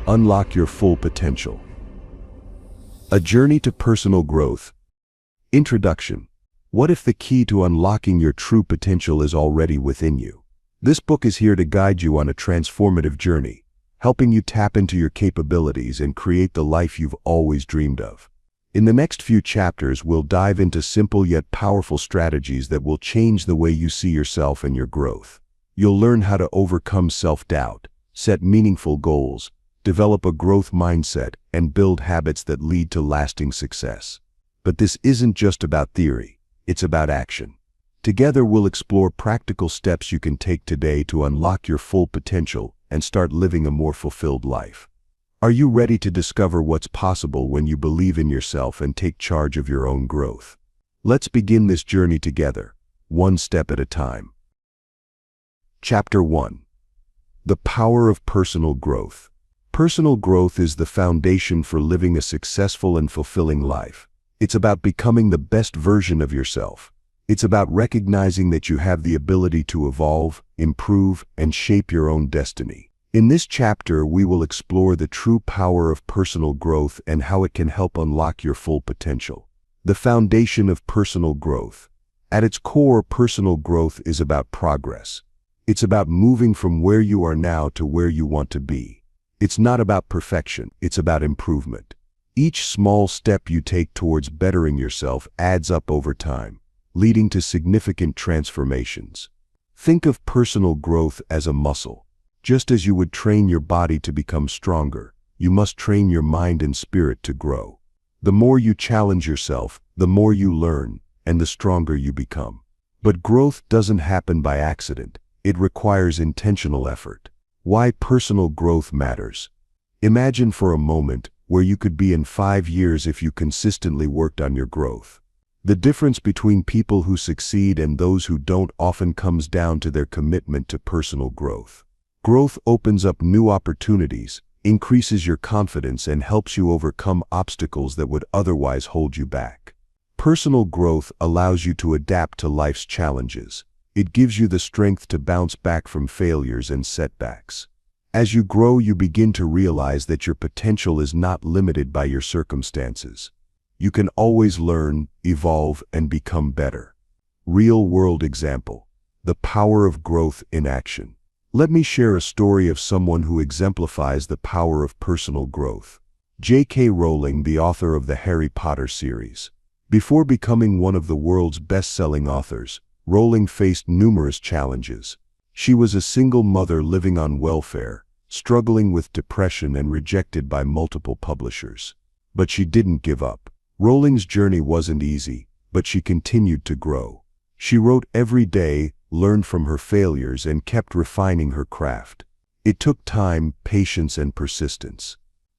Unlock your full potential. A journey to personal growth. Introduction. What if the key to unlocking your true potential is already within you? This book is here to guide you on a transformative journey, helping you tap into your capabilities and create the life you've always dreamed of. In the next few chapters, we'll dive into simple yet powerful strategies that will change the way you see yourself and your growth. You'll learn how to overcome self-doubt, set meaningful goals, develop a growth mindset, and build habits that lead to lasting success. But this isn't just about theory, it's about action. Together we'll explore practical steps you can take today to unlock your full potential and start living a more fulfilled life. Are you ready to discover what's possible when you believe in yourself and take charge of your own growth? Let's begin this journey together, one step at a time. Chapter 1. The Power of Personal Growth. Personal growth is the foundation for living a successful and fulfilling life. It's about becoming the best version of yourself. It's about recognizing that you have the ability to evolve, improve, and shape your own destiny. In this chapter, we will explore the true power of personal growth and how it can help unlock your full potential. The foundation of personal growth. At its core, personal growth is about progress. It's about moving from where you are now to where you want to be. It's not about perfection, it's about improvement. Each small step you take towards bettering yourself adds up over time, leading to significant transformations. Think of personal growth as a muscle. Just as you would train your body to become stronger, you must train your mind and spirit to grow. The more you challenge yourself, the more you learn, and the stronger you become. But growth doesn't happen by accident. It requires intentional effort. Why personal growth matters. Imagine for a moment where you could be in 5 years if you consistently worked on your growth. The difference between people who succeed and those who don't often comes down to their commitment to personal growth. Growth opens up new opportunities, increases your confidence, and helps you overcome obstacles that would otherwise hold you back. Personal growth allows you to adapt to life's challenges. It gives you the strength to bounce back from failures and setbacks. As you grow, you begin to realize that your potential is not limited by your circumstances. You can always learn, evolve, and become better. Real-world example. The power of growth in action. Let me share a story of someone who exemplifies the power of personal growth. J.K. Rowling, the author of the Harry Potter series. Before becoming one of the world's best-selling authors, Rowling faced numerous challenges. She was a single mother living on welfare, struggling with depression and rejected by multiple publishers. But she didn't give up. Rowling's journey wasn't easy, but she continued to grow. She wrote every day, learned from her failures, and kept refining her craft. It took time, patience, and persistence.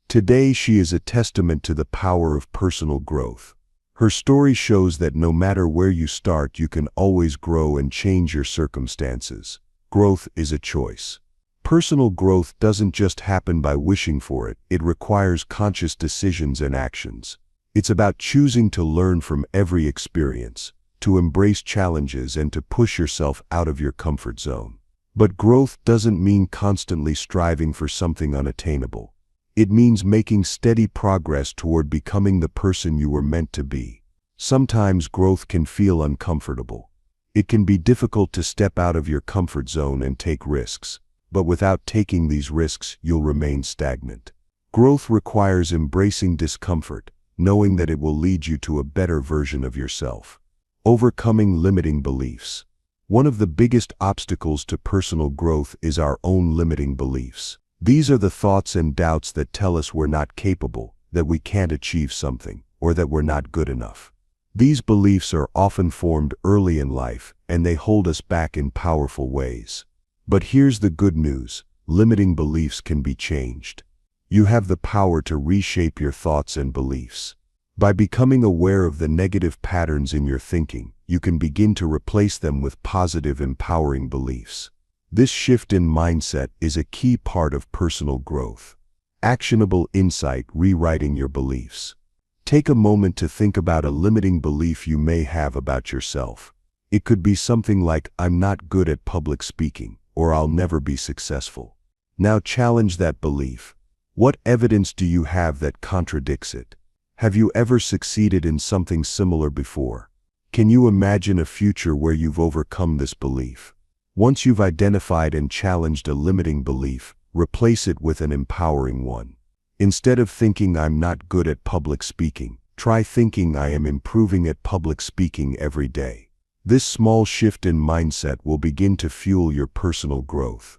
Today, she is a testament to the power of personal growth. Her story shows that no matter where you start, you can always grow and change your circumstances. Growth is a choice. Personal growth doesn't just happen by wishing for it, it requires conscious decisions and actions. It's about choosing to learn from every experience, to embrace challenges, and to push yourself out of your comfort zone. But growth doesn't mean constantly striving for something unattainable. It means making steady progress toward becoming the person you were meant to be. Sometimes growth can feel uncomfortable. It can be difficult to step out of your comfort zone and take risks. But without taking these risks, you'll remain stagnant. Growth requires embracing discomfort, knowing that it will lead you to a better version of yourself. Overcoming limiting beliefs. One of the biggest obstacles to personal growth is our own limiting beliefs. These are the thoughts and doubts that tell us we're not capable, that we can't achieve something, or that we're not good enough. These beliefs are often formed early in life, and they hold us back in powerful ways. But here's the good news: limiting beliefs can be changed. You have the power to reshape your thoughts and beliefs. By becoming aware of the negative patterns in your thinking, you can begin to replace them with positive, empowering beliefs. This shift in mindset is a key part of personal growth. Actionable insight: rewriting your beliefs. Take a moment to think about a limiting belief you may have about yourself. It could be something like, "I'm not good at public speaking," or "I'll never be successful." Now challenge that belief. What evidence do you have that contradicts it? Have you ever succeeded in something similar before? Can you imagine a future where you've overcome this belief? Once you've identified and challenged a limiting belief, replace it with an empowering one. Instead of thinking I'm not good at public speaking, try thinking I am improving at public speaking every day. This small shift in mindset will begin to fuel your personal growth.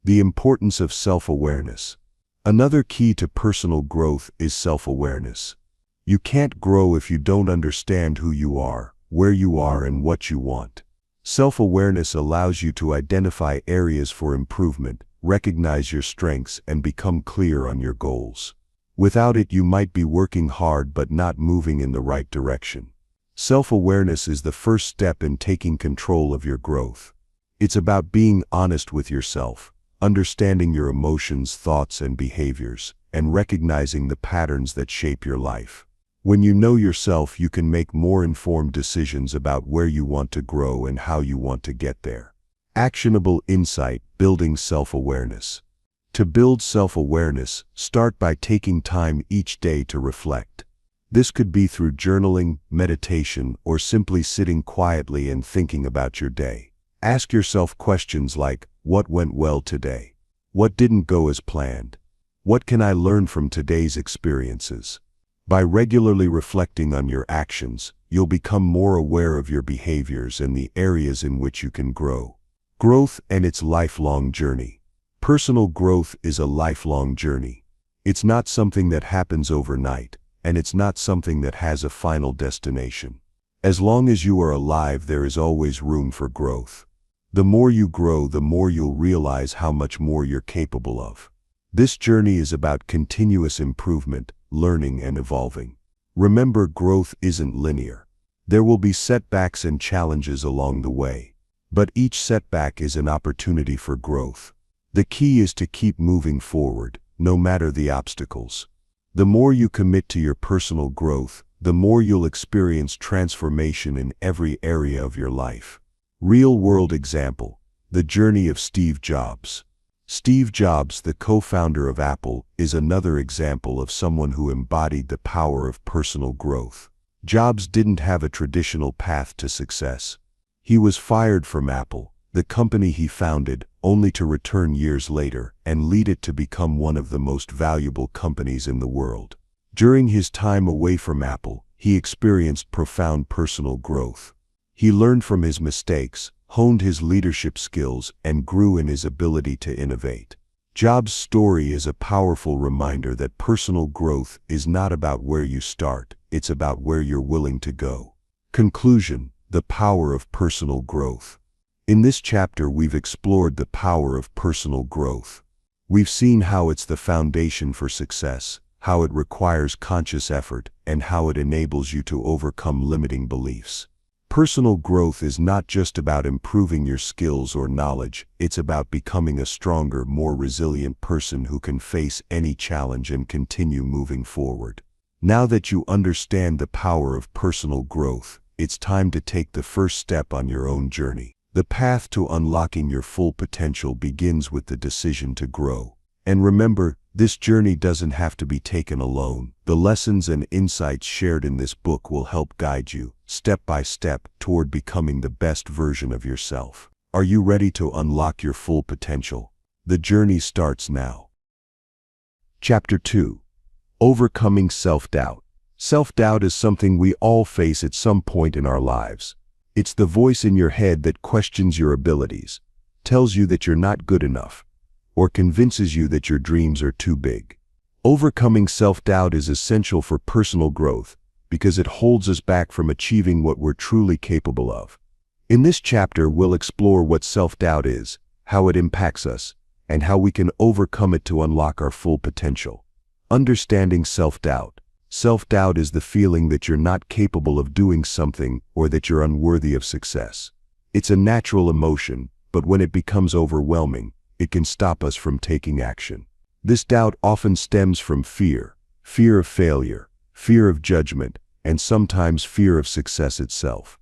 The importance of self-awareness. Another key to personal growth is self-awareness. You can't grow if you don't understand who you are, where you are, and what you want. Self-awareness allows you to identify areas for improvement, recognize your strengths, and become clear on your goals. Without it, you might be working hard but not moving in the right direction. Self-awareness is the first step in taking control of your growth. It's about being honest with yourself, understanding your emotions, thoughts, and behaviors, and recognizing the patterns that shape your life. When you know yourself, you can make more informed decisions about where you want to grow and how you want to get there. Actionable insight: building self-awareness. To build self-awareness, start by taking time each day to reflect. This could be through journaling, meditation, or simply sitting quietly and thinking about your day. Ask yourself questions like, what went well today? What didn't go as planned? What can I learn from today's experiences? By regularly reflecting on your actions, you'll become more aware of your behaviors and the areas in which you can grow. Growth and its lifelong journey. Personal growth is a lifelong journey. It's not something that happens overnight, and it's not something that has a final destination. As long as you are alive, there is always room for growth. The more you grow, the more you'll realize how much more you're capable of. This journey is about continuous improvement, learning, and evolving. Remember, growth isn't linear. There will be setbacks and challenges along the way, but each setback is an opportunity for growth. The key is to keep moving forward, no matter the obstacles. The more you commit to your personal growth, the more you'll experience transformation in every area of your life. Real-world example: the journey of Steve Jobs. Steve Jobs, the co-founder of Apple, is another example of someone who embodied the power of personal growth. Jobs didn't have a traditional path to success. He was fired from Apple, the company he founded, only to return years later and lead it to become one of the most valuable companies in the world. During his time away from Apple, he experienced profound personal growth. He learned from his mistakes, honed his leadership skills, and grew in his ability to innovate. Jobs' story is a powerful reminder that personal growth is not about where you start, it's about where you're willing to go. Conclusion: the power of personal growth. In this chapter, we've explored the power of personal growth. We've seen how it's the foundation for success, how it requires conscious effort, and how it enables you to overcome limiting beliefs. Personal growth is not just about improving your skills or knowledge, it's about becoming a stronger, more resilient person who can face any challenge and continue moving forward. Now that you understand the power of personal growth, it's time to take the first step on your own journey. The path to unlocking your full potential begins with the decision to grow. And remember, this journey doesn't have to be taken alone. The lessons and insights shared in this book will help guide you, step by step, toward becoming the best version of yourself. Are you ready to unlock your full potential? The journey starts now. Chapter 2. Overcoming self-doubt. Self-doubt is something we all face at some point in our lives. It's the voice in your head that questions your abilities, tells you that you're not good enough, or convinces you that your dreams are too big. Overcoming self-doubt is essential for personal growth because it holds us back from achieving what we're truly capable of. In this chapter, we'll explore what self-doubt is, how it impacts us, and how we can overcome it to unlock our full potential. Understanding self-doubt. Self-doubt is the feeling that you're not capable of doing something or that you're unworthy of success. It's a natural emotion, but when it becomes overwhelming, it can stop us from taking action. This doubt often stems from fear of failure, fear of judgment, and sometimes fear of success itself.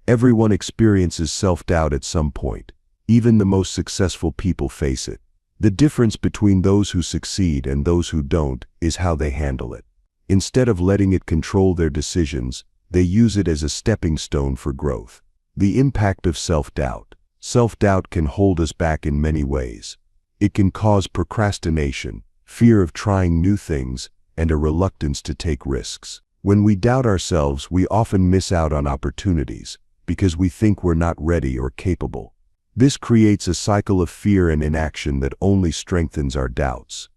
Everyone experiences self-doubt at some point. Even the most successful people face it. The difference between those who succeed and those who don't is how they handle it. Instead of letting it control their decisions, they use it as a stepping stone for growth. The impact of self-doubt. Self-doubt can hold us back in many ways. It can cause procrastination, fear of trying new things, and a reluctance to take risks. When we doubt ourselves, we often miss out on opportunities because we think we're not ready or capable. This creates a cycle of fear and inaction that only strengthens our doubts.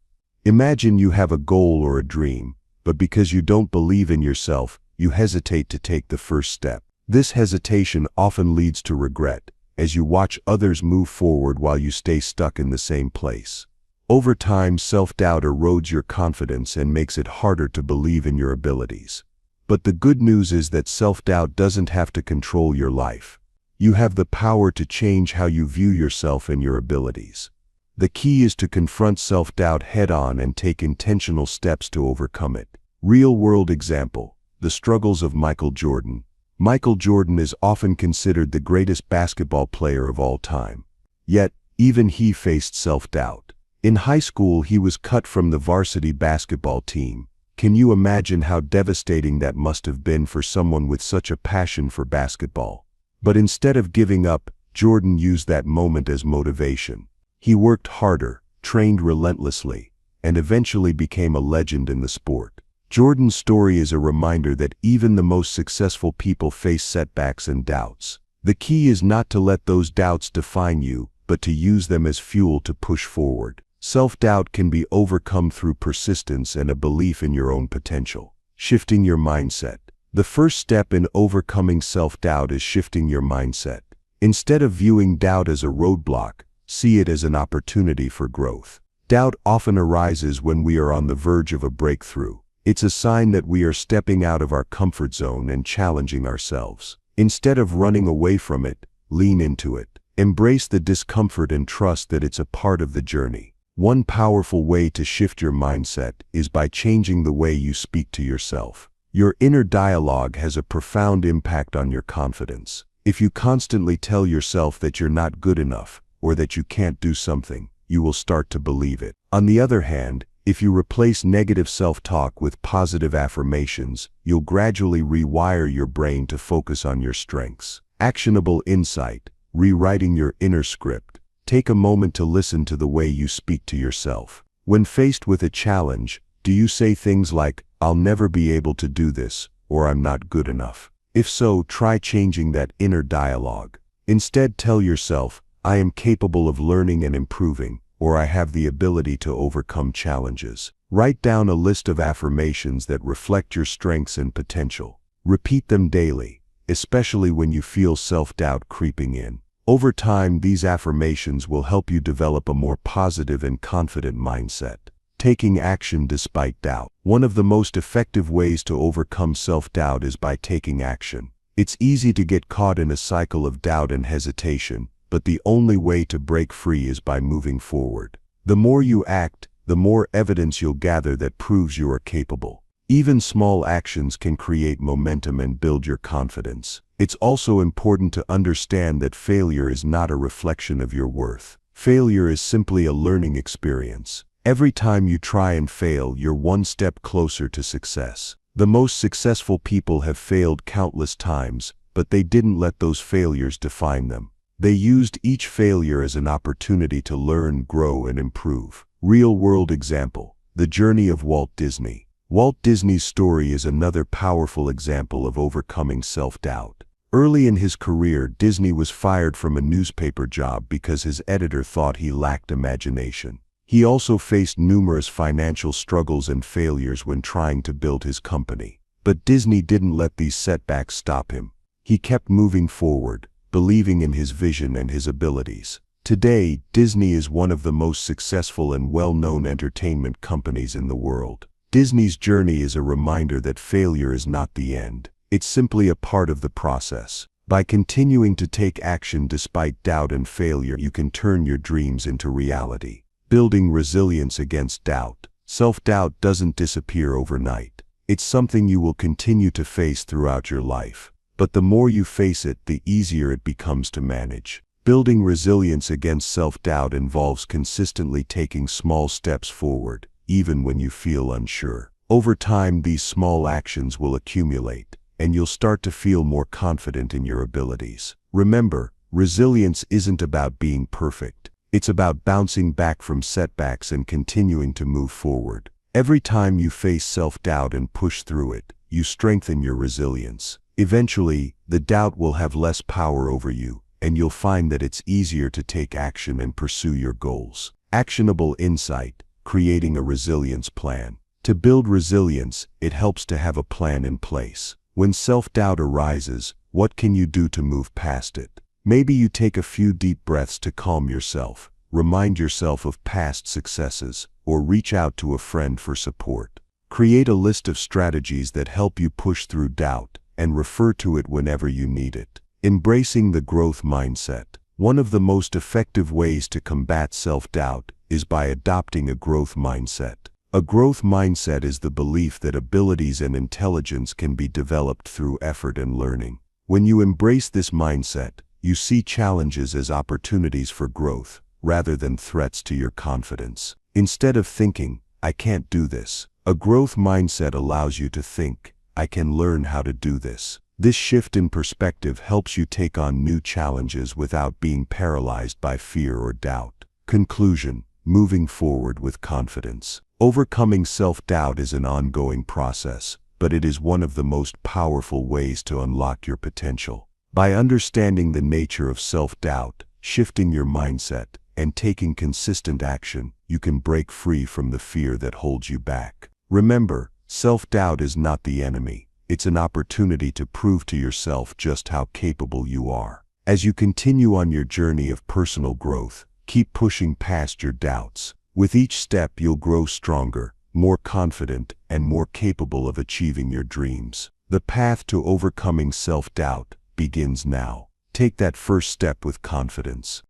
Imagine you have a goal or a dream, but because you don't believe in yourself, you hesitate to take the first step. This hesitation often leads to regret, as you watch others move forward while you stay stuck in the same place. Over time, self-doubt erodes your confidence and makes it harder to believe in your abilities. But the good news is that self-doubt doesn't have to control your life. You have the power to change how you view yourself and your abilities. The key is to confront self-doubt head-on and take intentional steps to overcome it. Real-world example: the struggles of Michael Jordan. Michael Jordan is often considered the greatest basketball player of all time. Yet, even he faced self-doubt. In high school, he was cut from the varsity basketball team. Can you imagine how devastating that must have been for someone with such a passion for basketball? But instead of giving up, Jordan used that moment as motivation. He worked harder, trained relentlessly, and eventually became a legend in the sport. Jordan's story is a reminder that even the most successful people face setbacks and doubts. The key is not to let those doubts define you, but to use them as fuel to push forward. Self-doubt can be overcome through persistence and a belief in your own potential. Shifting your mindset. The first step in overcoming self-doubt is shifting your mindset. Instead of viewing doubt as a roadblock, see it as an opportunity for growth. Doubt often arises when we are on the verge of a breakthrough. It's a sign that we are stepping out of our comfort zone and challenging ourselves. Instead of running away from it, lean into it. Embrace the discomfort and trust that it's a part of the journey. One powerful way to shift your mindset is by changing the way you speak to yourself. Your inner dialogue has a profound impact on your confidence. If you constantly tell yourself that you're not good enough or that you can't do something, you will start to believe it. On the other hand, if you replace negative self-talk with positive affirmations, you'll gradually rewire your brain to focus on your strengths. Actionable insight: rewriting your inner script. Take a moment to listen to the way you speak to yourself. When faced with a challenge, do you say things like, "I'll never be able to do this," or "I'm not good enough"? If so, try changing that inner dialogue. Instead, tell yourself, "I am capable of learning and improving," or "I have the ability to overcome challenges." Write down a list of affirmations that reflect your strengths and potential. Repeat them daily, especially when you feel self-doubt creeping in. Over time, these affirmations will help you develop a more positive and confident mindset. Taking action despite doubt. One of the most effective ways to overcome self-doubt is by taking action. It's easy to get caught in a cycle of doubt and hesitation, but the only way to break free is by moving forward. The more you act, the more evidence you'll gather that proves you are capable. Even small actions can create momentum and build your confidence. It's also important to understand that failure is not a reflection of your worth. Failure is simply a learning experience. Every time you try and fail, you're one step closer to success. The most successful people have failed countless times, but they didn't let those failures define them. They used each failure as an opportunity to learn, grow, and improve. Real-world example: the journey of Walt Disney. Walt Disney's story is another powerful example of overcoming self-doubt. Early in his career, Disney was fired from a newspaper job because his editor thought he lacked imagination. He also faced numerous financial struggles and failures when trying to build his company. But Disney didn't let these setbacks stop him. He kept moving forward, believing in his vision and his abilities. Today, Disney is one of the most successful and well-known entertainment companies in the world. Disney's journey is a reminder that failure is not the end. It's simply a part of the process. By continuing to take action despite doubt and failure, you can turn your dreams into reality. Building resilience against doubt. Self-doubt doesn't disappear overnight. It's something you will continue to face throughout your life. But the more you face it, the easier it becomes to manage. Building resilience against self-doubt involves consistently taking small steps forward, even when you feel unsure. Over time, these small actions will accumulate, and you'll start to feel more confident in your abilities. Remember, resilience isn't about being perfect. It's about bouncing back from setbacks and continuing to move forward. Every time you face self-doubt and push through it, you strengthen your resilience. Eventually, the doubt will have less power over you, and you'll find that it's easier to take action and pursue your goals. Actionable insight: creating a resilience plan. To build resilience, it helps to have a plan in place. When self-doubt arises, what can you do to move past it? Maybe you take a few deep breaths to calm yourself, remind yourself of past successes, or reach out to a friend for support. Create a list of strategies that help you push through doubt, and refer to it whenever you need it. Embracing the growth mindset. One of the most effective ways to combat self-doubt is by adopting a growth mindset. A growth mindset is the belief that abilities and intelligence can be developed through effort and learning. When you embrace this mindset, you see challenges as opportunities for growth, rather than threats to your confidence. Instead of thinking, "I can't do this," a growth mindset allows you to think, "I can learn how to do this." This shift in perspective helps you take on new challenges without being paralyzed by fear or doubt. Conclusion: moving forward with confidence. Overcoming self-doubt is an ongoing process, but it is one of the most powerful ways to unlock your potential. By understanding the nature of self-doubt, shifting your mindset, and taking consistent action, you can break free from the fear that holds you back. Remember, self-doubt is not the enemy. It's an opportunity to prove to yourself just how capable you are. As you continue on your journey of personal growth, keep pushing past your doubts. With each step, you'll grow stronger, more confident, and more capable of achieving your dreams. The path to overcoming self-doubt begins now. Take that first step with confidence.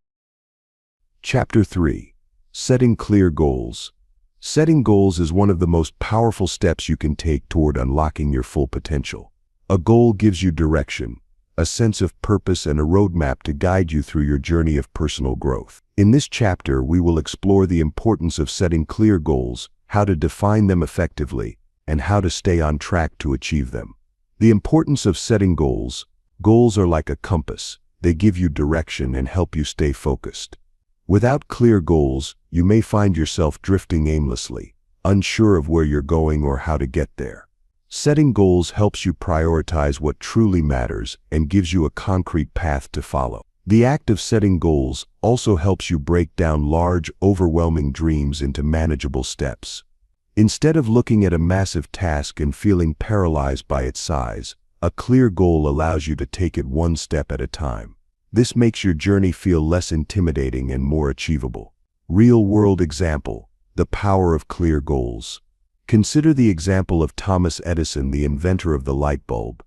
Chapter 3. Setting clear goals. Setting goals is one of the most powerful steps you can take toward unlocking your full potential. A goal gives you direction, a sense of purpose, and a roadmap to guide you through your journey of personal growth. In this chapter, we will explore the importance of setting clear goals, how to define them effectively, and how to stay on track to achieve them. The importance of setting goals. Goals are like a compass. They give you direction and help you stay focused. Without clear goals, you may find yourself drifting aimlessly, unsure of where you're going or how to get there. Setting goals helps you prioritize what truly matters and gives you a concrete path to follow. The act of setting goals also helps you break down large, overwhelming dreams into manageable steps. Instead of looking at a massive task and feeling paralyzed by its size, a clear goal allows you to take it one step at a time. This makes your journey feel less intimidating and more achievable. Real-world example: the power of clear goals. Consider the example of Thomas Edison, the inventor of the light bulb.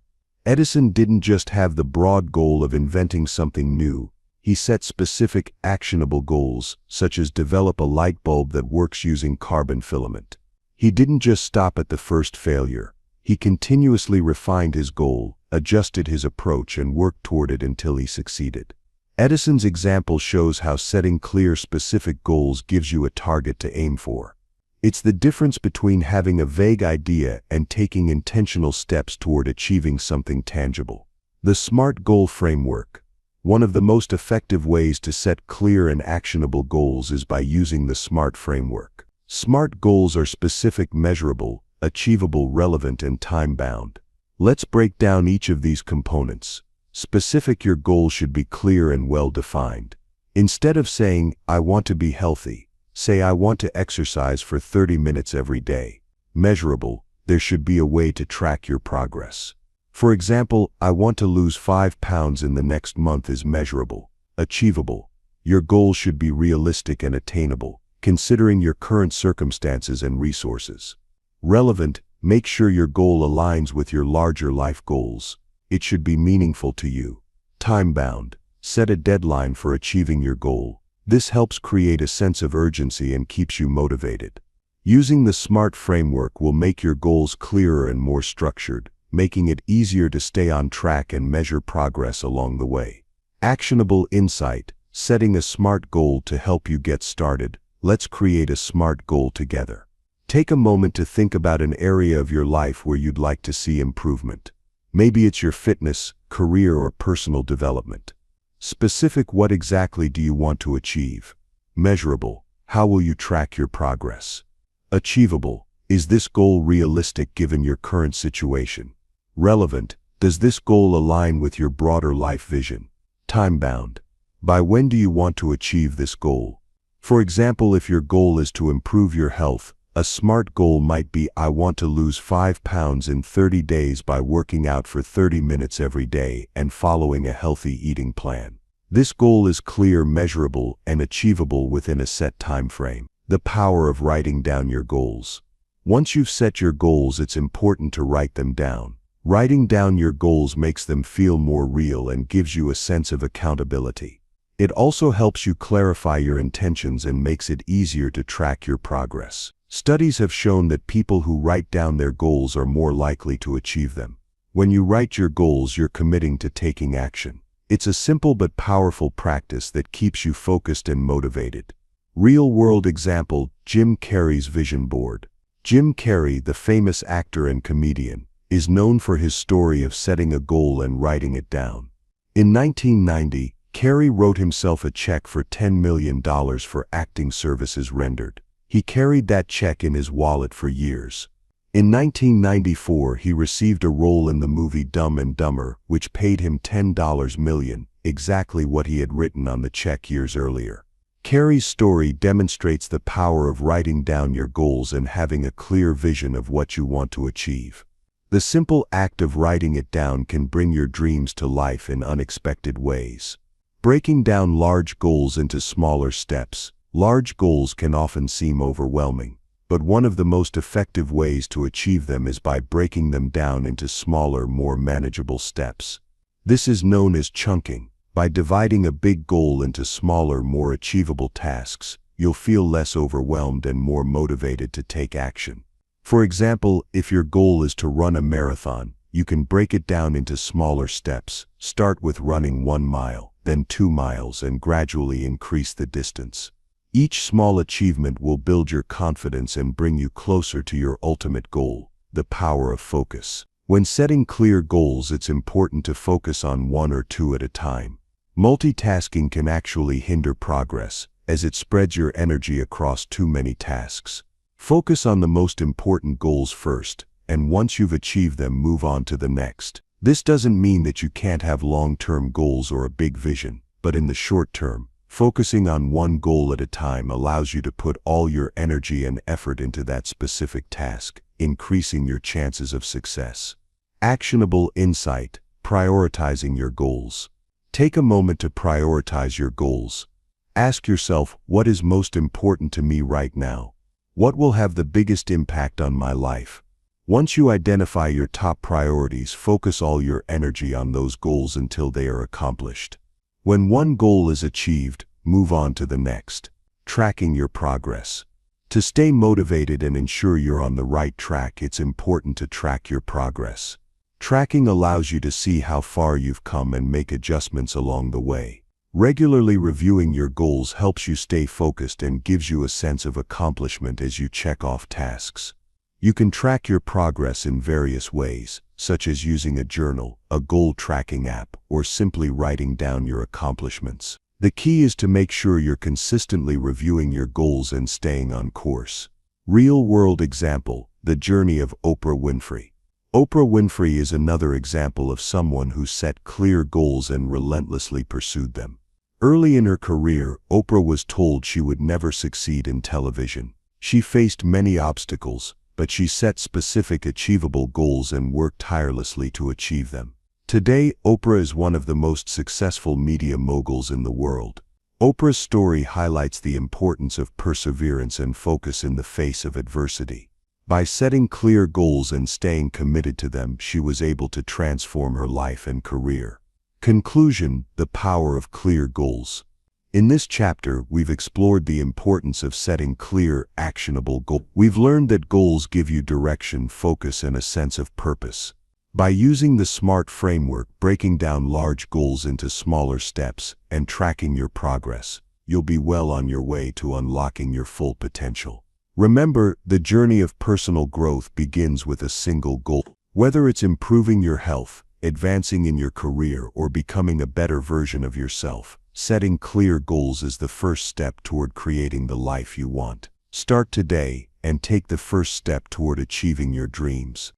Edison didn't just have the broad goal of inventing something new. He set specific, actionable goals, such as develop a light bulb that works using carbon filament. He didn't just stop at the first failure. He continuously refined his goal, adjusted his approach, and worked toward it until he succeeded. Edison's example shows how setting clear, specific goals gives you a target to aim for. It's the difference between having a vague idea and taking intentional steps toward achieving something tangible. The SMART goal framework. One of the most effective ways to set clear and actionable goals is by using the SMART framework. SMART goals are specific, measurable, achievable, relevant, and time-bound. Let's break down each of these components. Specific: your goal should be clear and well-defined. Instead of saying, "I want to be healthy," say, "I want to exercise for 30 minutes every day." Measurable: there should be a way to track your progress. For example, "I want to lose 5 pounds in the next month" is measurable. Achievable: your goal should be realistic and attainable, considering your current circumstances and resources. Relevant: make sure your goal aligns with your larger life goals. It should be meaningful to you. Time-bound: set a deadline for achieving your goal. This helps create a sense of urgency and keeps you motivated. Using the SMART framework will make your goals clearer and more structured, making it easier to stay on track and measure progress along the way. Actionable insight, setting a SMART goal to help you get started. Let's create a SMART goal together. Take a moment to think about an area of your life where you'd like to see improvement. Maybe it's your fitness, career, or personal development. Specific: what exactly do you want to achieve? Measurable: how will you track your progress? Achievable: is this goal realistic given your current situation? Relevant: does this goal align with your broader life vision? Time-bound: by when do you want to achieve this goal? For example, if your goal is to improve your health, a SMART goal might be: I want to lose 5 pounds in 30 days by working out for 30 minutes every day and following a healthy eating plan. This goal is clear, measurable, and achievable within a set time frame. The power of writing down your goals. Once you've set your goals, it's important to write them down. Writing down your goals makes them feel more real and gives you a sense of accountability. It also helps you clarify your intentions and makes it easier to track your progress. Studies have shown that people who write down their goals are more likely to achieve them. When you write your goals, you're committing to taking action. It's a simple but powerful practice that keeps you focused and motivated. Real-world example: Jim Carrey's vision board. Jim Carrey, the famous actor and comedian, is known for his story of setting a goal and writing it down. In 1990, Carrey wrote himself a check for $10 million for acting services rendered. He carried that check in his wallet for years. In 1994, he received a role in the movie Dumb and Dumber, which paid him $10 million, exactly what he had written on the check years earlier. Carrey's story demonstrates the power of writing down your goals and having a clear vision of what you want to achieve. The simple act of writing it down can bring your dreams to life in unexpected ways. Breaking down large goals into smaller steps. Large goals can often seem overwhelming, but one of the most effective ways to achieve them is by breaking them down into smaller, more manageable steps. This is known as chunking. By dividing a big goal into smaller, more achievable tasks, you'll feel less overwhelmed and more motivated to take action. For example, if your goal is to run a marathon, you can break it down into smaller steps. Start with running 1 mile, then 2 miles, and gradually increase the distance. Each small achievement will build your confidence and bring you closer to your ultimate goal. The power of focus. When setting clear goals, it's important to focus on one or two at a time. Multitasking can actually hinder progress, as it spreads your energy across too many tasks. Focus on the most important goals first, and once you've achieved them, move on to the next. This doesn't mean that you can't have long-term goals or a big vision, but in the short term, focusing on one goal at a time allows you to put all your energy and effort into that specific task, increasing your chances of success. Actionable insight: prioritizing your goals. Take a moment to prioritize your goals. Ask yourself, what is most important to me right now? What will have the biggest impact on my life? Once you identify your top priorities, focus all your energy on those goals until they are accomplished. When one goal is achieved, move on to the next. Tracking your progress. To stay motivated and ensure you're on the right track, it's important to track your progress. Tracking allows you to see how far you've come and make adjustments along the way. Regularly reviewing your goals helps you stay focused and gives you a sense of accomplishment as you check off tasks. You can track your progress in various ways, such as using a journal, a goal tracking app, or simply writing down your accomplishments. The key is to make sure you're consistently reviewing your goals and staying on course. Real-world example: the journey of Oprah Winfrey. Oprah Winfrey is another example of someone who set clear goals and relentlessly pursued them. Early in her career, Oprah was told she would never succeed in television. She faced many obstacles, but she set specific, achievable goals and worked tirelessly to achieve them. Today, Oprah is one of the most successful media moguls in the world. Oprah's story highlights the importance of perseverance and focus in the face of adversity. By setting clear goals and staying committed to them, she was able to transform her life and career. Conclusion: the power of clear goals. In this chapter, we've explored the importance of setting clear, actionable goals. We've learned that goals give you direction, focus, and a sense of purpose. By using the SMART framework, breaking down large goals into smaller steps, and tracking your progress, you'll be well on your way to unlocking your full potential. Remember, the journey of personal growth begins with a single goal. Whether it's improving your health, advancing in your career, or becoming a better version of yourself, setting clear goals is the first step toward creating the life you want. Start today and take the first step toward achieving your dreams.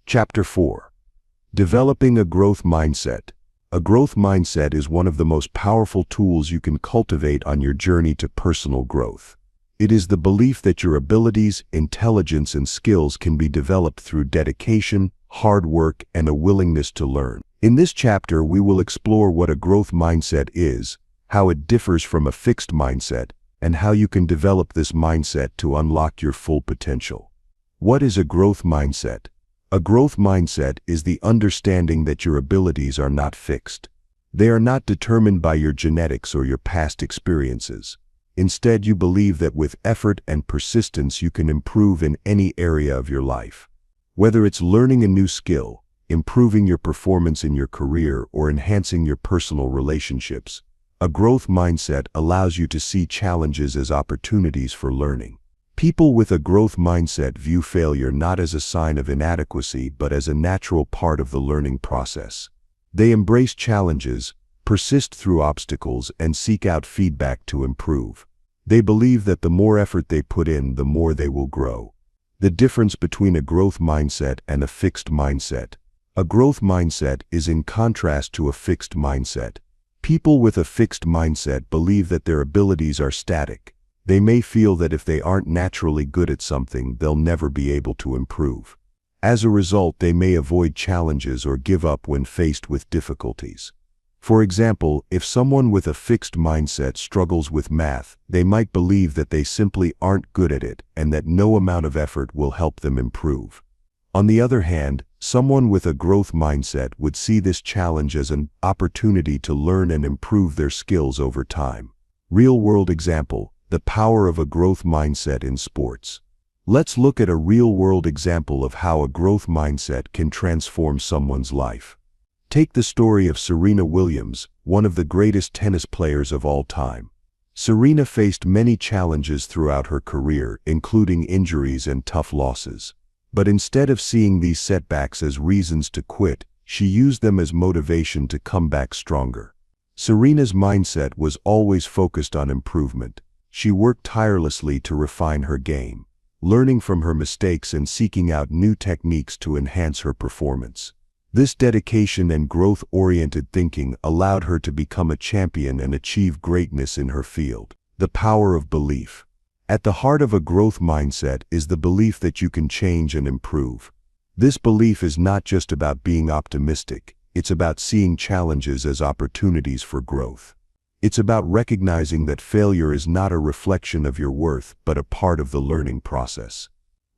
Chapter 4. Developing a growth mindset. A growth mindset is one of the most powerful tools you can cultivate on your journey to personal growth. It is the belief that your abilities, intelligence, and skills can be developed through dedication, hard work, and a willingness to learn. In this chapter, we will explore what a growth mindset is, how it differs from a fixed mindset, and how you can develop this mindset to unlock your full potential. What is a growth mindset? A growth mindset is the understanding that your abilities are not fixed. They are not determined by your genetics or your past experiences. Instead, you believe that with effort and persistence you can improve in any area of your life. Whether it's learning a new skill, improving your performance in your career, or enhancing your personal relationships, a growth mindset allows you to see challenges as opportunities for learning. People with a growth mindset view failure not as a sign of inadequacy but as a natural part of the learning process. They embrace challenges, persist through obstacles, and seek out feedback to improve. They believe that the more effort they put in, the more they will grow. The difference between a growth mindset and a fixed mindset. A growth mindset is in contrast to a fixed mindset. People with a fixed mindset believe that their abilities are static. They may feel that if they aren't naturally good at something, they'll never be able to improve. As a result, they may avoid challenges or give up when faced with difficulties. For example, if someone with a fixed mindset struggles with math, they might believe that they simply aren't good at it and that no amount of effort will help them improve. On the other hand, someone with a growth mindset would see this challenge as an opportunity to learn and improve their skills over time. Real-world example: the power of a growth mindset in sports. Let's look at a real-world example of how a growth mindset can transform someone's life. Take the story of Serena Williams, one of the greatest tennis players of all time. Serena faced many challenges throughout her career, including injuries and tough losses. But instead of seeing these setbacks as reasons to quit, she used them as motivation to come back stronger. Serena's mindset was always focused on improvement. She worked tirelessly to refine her game, learning from her mistakes and seeking out new techniques to enhance her performance. This dedication and growth-oriented thinking allowed her to become a champion and achieve greatness in her field. The power of belief. At the heart of a growth mindset is the belief that you can change and improve. This belief is not just about being optimistic, it's about seeing challenges as opportunities for growth. It's about recognizing that failure is not a reflection of your worth, but a part of the learning process.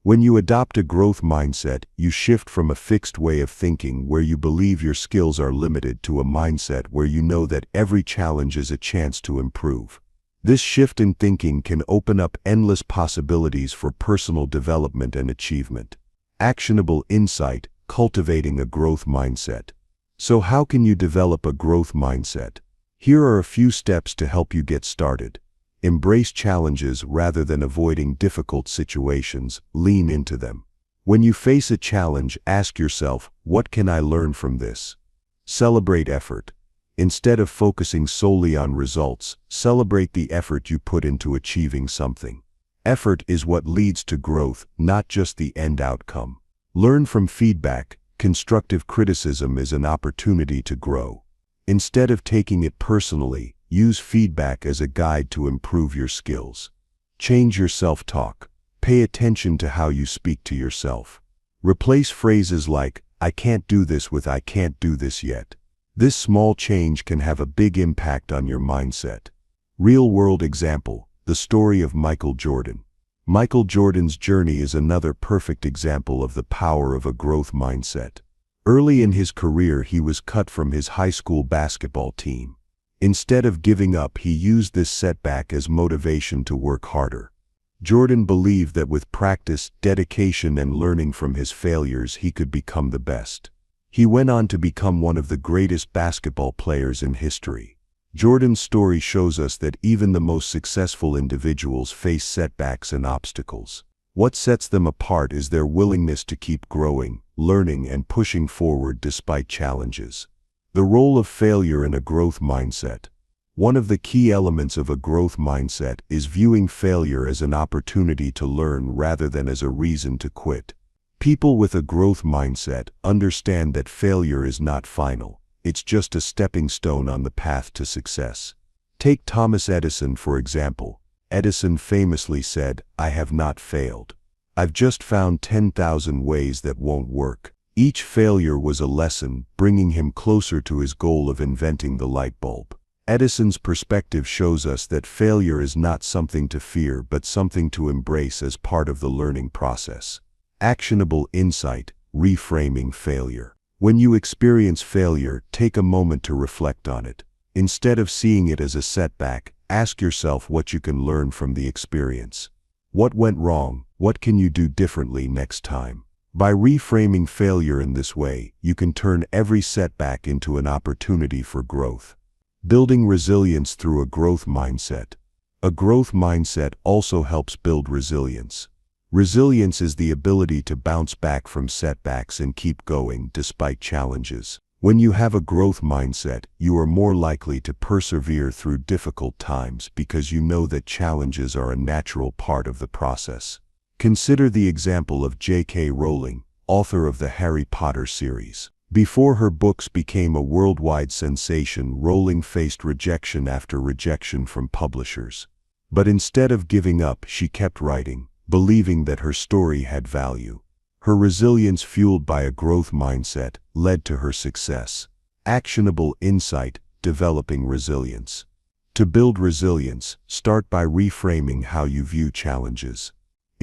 When you adopt a growth mindset, you shift from a fixed way of thinking where you believe your skills are limited to a mindset where you know that every challenge is a chance to improve. This shift in thinking can open up endless possibilities for personal development and achievement. Actionable insight: cultivating a growth mindset. So how can you develop a growth mindset? Here are a few steps to help you get started. Embrace challenges rather than avoiding difficult situations. Lean into them. When you face a challenge, ask yourself, what can I learn from this? Celebrate effort. Instead of focusing solely on results, celebrate the effort you put into achieving something. Effort is what leads to growth, not just the end outcome. Learn from feedback. Constructive criticism is an opportunity to grow. Instead of taking it personally, use feedback as a guide to improve your skills. Change your self-talk. Pay attention to how you speak to yourself. Replace phrases like, "I can't do this" with "I can't do this yet." This small change can have a big impact on your mindset. Real-world example: the story of Michael Jordan. Michael Jordan's journey is another perfect example of the power of a growth mindset. Early in his career, he was cut from his high school basketball team. Instead of giving up, he used this setback as motivation to work harder. Jordan believed that with practice, dedication, and learning from his failures, he could become the best. He went on to become one of the greatest basketball players in history. Jordan's story shows us that even the most successful individuals face setbacks and obstacles. What sets them apart is their willingness to keep growing, learning, and pushing forward despite challenges. The role of failure in a growth mindset. One of the key elements of a growth mindset is viewing failure as an opportunity to learn rather than as a reason to quit. People with a growth mindset understand that failure is not final. It's just a stepping stone on the path to success. Take Thomas Edison, for example. Edison famously said, "I have not failed. I've just found 10,000 ways that won't work." Each failure was a lesson, bringing him closer to his goal of inventing the light bulb. Edison's perspective shows us that failure is not something to fear but something to embrace as part of the learning process. Actionable insight, reframing failure. When you experience failure, take a moment to reflect on it. Instead of seeing it as a setback, ask yourself what you can learn from the experience. What went wrong? What can you do differently next time? By reframing failure in this way, you can turn every setback into an opportunity for growth. Building resilience through a growth mindset. A growth mindset also helps build resilience. Resilience is the ability to bounce back from setbacks and keep going despite challenges. When you have a growth mindset, you are more likely to persevere through difficult times because you know that challenges are a natural part of the process. Consider the example of J.K. Rowling, author of the Harry Potter series. Before her books became a worldwide sensation, Rowling faced rejection after rejection from publishers. But instead of giving up, she kept writing, believing that her story had value. Her resilience, fueled by a growth mindset, led to her success. Actionable insight, developing resilience. To build resilience, start by reframing how you view challenges.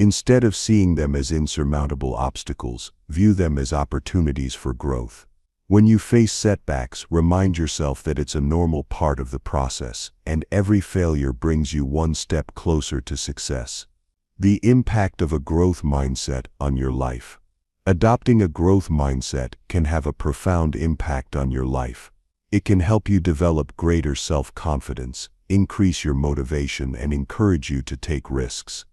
Instead of seeing them as insurmountable obstacles, view them as opportunities for growth. When you face setbacks, remind yourself that it's a normal part of the process, and every failure brings you one step closer to success. The impact of a growth mindset on your life. Adopting a growth mindset can have a profound impact on your life. It can help you develop greater self-confidence, increase your motivation, and encourage you to take risks.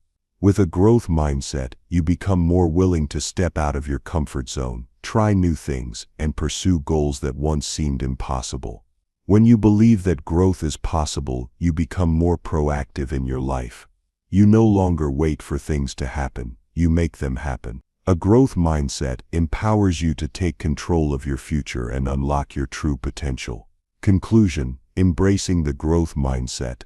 With a growth mindset, you become more willing to step out of your comfort zone, try new things, and pursue goals that once seemed impossible. When you believe that growth is possible, you become more proactive in your life. You no longer wait for things to happen, you make them happen. A growth mindset empowers you to take control of your future and unlock your true potential. Conclusion: embracing the growth mindset.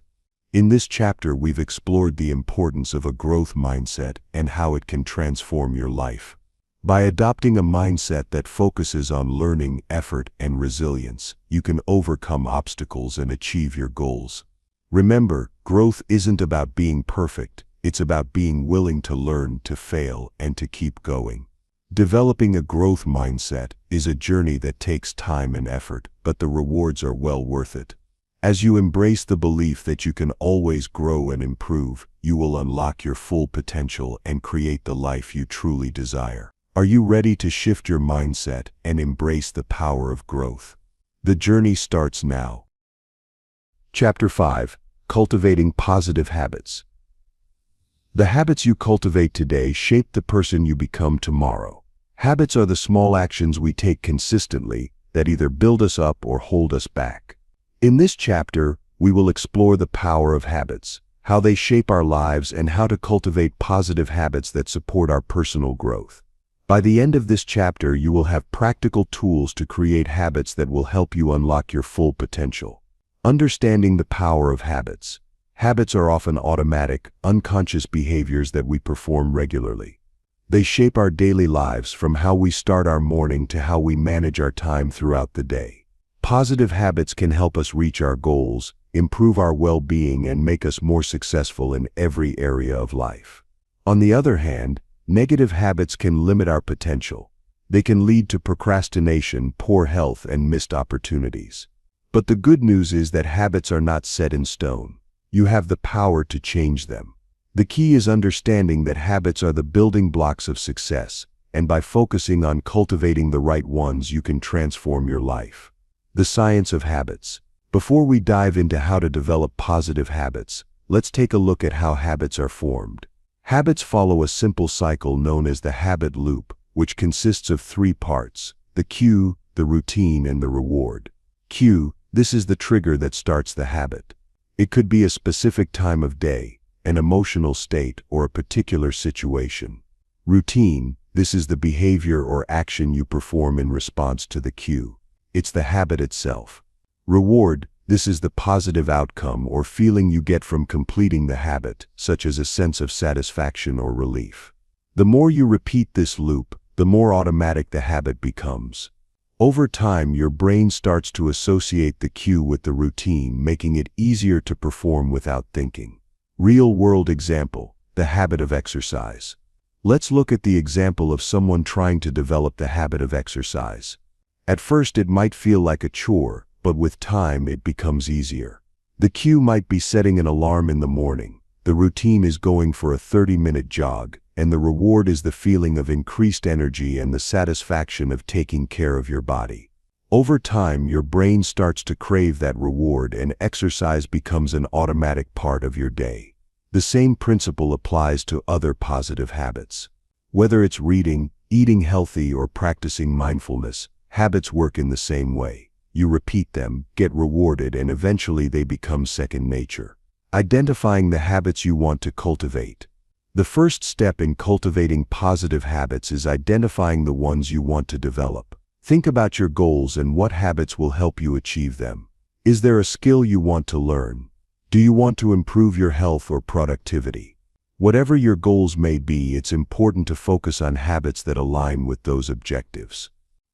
In this chapter, we've explored the importance of a growth mindset and how it can transform your life. By adopting a mindset that focuses on learning, effort, and resilience, you can overcome obstacles and achieve your goals. Remember, growth isn't about being perfect, it's about being willing to learn, to fail, and to keep going. Developing a growth mindset is a journey that takes time and effort, but the rewards are well worth it. As you embrace the belief that you can always grow and improve, you will unlock your full potential and create the life you truly desire. Are you ready to shift your mindset and embrace the power of growth? The journey starts now. Chapter 5: Cultivating Positive Habits. The habits you cultivate today shape the person you become tomorrow. Habits are the small actions we take consistently that either build us up or hold us back. In this chapter, we will explore the power of habits, how they shape our lives, and how to cultivate positive habits that support our personal growth. By the end of this chapter, you will have practical tools to create habits that will help you unlock your full potential. Understanding the power of habits. Habits are often automatic, unconscious behaviors that we perform regularly. They shape our daily lives, from how we start our morning to how we manage our time throughout the day. Positive habits can help us reach our goals, improve our well-being, and make us more successful in every area of life. On the other hand, negative habits can limit our potential. They can lead to procrastination, poor health, and missed opportunities. But the good news is that habits are not set in stone. You have the power to change them. The key is understanding that habits are the building blocks of success, and by focusing on cultivating the right ones, you can transform your life. The science of habits. Before we dive into how to develop positive habits, let's take a look at how habits are formed. Habits follow a simple cycle known as the habit loop, which consists of three parts: the cue, the routine, and the reward. Cue: this is the trigger that starts the habit. It could be a specific time of day, an emotional state, or a particular situation. Routine: this is the behavior or action you perform in response to the cue. It's the habit itself. Reward: this is the positive outcome or feeling you get from completing the habit, such as a sense of satisfaction or relief. The more you repeat this loop, the more automatic the habit becomes. Over time, your brain starts to associate the cue with the routine, making it easier to perform without thinking. Real-world example: the habit of exercise. Let's look at the example of someone trying to develop the habit of exercise. At first, it might feel like a chore, but with time, it becomes easier. The cue might be setting an alarm in the morning. The routine is going for a 30-minute jog, and the reward is the feeling of increased energy and the satisfaction of taking care of your body. Over time, your brain starts to crave that reward, and exercise becomes an automatic part of your day. The same principle applies to other positive habits. Whether it's reading, eating healthy, or practicing mindfulness, habits work in the same way. You repeat them, get rewarded, and eventually they become second nature. Identifying the habits you want to cultivate. The first step in cultivating positive habits is identifying the ones you want to develop. Think about your goals and what habits will help you achieve them. Is there a skill you want to learn? Do you want to improve your health or productivity? Whatever your goals may be, it's important to focus on habits that align with those objectives.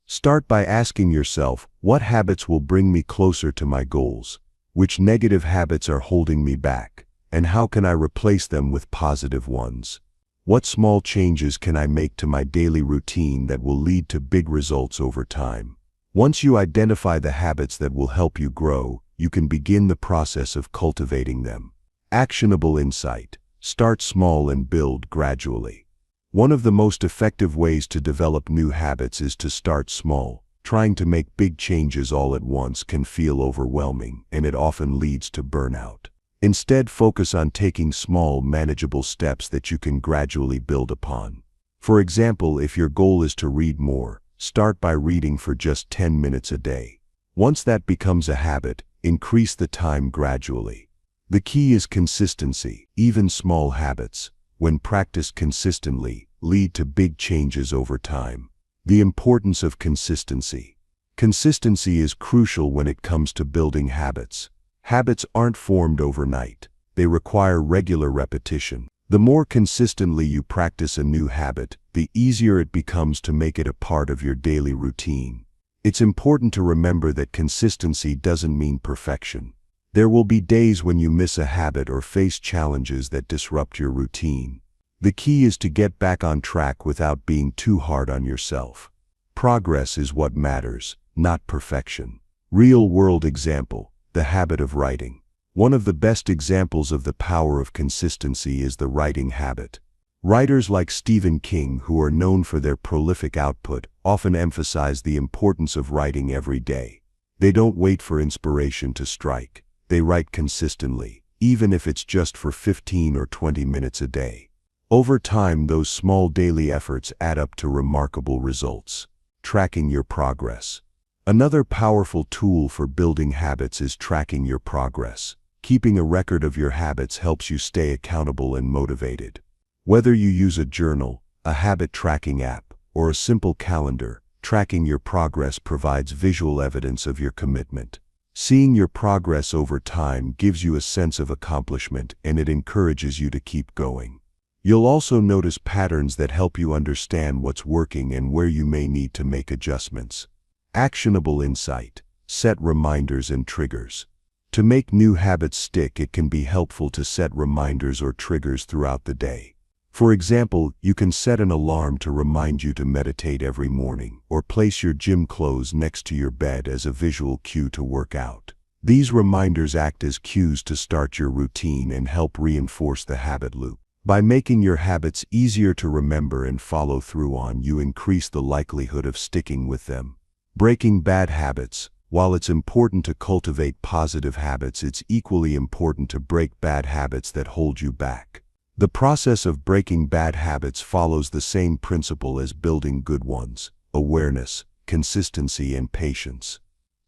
Start by asking yourself, what habits will bring me closer to my goals? Which negative habits are holding me back? And how can I replace them with positive ones? What small changes can I make to my daily routine that will lead to big results over time? Once you identify the habits that will help you grow, you can begin the process of cultivating them. Actionable insight: start small and build gradually. One of the most effective ways to develop new habits is to start small. Trying to make big changes all at once can feel overwhelming, and it often leads to burnout. Instead, focus on taking small, manageable steps that you can gradually build upon. For example, if your goal is to read more, start by reading for just 10 minutes a day. Once that becomes a habit, increase the time gradually. The key is consistency. Even small habits, when practiced consistently, lead to big changes over time. The importance of consistency. Consistency is crucial when it comes to building habits. Habits aren't formed overnight. They require regular repetition. The more consistently you practice a new habit, the easier it becomes to make it a part of your daily routine. It's important to remember that consistency doesn't mean perfection. There will be days when you miss a habit or face challenges that disrupt your routine. The key is to get back on track without being too hard on yourself. Progress is what matters, not perfection. Real-world example: the habit of writing. One of the best examples of the power of consistency is the writing habit. Writers like Stephen King, who are known for their prolific output, often emphasize the importance of writing every day. They don't wait for inspiration to strike. They write consistently, even if it's just for 15 or 20 minutes a day. Over time, those small daily efforts add up to remarkable results. Tracking your progress. Another powerful tool for building habits is tracking your progress. Keeping a record of your habits helps you stay accountable and motivated. Whether you use a journal, a habit tracking app, or a simple calendar, tracking your progress provides visual evidence of your commitment. Seeing your progress over time gives you a sense of accomplishment, and it encourages you to keep going. You'll also notice patterns that help you understand what's working and where you may need to make adjustments. Actionable insight: set reminders and triggers. To make new habits stick, it can be helpful to set reminders or triggers throughout the day. For example, you can set an alarm to remind you to meditate every morning, or place your gym clothes next to your bed as a visual cue to work out. These reminders act as cues to start your routine and help reinforce the habit loop. By making your habits easier to remember and follow through on, you increase the likelihood of sticking with them. Breaking bad habits. While it's important to cultivate positive habits, it's equally important to break bad habits that hold you back. The process of breaking bad habits follows the same principle as building good ones: awareness, consistency, and patience.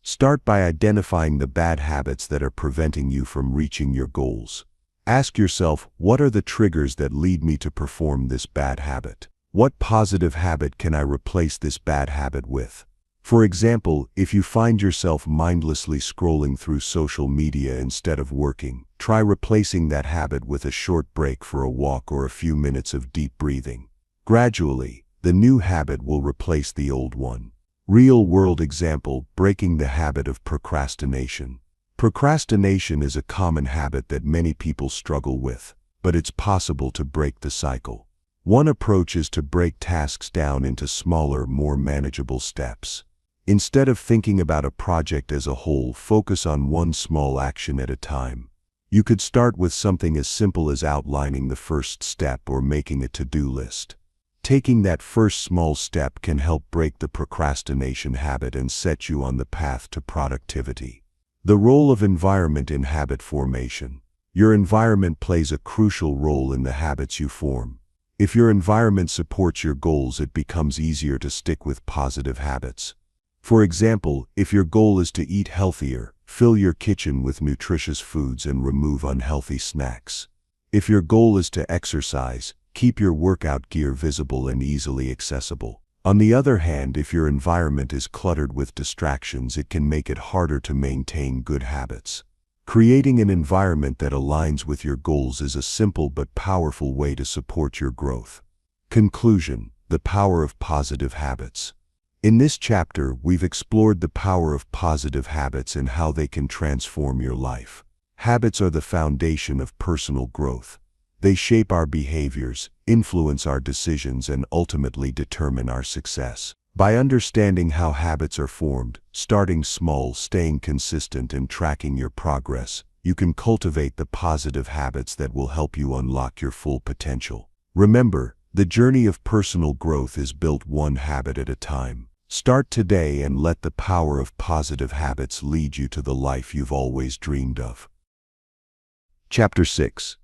Start by identifying the bad habits that are preventing you from reaching your goals. Ask yourself, what are the triggers that lead me to perform this bad habit? What positive habit can I replace this bad habit with? For example, if you find yourself mindlessly scrolling through social media instead of working, try replacing that habit with a short break for a walk or a few minutes of deep breathing. Gradually, the new habit will replace the old one. Real-world example: breaking the habit of procrastination. Procrastination is a common habit that many people struggle with, but it's possible to break the cycle. One approach is to break tasks down into smaller, more manageable steps. Instead of thinking about a project as a whole, focus on one small action at a time. You could start with something as simple as outlining the first step or making a to-do list. Taking that first small step can help break the procrastination habit and set you on the path to productivity. The role of environment in habit formation. Your environment plays a crucial role in the habits you form. If your environment supports your goals, it becomes easier to stick with positive habits. For example, if your goal is to eat healthier, fill your kitchen with nutritious foods and remove unhealthy snacks. If your goal is to exercise, keep your workout gear visible and easily accessible. On the other hand, if your environment is cluttered with distractions, it can make it harder to maintain good habits. Creating an environment that aligns with your goals is a simple but powerful way to support your growth. Conclusion: the power of positive habits. In this chapter, we've explored the power of positive habits and how they can transform your life. Habits are the foundation of personal growth. They shape our behaviors, influence our decisions, and ultimately determine our success. By understanding how habits are formed, starting small, staying consistent, and tracking your progress, you can cultivate the positive habits that will help you unlock your full potential. Remember, the journey of personal growth is built one habit at a time. Start today and let the power of positive habits lead you to the life you've always dreamed of. Chapter 6.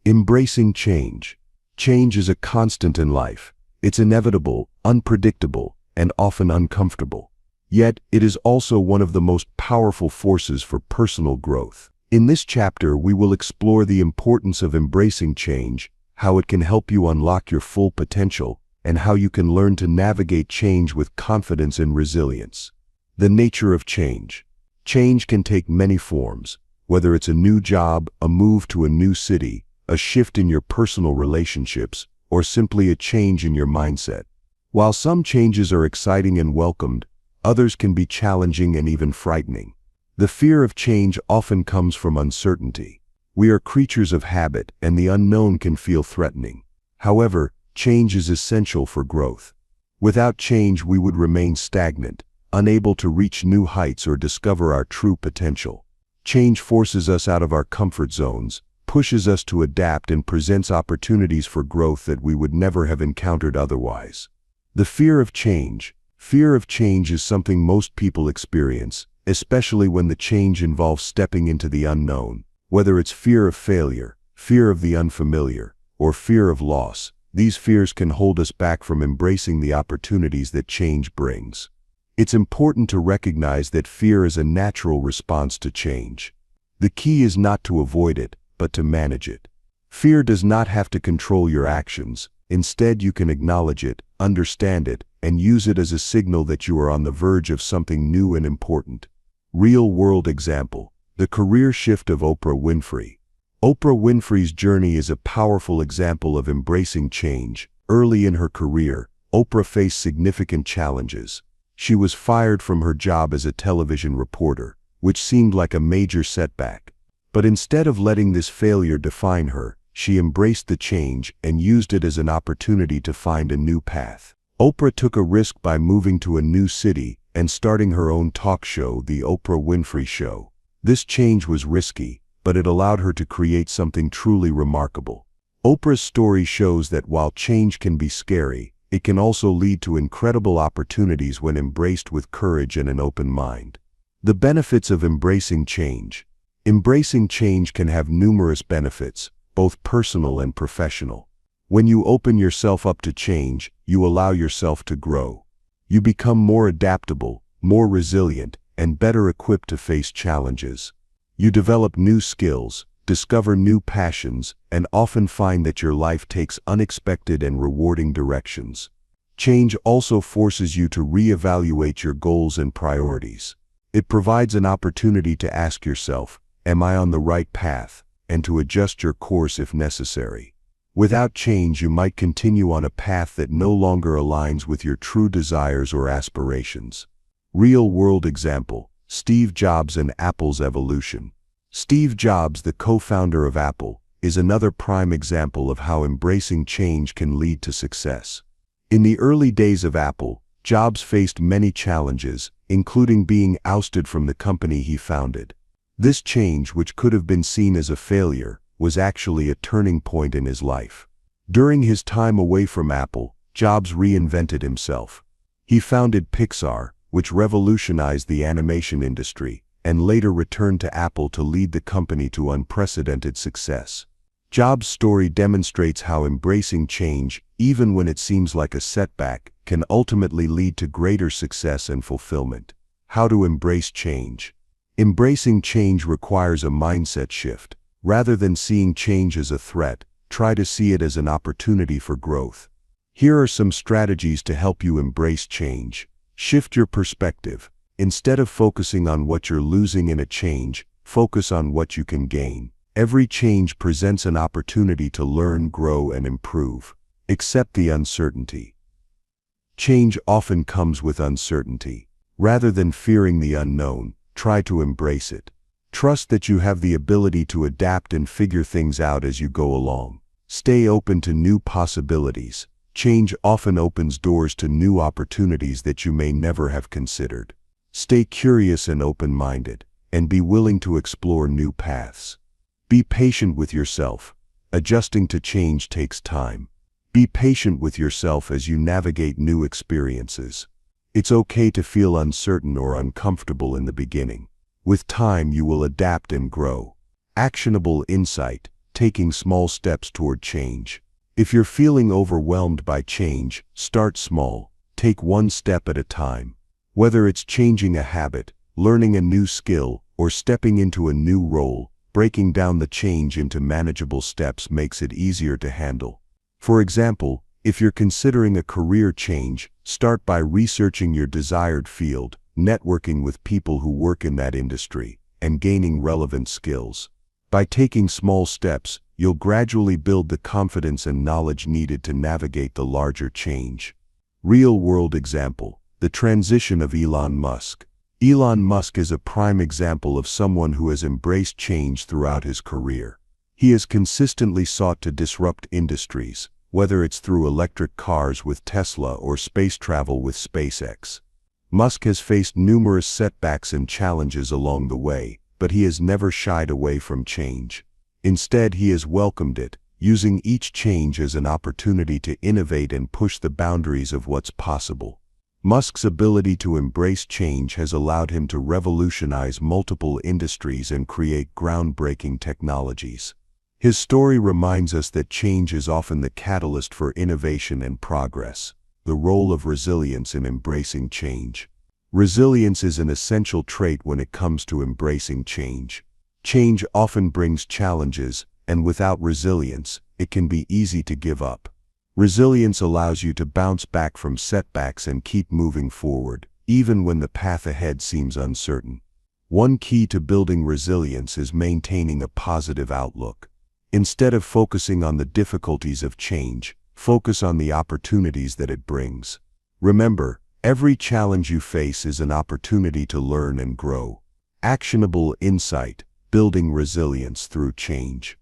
Embracing change. Change is a constant in life. It's inevitable, unpredictable, and often uncomfortable. Yet, it is also one of the most powerful forces for personal growth. In this chapter, we will explore the importance of embracing change, how it can help you unlock your full potential, and how you can learn to navigate change with confidence and resilience. The nature of change. Change can take many forms, whether it's a new job, a move to a new city, a shift in your personal relationships, or simply a change in your mindset. While some changes are exciting and welcomed, others can be challenging and even frightening. The fear of change often comes from uncertainty. We are creatures of habit, and the unknown can feel threatening. However, change is essential for growth. Without change, we would remain stagnant, unable to reach new heights or discover our true potential. Change forces us out of our comfort zones, pushes us to adapt, and presents opportunities for growth that we would never have encountered otherwise. The fear of change. Fear of change is something most people experience, especially when the change involves stepping into the unknown. Whether it's fear of failure, fear of the unfamiliar, or fear of loss, these fears can hold us back from embracing the opportunities that change brings. It's important to recognize that fear is a natural response to change. The key is not to avoid it, but to manage it. Fear does not have to control your actions. Instead, you can acknowledge it, understand it, and use it as a signal that you are on the verge of something new and important. Real-world example: the career shift of Oprah Winfrey. Oprah Winfrey's journey is a powerful example of embracing change. Early in her career, Oprah faced significant challenges. She was fired from her job as a television reporter, which seemed like a major setback. But instead of letting this failure define her, she embraced the change and used it as an opportunity to find a new path. Oprah took a risk by moving to a new city and starting her own talk show, The Oprah Winfrey Show. This change was risky, but it allowed her to create something truly remarkable. Oprah's story shows that while change can be scary, it can also lead to incredible opportunities when embraced with courage and an open mind. The benefits of embracing change. Embracing change can have numerous benefits, both personal and professional. When you open yourself up to change, you allow yourself to grow. You become more adaptable, more resilient, and better equipped to face challenges. You develop new skills, discover new passions, and often find that your life takes unexpected and rewarding directions. Change also forces you to reevaluate your goals and priorities. It provides an opportunity to ask yourself, am I on the right path, and to adjust your course if necessary. Without change, you might continue on a path that no longer aligns with your true desires or aspirations. Real-world example: Steve Jobs and Apple's evolution. Steve Jobs, the co-founder of Apple, is another prime example of how embracing change can lead to success. In the early days of Apple, Jobs faced many challenges, including being ousted from the company he founded. This change, which could have been seen as a failure, was actually a turning point in his life. During his time away from Apple, Jobs reinvented himself. He founded Pixar, which revolutionized the animation industry, and later returned to Apple to lead the company to unprecedented success. Jobs' story demonstrates how embracing change, even when it seems like a setback, can ultimately lead to greater success and fulfillment. How to embrace change. Embracing change requires a mindset shift. Rather than seeing change as a threat, try to see it as an opportunity for growth. Here are some strategies to help you embrace change. Shift your perspective. Instead of focusing on what you're losing in a change, focus on what you can gain. Every change presents an opportunity to learn, grow, and improve. Accept the uncertainty. Change often comes with uncertainty. Rather than fearing the unknown, try to embrace it. Trust that you have the ability to adapt and figure things out as you go along. Stay open to new possibilities. Change often opens doors to new opportunities that you may never have considered. Stay curious and open-minded, and be willing to explore new paths. Be patient with yourself. Adjusting to change takes time. Be patient with yourself as you navigate new experiences. It's okay to feel uncertain or uncomfortable in the beginning. With time, you will adapt and grow. Actionable insight: taking small steps toward change. If you're feeling overwhelmed by change, start small. Take one step at a time. Whether it's changing a habit, learning a new skill, or stepping into a new role, breaking down the change into manageable steps makes it easier to handle. For example, if you're considering a career change, start by researching your desired field, networking with people who work in that industry, and gaining relevant skills. By taking small steps, you'll gradually build the confidence and knowledge needed to navigate the larger change. Real-world example: the transition of Elon Musk. Elon Musk is a prime example of someone who has embraced change throughout his career. He has consistently sought to disrupt industries, whether it's through electric cars with Tesla or space travel with SpaceX. Musk has faced numerous setbacks and challenges along the way, but he has never shied away from change. Instead, he has welcomed it, using each change as an opportunity to innovate and push the boundaries of what's possible. Musk's ability to embrace change has allowed him to revolutionize multiple industries and create groundbreaking technologies. His story reminds us that change is often the catalyst for innovation and progress. The role of resilience in embracing change. Resilience is an essential trait when it comes to embracing change. Change often brings challenges, and without resilience, it can be easy to give up. Resilience allows you to bounce back from setbacks and keep moving forward, even when the path ahead seems uncertain. One key to building resilience is maintaining a positive outlook. Instead of focusing on the difficulties of change, focus on the opportunities that it brings. Remember, every challenge you face is an opportunity to learn and grow. Actionable insight: building resilience through change.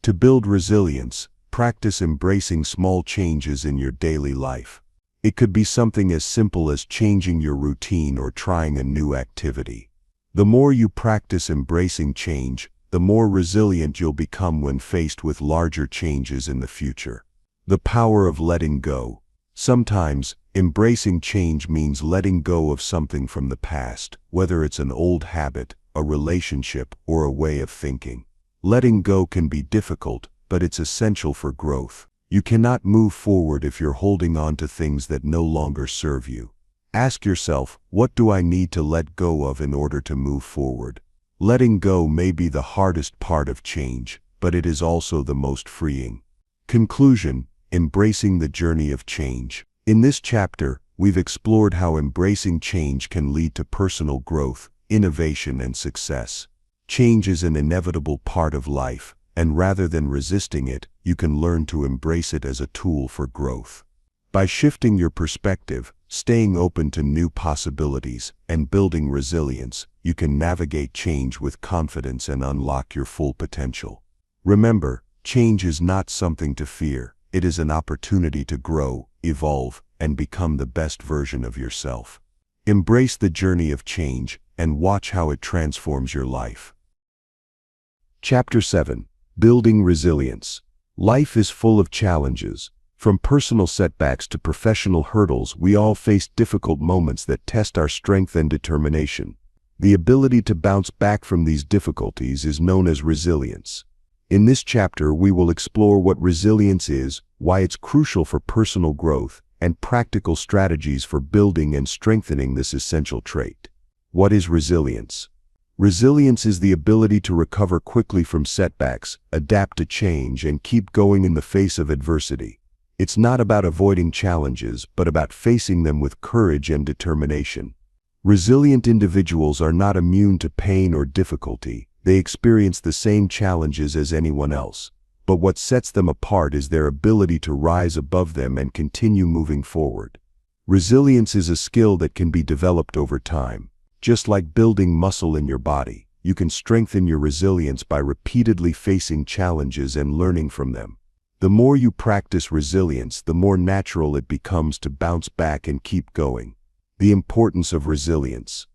To build resilience, practice embracing small changes in your daily life. It could be something as simple as changing your routine or trying a new activity. The more you practice embracing change, the more resilient you'll become when faced with larger changes in the future. The power of letting go. Sometimes, embracing change means letting go of something from the past, whether it's an old habit, a relationship, or a way of thinking. Letting go can be difficult, but it's essential for growth. You cannot move forward if you're holding on to things that no longer serve you. Ask yourself, what do I need to let go of in order to move forward? Letting go may be the hardest part of change, but it is also the most freeing. Conclusion: embracing the journey of change. In this chapter, we've explored how embracing change can lead to personal growth, innovation, and success. Change is an inevitable part of life, and rather than resisting it, you can learn to embrace it as a tool for growth. By shifting your perspective, staying open to new possibilities, and building resilience, you can navigate change with confidence and unlock your full potential. Remember, change is not something to fear. It is an opportunity to grow, evolve, and become the best version of yourself. Embrace the journey of change and watch how it transforms your life. Chapter 7. Building Resilience. Life is full of challenges. From personal setbacks to professional hurdles, we all face difficult moments that test our strength and determination. The ability to bounce back from these difficulties is known as resilience. In this chapter, we will explore what resilience is, why it's crucial for personal growth, and practical strategies for building and strengthening this essential trait. What is resilience? Resilience is the ability to recover quickly from setbacks, adapt to change, and keep going in the face of adversity. It's not about avoiding challenges, but about facing them with courage and determination. Resilient individuals are not immune to pain or difficulty. They experience the same challenges as anyone else. But what sets them apart is their ability to rise above them and continue moving forward. Resilience is a skill that can be developed over time. Just like building muscle in your body, you can strengthen your resilience by repeatedly facing challenges and learning from them. The more you practice resilience, the more natural it becomes to bounce back and keep going. The importance of resilience.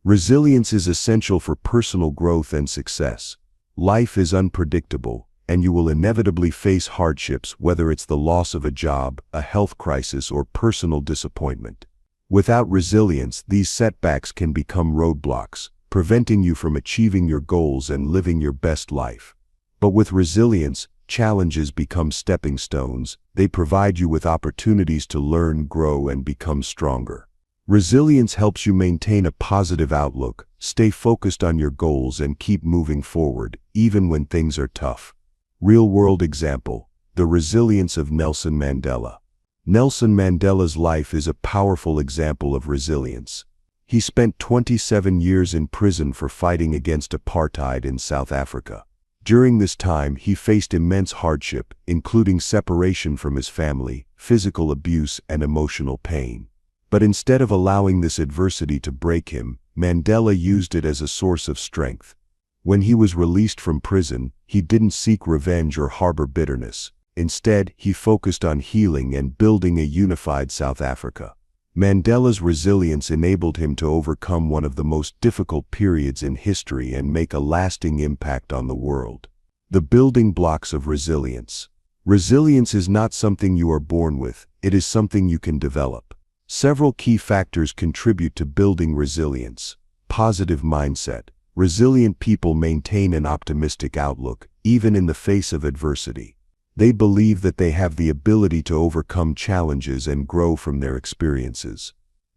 Resilience is essential for personal growth and success. Life is unpredictable, and you will inevitably face hardships, whether it's the loss of a job, a health crisis, or personal disappointment. Without resilience, these setbacks can become roadblocks, preventing you from achieving your goals and living your best life. But with resilience, challenges become stepping stones. They provide you with opportunities to learn, grow, and become stronger. Resilience helps you maintain a positive outlook, stay focused on your goals, and keep moving forward, even when things are tough. Real-world example: the resilience of Nelson Mandela. Nelson Mandela's life is a powerful example of resilience. He spent 27 years in prison for fighting against apartheid in South Africa. During this time, he faced immense hardship, including separation from his family, physical abuse, and emotional pain. But instead of allowing this adversity to break him, Mandela used it as a source of strength. When he was released from prison, he didn't seek revenge or harbor bitterness. Instead, he focused on healing and building a unified South Africa. Mandela's resilience enabled him to overcome one of the most difficult periods in history and make a lasting impact on the world. The building blocks of resilience. Resilience is not something you are born with, it is something you can develop. Several key factors contribute to building resilience. Positive mindset. Resilient people maintain an optimistic outlook, even in the face of adversity. They believe that they have the ability to overcome challenges and grow from their experiences.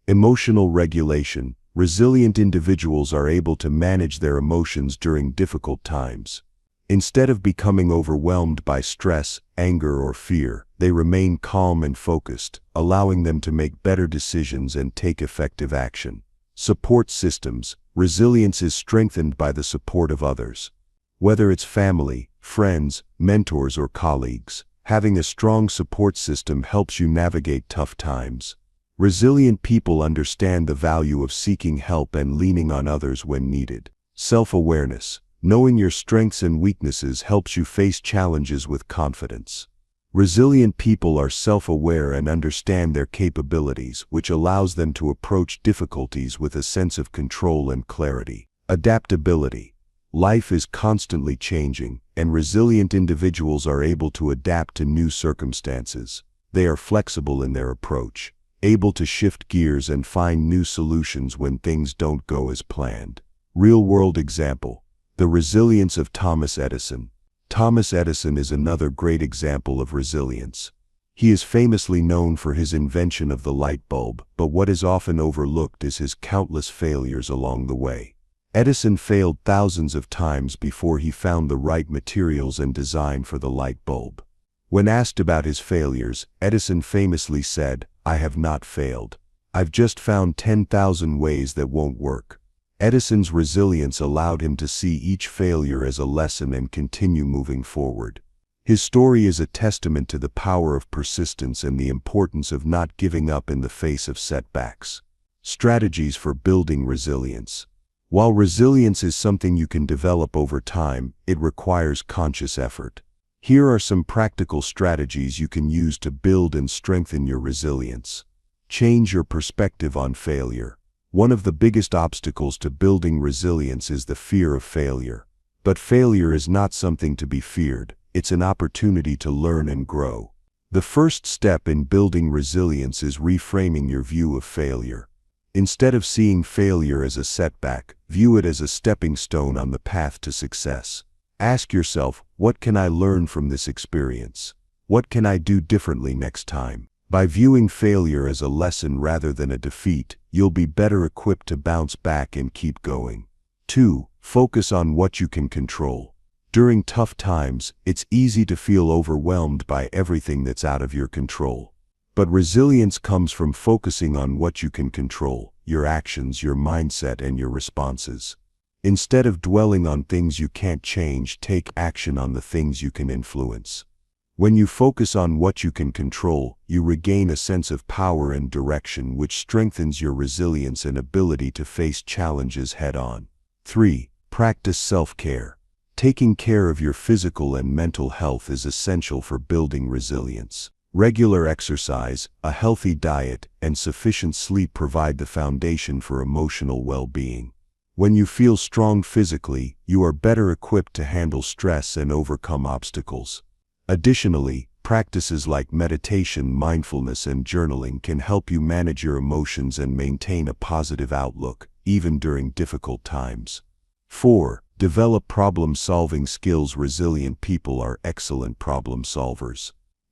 Emotional regulation. Resilient individuals are able to manage their emotions during difficult times. Instead of becoming overwhelmed by stress, anger, or fear, they remain calm and focused, allowing them to make better decisions and take effective action. Support systems. Resilience is strengthened by the support of others. Whether it's family, friends, mentors, or colleagues, having a strong support system helps you navigate tough times. Resilient people understand the value of seeking help and leaning on others when needed. Self-awareness. Knowing your strengths and weaknesses helps you face challenges with confidence. Resilient people are self-aware and understand their capabilities, which allows them to approach difficulties with a sense of control and clarity. Adaptability. Life is constantly changing, and resilient individuals are able to adapt to new circumstances. They are flexible in their approach, able to shift gears and find new solutions when things don't go as planned. Real-world example: the resilience of Thomas Edison. Thomas Edison is another great example of resilience. He is famously known for his invention of the light bulb, but what is often overlooked is his countless failures along the way. Edison failed thousands of times before he found the right materials and design for the light bulb. When asked about his failures, Edison famously said, "I have not failed. I've just found 10,000 ways that won't work." Edison's resilience allowed him to see each failure as a lesson and continue moving forward. His story is a testament to the power of persistence and the importance of not giving up in the face of setbacks. Strategies for building resilience. While resilience is something you can develop over time, it requires conscious effort. Here are some practical strategies you can use to build and strengthen your resilience. Change your perspective on failure. One of the biggest obstacles to building resilience is the fear of failure. But failure is not something to be feared, it's an opportunity to learn and grow. The first step in building resilience is reframing your view of failure. Instead of seeing failure as a setback, view it as a stepping stone on the path to success. Ask yourself, what can I learn from this experience? What can I do differently next time? By viewing failure as a lesson rather than a defeat, you'll be better equipped to bounce back and keep going. 2. Focus on what you can control. During tough times, it's easy to feel overwhelmed by everything that's out of your control. But resilience comes from focusing on what you can control: your actions, your mindset, and your responses. Instead of dwelling on things you can't change, take action on the things you can influence. When you focus on what you can control, you regain a sense of power and direction, which strengthens your resilience and ability to face challenges head-on. 3. Practice self-care. Taking care of your physical and mental health is essential for building resilience. Regular exercise, a healthy diet, and sufficient sleep provide the foundation for emotional well-being. When you feel strong physically, you are better equipped to handle stress and overcome obstacles. Additionally, practices like meditation, mindfulness, and journaling can help you manage your emotions and maintain a positive outlook, even during difficult times. 4. Develop problem-solving skills. Resilient people are excellent problem solvers.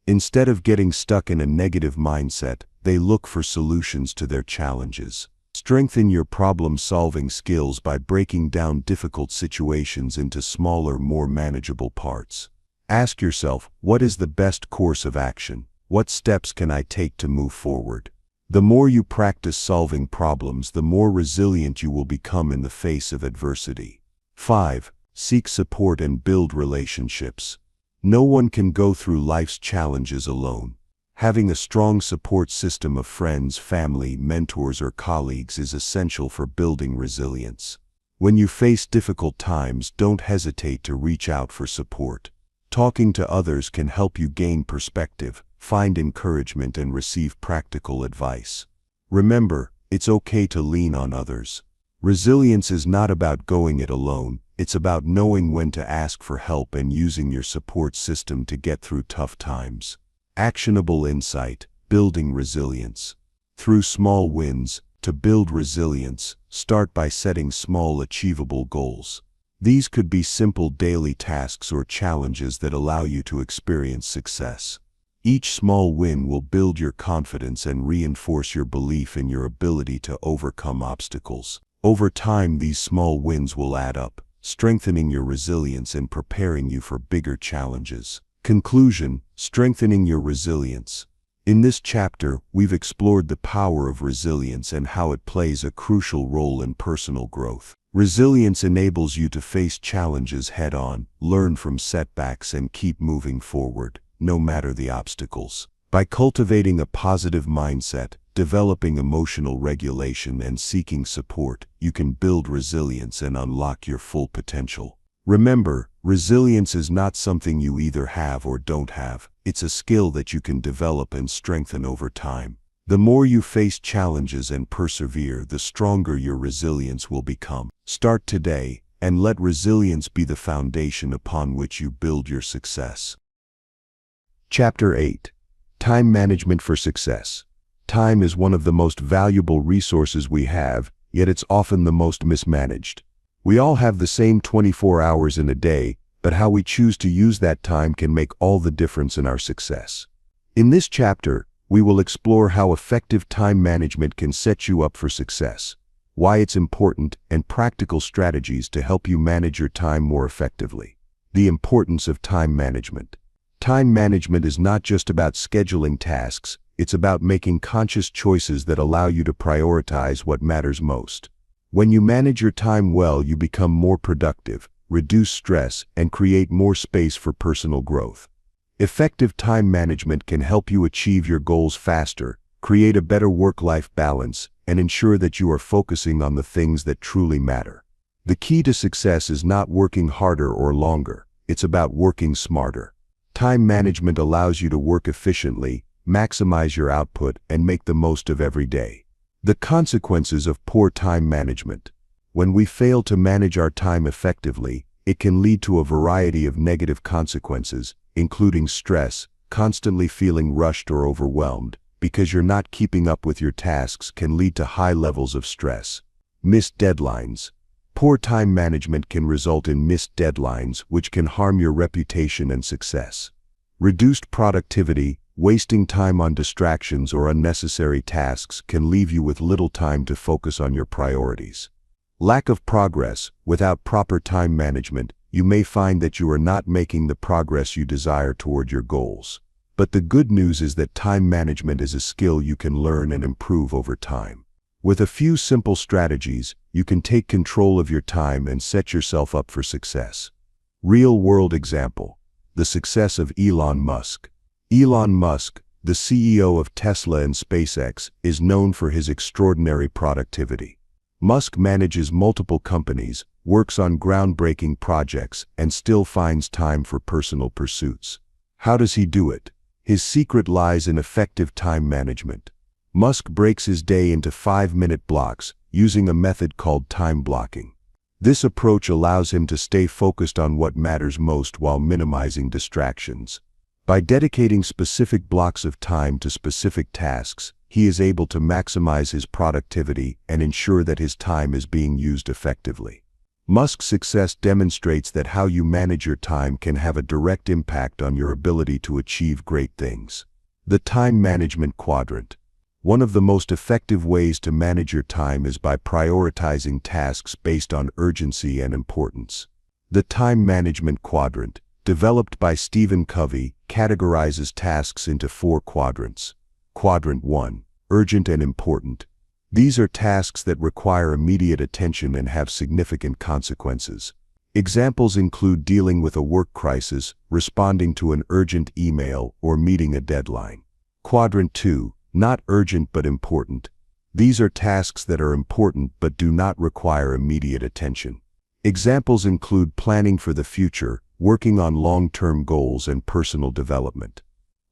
Instead of getting stuck in a negative mindset, they look for solutions to their challenges. Strengthen your problem-solving skills by breaking down difficult situations into smaller, more manageable parts. Ask yourself, what is the best course of action? What steps can I take to move forward? The more you practice solving problems, the more resilient you will become in the face of adversity. 5. Seek support and build relationships. No one can go through life's challenges alone. Having a strong support system of friends, family, mentors, or colleagues is essential for building resilience. When you face difficult times, don't hesitate to reach out for support. Talking to others can help you gain perspective, find encouragement, and receive practical advice. Remember, it's okay to lean on others. Resilience is not about going it alone, it's about knowing when to ask for help and using your support system to get through tough times. Actionable insight: building resilience. Through small wins. To build resilience, start by setting small, achievable goals. These could be simple daily tasks or challenges that allow you to experience success. Each small win will build your confidence and reinforce your belief in your ability to overcome obstacles. Over time, these small wins will add up, strengthening your resilience and preparing you for bigger challenges. Conclusion: strengthening your resilience. In this chapter, we've explored the power of resilience and how it plays a crucial role in personal growth. Resilience enables you to face challenges head-on, learn from setbacks, and keep moving forward, no matter the obstacles. By cultivating a positive mindset, developing emotional regulation, and seeking support, you can build resilience and unlock your full potential. Remember, resilience is not something you either have or don't have. It's a skill that you can develop and strengthen over time. The more you face challenges and persevere, the stronger your resilience will become. Start today, and let resilience be the foundation upon which you build your success. Chapter 8. Time Management for Success. Time is one of the most valuable resources we have, yet it's often the most mismanaged. We all have the same 24 hours in a day, but how we choose to use that time can make all the difference in our success. In this chapter, we will explore how effective time management can set you up for success, why it's important, and practical strategies to help you manage your time more effectively. The importance of time management. Time management is not just about scheduling tasks, it's about making conscious choices that allow you to prioritize what matters most. When you manage your time well, you become more productive, reduce stress, and create more space for personal growth. Effective time management can help you achieve your goals faster, create a better work-life balance, and ensure that you are focusing on the things that truly matter. The key to success is not working harder or longer, it's about working smarter. Time management allows you to work efficiently, maximize your output, and make the most of every day. The consequences of poor time management. When we fail to manage our time effectively, it can lead to a variety of negative consequences, including stress, constantly feeling rushed or overwhelmed, because you're not keeping up with your tasks can lead to high levels of stress. Missed deadlines. Poor time management can result in missed deadlines, which can harm your reputation and success. Reduced productivity, wasting time on distractions or unnecessary tasks can leave you with little time to focus on your priorities. Lack of progress. Without proper time management, you may find that you are not making the progress you desire toward your goals. But the good news is that time management is a skill you can learn and improve over time. With a few simple strategies, you can take control of your time and set yourself up for success. Real-world example. The success of Elon Musk. Elon Musk, the CEO of Tesla and SpaceX, is known for his extraordinary productivity. Musk manages multiple companies, works on groundbreaking projects, and still finds time for personal pursuits. How does he do it? His secret lies in effective time management. Musk breaks his day into 5-minute blocks, using a method called time blocking. This approach allows him to stay focused on what matters most while minimizing distractions. By dedicating specific blocks of time to specific tasks, he is able to maximize his productivity and ensure that his time is being used effectively. Musk's success demonstrates that how you manage your time can have a direct impact on your ability to achieve great things. The time management quadrant. One of the most effective ways to manage your time is by prioritizing tasks based on urgency and importance. The time management quadrant, developed by Stephen Covey, categorizes tasks into 4 quadrants. Quadrant 1, urgent and important. These are tasks that require immediate attention and have significant consequences. Examples include dealing with a work crisis, responding to an urgent email, or meeting a deadline. Quadrant 2, not urgent but important. These are tasks that are important but do not require immediate attention. Examples include planning for the future, working on long-term goals, and personal development.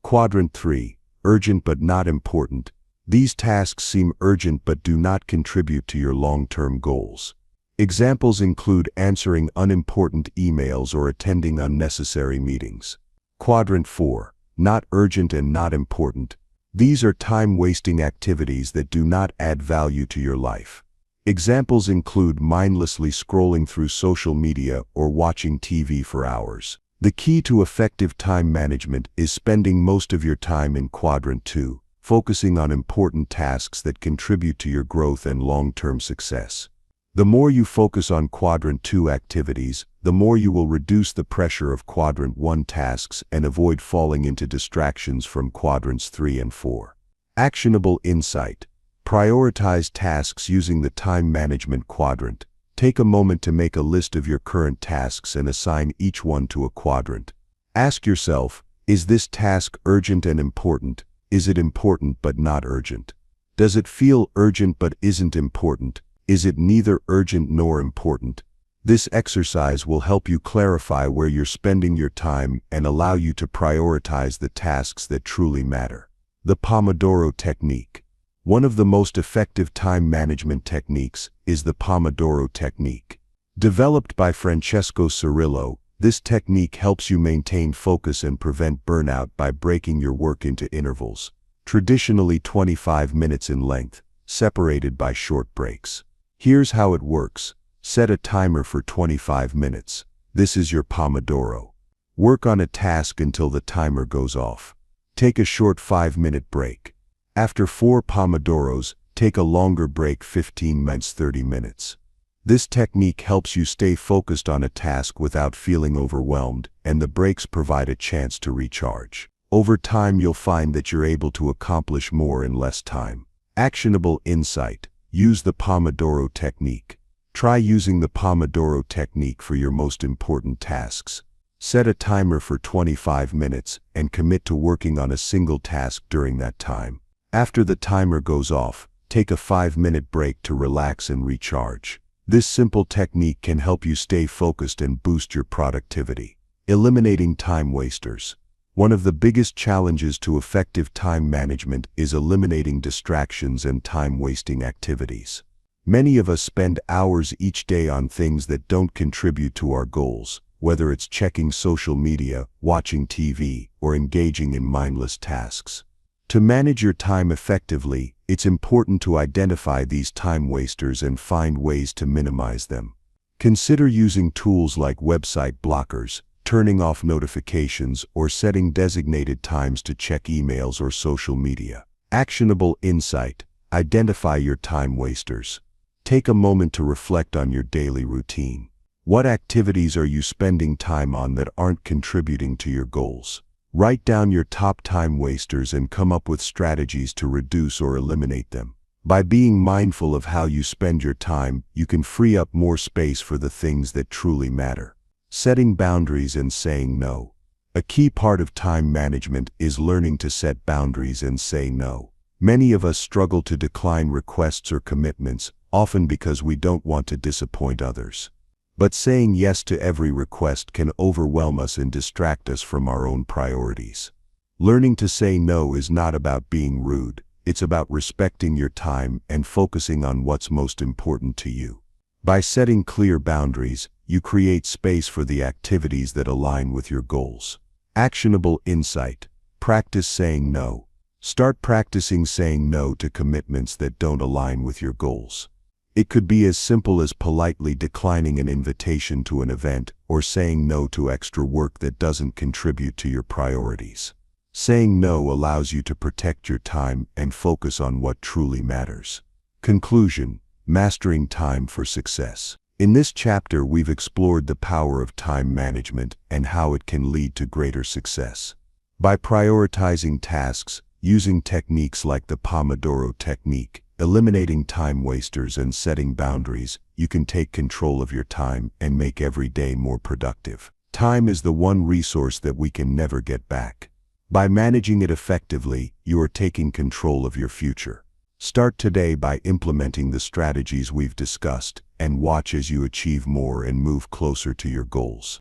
Quadrant 3, urgent but not important. These tasks seem urgent but do not contribute to your long-term goals. Examples include answering unimportant emails or attending unnecessary meetings. Quadrant 4, not urgent and not important. These are time-wasting activities that do not add value to your life. Examples include mindlessly scrolling through social media or watching TV for hours. The key to effective time management is spending most of your time in Quadrant 2, focusing on important tasks that contribute to your growth and long-term success. The more you focus on Quadrant 2 activities, the more you will reduce the pressure of Quadrant 1 tasks and avoid falling into distractions from Quadrants 3 and 4. Actionable insight. Prioritize tasks using the time management quadrant. Take a moment to make a list of your current tasks and assign each one to a quadrant. Ask yourself, is this task urgent and important? Is it important but not urgent? Does it feel urgent but isn't important? Is it neither urgent nor important? This exercise will help you clarify where you're spending your time and allow you to prioritize the tasks that truly matter. The Pomodoro Technique. One of the most effective time management techniques is the Pomodoro Technique. Developed by Francesco Cirillo, this technique helps you maintain focus and prevent burnout by breaking your work into intervals, traditionally 25 minutes in length, separated by short breaks. Here's how it works. Set a timer for 25 minutes. This is your Pomodoro. Work on a task until the timer goes off. Take a short 5-minute break. After 4 Pomodoros, take a longer break 15 minutes 30 minutes. This technique helps you stay focused on a task without feeling overwhelmed, and the breaks provide a chance to recharge. Over time, you'll find that you're able to accomplish more in less time. Actionable insight. Use the Pomodoro technique. Try using the Pomodoro technique for your most important tasks. Set a timer for 25 minutes and commit to working on a single task during that time. After the timer goes off, take a 5-minute break to relax and recharge. This simple technique can help you stay focused and boost your productivity. Eliminating time wasters. One of the biggest challenges to effective time management is eliminating distractions and time-wasting activities. Many of us spend hours each day on things that don't contribute to our goals, whether it's checking social media, watching TV, or engaging in mindless tasks. To manage your time effectively, it's important to identify these time wasters and find ways to minimize them. Consider using tools like website blockers, turning off notifications, or setting designated times to check emails or social media. Actionable insight. Identify your time wasters. Take a moment to reflect on your daily routine. What activities are you spending time on that aren't contributing to your goals? Write down your top time wasters and come up with strategies to reduce or eliminate them. By being mindful of how you spend your time, you can free up more space for the things that truly matter. Setting boundaries and saying no. A key part of time management is learning to set boundaries and say no. Many of us struggle to decline requests or commitments, often because we don't want to disappoint others. But saying yes to every request can overwhelm us and distract us from our own priorities. Learning to say no is not about being rude, it's about respecting your time and focusing on what's most important to you. By setting clear boundaries, you create space for the activities that align with your goals. Actionable insight. Practice saying no. Start practicing saying no to commitments that don't align with your goals. It could be as simple as politely declining an invitation to an event or saying no to extra work that doesn't contribute to your priorities. Saying no allows you to protect your time and focus on what truly matters. Conclusion. Mastering time for success. In this chapter, we've explored the power of time management and how it can lead to greater success. By prioritizing tasks, using techniques like the Pomodoro technique, eliminating time wasters and setting boundaries, you can take control of your time and make every day more productive. Time is the one resource that we can never get back. By managing it effectively, you are taking control of your future. Start today by implementing the strategies we've discussed, and watch as you achieve more and move closer to your goals.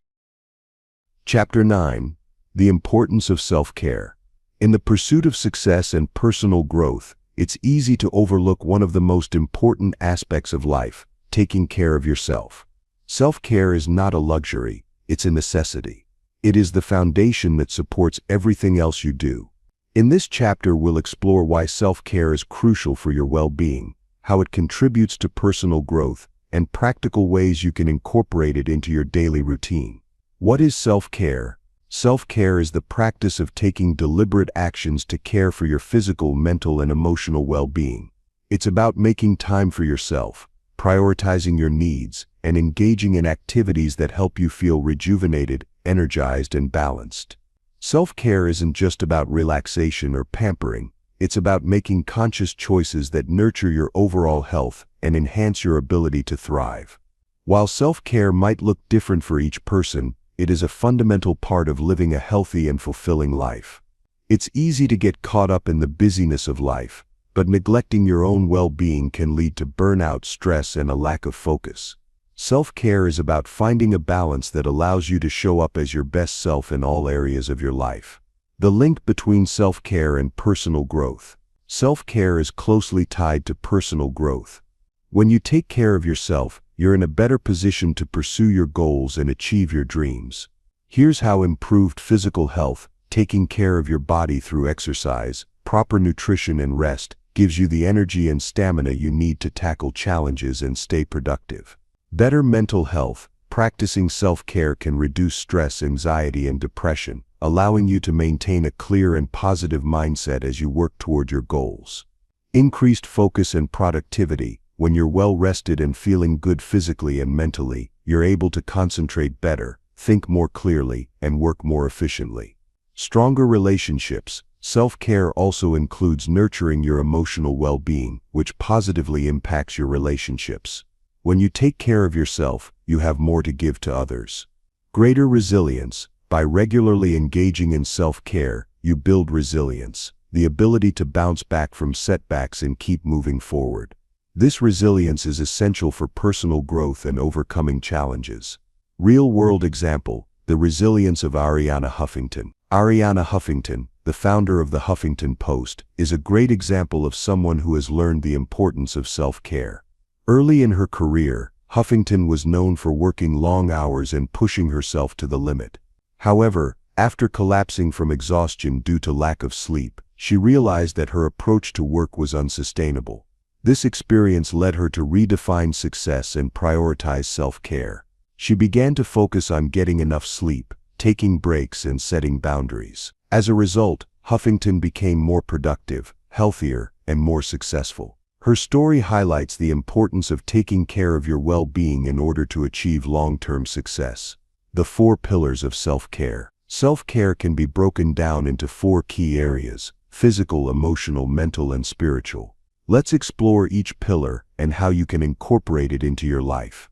Chapter 9. The Importance of Self-Care. In the pursuit of success and personal growth, it's easy to overlook one of the most important aspects of life: taking care of yourself. Self-care is not a luxury, it's a necessity. It is the foundation that supports everything else you do. In this chapter, we'll explore why self-care is crucial for your well-being, how it contributes to personal growth, and practical ways you can incorporate it into your daily routine. What is self-care? Self-care is the practice of taking deliberate actions to care for your physical, mental, and emotional well-being. It's about making time for yourself, prioritizing your needs, and engaging in activities that help you feel rejuvenated, energized, and balanced. Self-care isn't just about relaxation or pampering, it's about making conscious choices that nurture your overall health and enhance your ability to thrive. While self-care might look different for each person, it is a fundamental part of living a healthy and fulfilling life. It's easy to get caught up in the busyness of life, but neglecting your own well-being can lead to burnout, stress, and a lack of focus. Self-care is about finding a balance that allows you to show up as your best self in all areas of your life. The link between self-care and personal growth. Self-care is closely tied to personal growth. When you take care of yourself, you're in a better position to pursue your goals and achieve your dreams. Here's how improved physical health, taking care of your body through exercise, proper nutrition and rest, gives you the energy and stamina you need to tackle challenges and stay productive. Better mental health. Practicing self-care can reduce stress, anxiety, and depression, allowing you to maintain a clear and positive mindset as you work toward your goals. Increased focus and productivity. When you're well rested and feeling good physically and mentally, you're able to concentrate better, think more clearly, and work more efficiently. Stronger relationships. Self-care also includes nurturing your emotional well-being, which positively impacts your relationships. When you take care of yourself, you have more to give to others. Greater resilience. By regularly engaging in self-care, you build resilience, the ability to bounce back from setbacks and keep moving forward. This resilience is essential for personal growth and overcoming challenges. Real-world example, the resilience of Arianna Huffington. Arianna Huffington, the founder of the Huffington Post, is a great example of someone who has learned the importance of self-care. Early in her career, Huffington was known for working long hours and pushing herself to the limit. However, after collapsing from exhaustion due to lack of sleep, she realized that her approach to work was unsustainable. This experience led her to redefine success and prioritize self-care. She began to focus on getting enough sleep, taking breaks, and setting boundaries. As a result, Huffington became more productive, healthier, and more successful. Her story highlights the importance of taking care of your well-being in order to achieve long-term success. The 4 pillars of self-care. Self-care can be broken down into 4 key areas: physical, emotional, mental, and spiritual. Let's explore each pillar and how you can incorporate it into your life.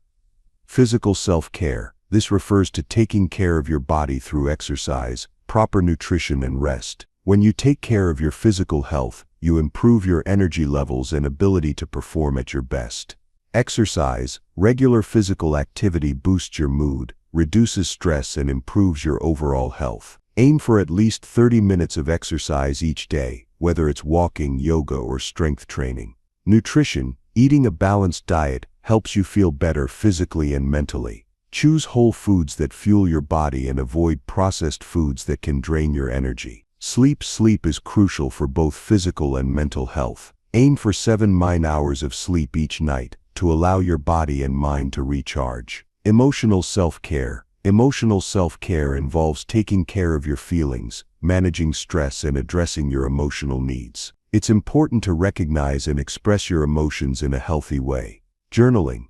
Physical self-care. This refers to taking care of your body through exercise, proper nutrition, and rest. When you take care of your physical health, you improve your energy levels and ability to perform at your best. Exercise. Regular physical activity boosts your mood, reduces stress, and improves your overall health. Aim for at least 30 minutes of exercise each day, whether it's walking, yoga, or strength training. Nutrition. Eating a balanced diet helps you feel better physically and mentally. Choose whole foods that fuel your body and avoid processed foods that can drain your energy. Sleep. Sleep is crucial for both physical and mental health. Aim for 7 hours of sleep each night to allow your body and mind to recharge. Emotional self-care. Emotional self-care involves taking care of your feelings, managing stress, and addressing your emotional needs. It's important to recognize and express your emotions in a healthy way. Journaling.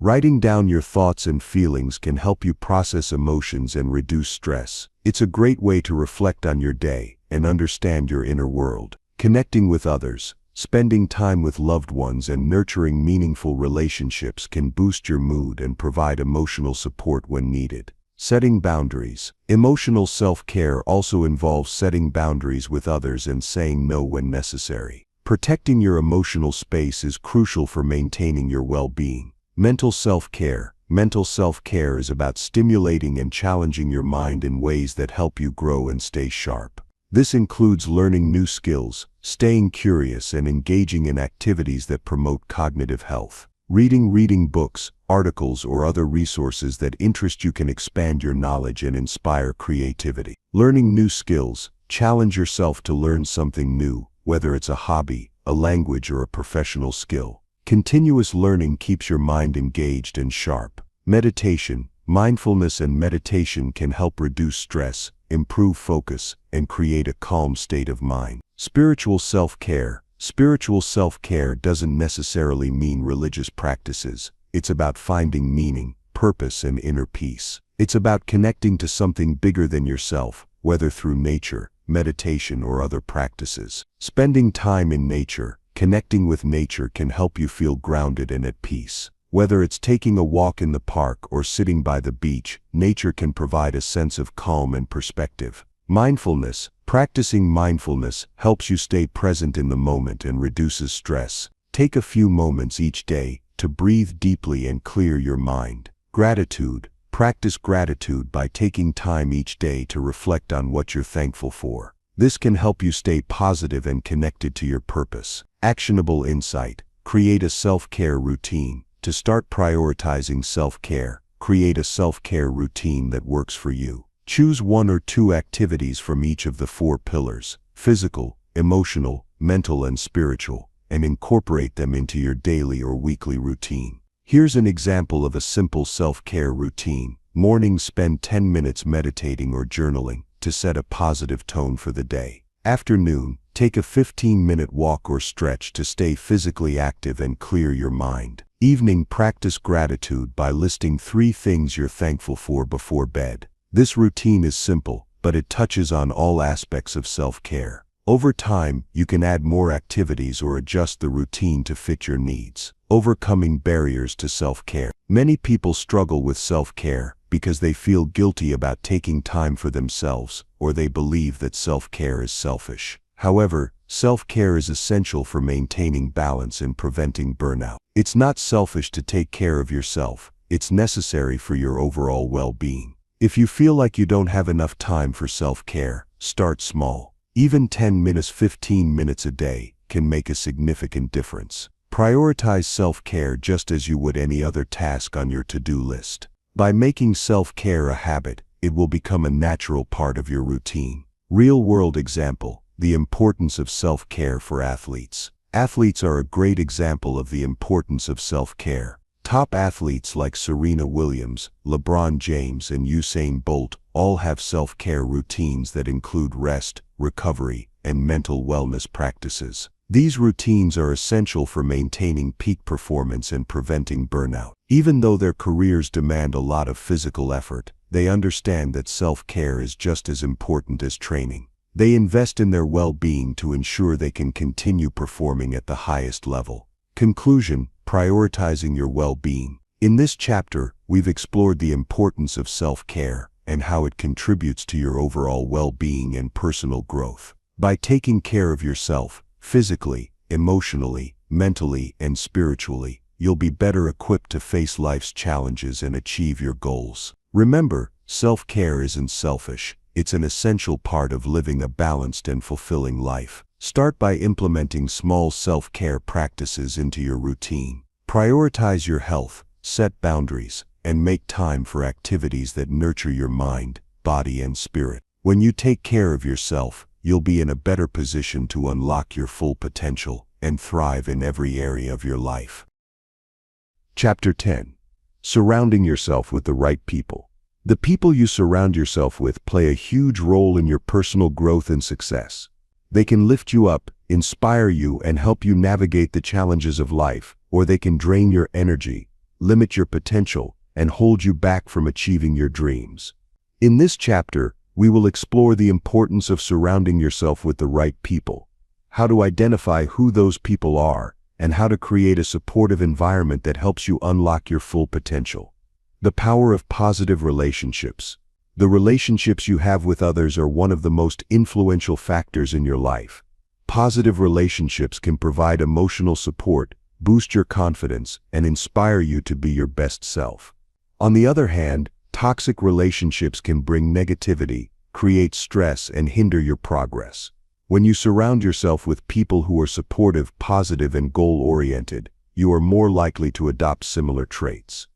Writing down your thoughts and feelings can help you process emotions and reduce stress. It's a great way to reflect on your day and understand your inner world. Connecting with others. Spending time with loved ones and nurturing meaningful relationships can boost your mood and provide emotional support when needed. Setting boundaries. Emotional self-care also involves setting boundaries with others and saying no when necessary. Protecting your emotional space is crucial for maintaining your well-being. Mental self-care. Mental self-care is about stimulating and challenging your mind in ways that help you grow and stay sharp. This includes learning new skills, staying curious, and engaging in activities that promote cognitive health. Reading books, articles, or other resources that interest you can expand your knowledge and inspire creativity. Learning new skills. Challenge yourself to learn something new, whether it's a hobby, a language, or a professional skill. Continuous learning keeps your mind engaged and sharp. Meditation. Mindfulness and meditation can help reduce stress, improve focus, and create a calm state of mind. Spiritual self-care. Spiritual self-care doesn't necessarily mean religious practices. It's about finding meaning, purpose, and inner peace. It's about connecting to something bigger than yourself, whether through nature, meditation, or other practices. Spending time in nature. Connecting with nature can help you feel grounded and at peace. Whether it's taking a walk in the park or sitting by the beach, nature can provide a sense of calm and perspective. Mindfulness. Practicing mindfulness helps you stay present in the moment and reduces stress. Take a few moments each day to breathe deeply and clear your mind. Gratitude. Practice gratitude by taking time each day to reflect on what you're thankful for. This can help you stay positive and connected to your purpose. Actionable insight. Create a self-care routine. To start prioritizing self-care, create a self-care routine that works for you. Choose 1 or 2 activities from each of the 4 pillars: physical, emotional, mental, and spiritual, and incorporate them into your daily or weekly routine. Here's an example of a simple self-care routine. Mornings, spend 10 minutes meditating or journaling to set a positive tone for the day. Afternoon, take a 15-minute walk or stretch to stay physically active and clear your mind. Evening, practice gratitude by listing 3 things you're thankful for before bed. This routine is simple, but it touches on all aspects of self-care. Over time, you can add more activities or adjust the routine to fit your needs. Overcoming barriers to self-care. Many people struggle with self-care because they feel guilty about taking time for themselves, or they believe that self-care is selfish. However, self-care is essential for maintaining balance and preventing burnout. It's not selfish to take care of yourself. It's necessary for your overall well-being. If you feel like you don't have enough time for self-care, start small. Even 10 minutes, 15 minutes a day can make a significant difference. Prioritize self-care just as you would any other task on your to-do list. By making self-care a habit, it will become a natural part of your routine. Real-world example: the importance of self-care for athletes. Athletes are a great example of the importance of self-care. Top athletes like Serena Williams, LeBron James, and Usain Bolt all have self-care routines that include rest, recovery, and mental wellness practices. These routines are essential for maintaining peak performance and preventing burnout. Even though their careers demand a lot of physical effort, they understand that self-care is just as important as training. They invest in their well-being to ensure they can continue performing at the highest level. Conclusion: prioritizing your well-being. In this chapter, we've explored the importance of self-care and how it contributes to your overall well-being and personal growth. By taking care of yourself, physically, emotionally, mentally, and spiritually, you'll be better equipped to face life's challenges and achieve your goals. Remember, self-care isn't selfish. It's an essential part of living a balanced and fulfilling life. Start by implementing small self-care practices into your routine. Prioritize your health, set boundaries, and make time for activities that nurture your mind, body, and spirit. When you take care of yourself, you'll be in a better position to unlock your full potential and thrive in every area of your life. Chapter 10. Surrounding yourself with the right people. The people you surround yourself with play a huge role in your personal growth and success. They can lift you up, inspire you, and help you navigate the challenges of life, or they can drain your energy, limit your potential, and hold you back from achieving your dreams. In this chapter, we will explore the importance of surrounding yourself with the right people, how to identify who those people are, and how to create a supportive environment that helps you unlock your full potential. The power of positive relationships. The relationships you have with others are one of the most influential factors in your life. Positive relationships can provide emotional support, boost your confidence, and inspire you to be your best self. On the other hand, toxic relationships can bring negativity, create stress, and hinder your progress. When you surround yourself with people who are supportive, positive, and goal-oriented, you are more likely to adopt similar traits.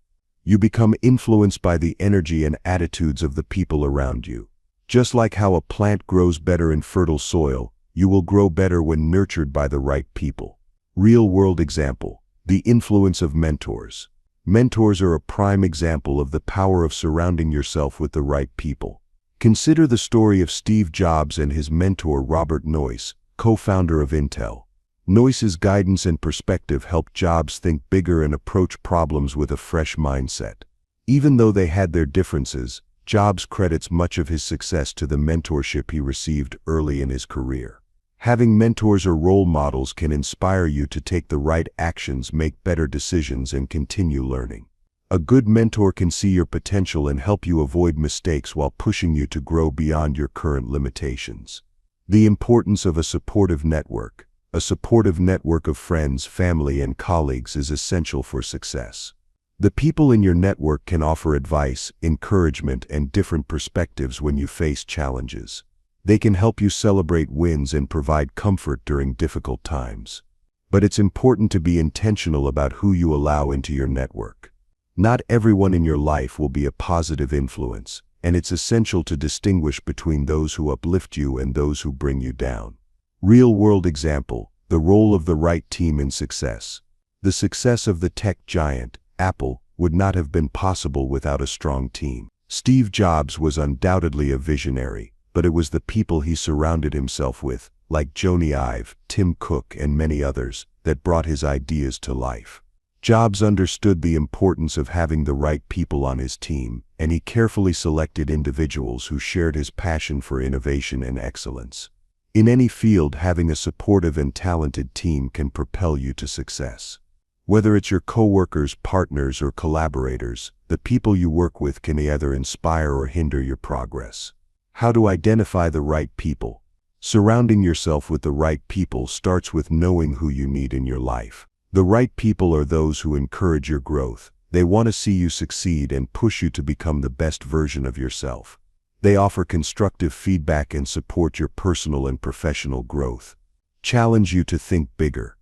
You become influenced by the energy and attitudes of the people around you. Just like how a plant grows better in fertile soil, you will grow better when nurtured by the right people. Real-world example: the influence of mentors. Mentors are a prime example of the power of surrounding yourself with the right people. Consider the story of Steve Jobs and his mentor Robert Noyce, co-founder of Intel. Noyce's guidance and perspective helped Jobs think bigger and approach problems with a fresh mindset. Even though they had their differences, Jobs credits much of his success to the mentorship he received early in his career. Having mentors or role models can inspire you to take the right actions, make better decisions, and continue learning. A good mentor can see your potential and help you avoid mistakes while pushing you to grow beyond your current limitations. The importance of a supportive network. A supportive network of friends, family, and colleagues is essential for success. The people in your network can offer advice, encouragement, and different perspectives when you face challenges. They can help you celebrate wins and provide comfort during difficult times. But it's important to be intentional about who you allow into your network. Not everyone in your life will be a positive influence, and it's essential to distinguish between those who uplift you and those who bring you down. Real-world example, the role of the right team in success. The success of the tech giant, Apple, would not have been possible without a strong team. Steve Jobs was undoubtedly a visionary, but it was the people he surrounded himself with, like Jony Ive, Tim Cook, and many others, that brought his ideas to life. Jobs understood the importance of having the right people on his team, and he carefully selected individuals who shared his passion for innovation and excellence. In any field, having a supportive and talented team can propel you to success. Whether it's your coworkers, partners, or collaborators, the people you work with can either inspire or hinder your progress. How to identify the right people? Surrounding yourself with the right people starts with knowing who you need in your life. The right people are those who encourage your growth. They want to see you succeed and push you to become the best version of yourself. They offer constructive feedback and support your personal and professional growth. Challenge you to think bigger.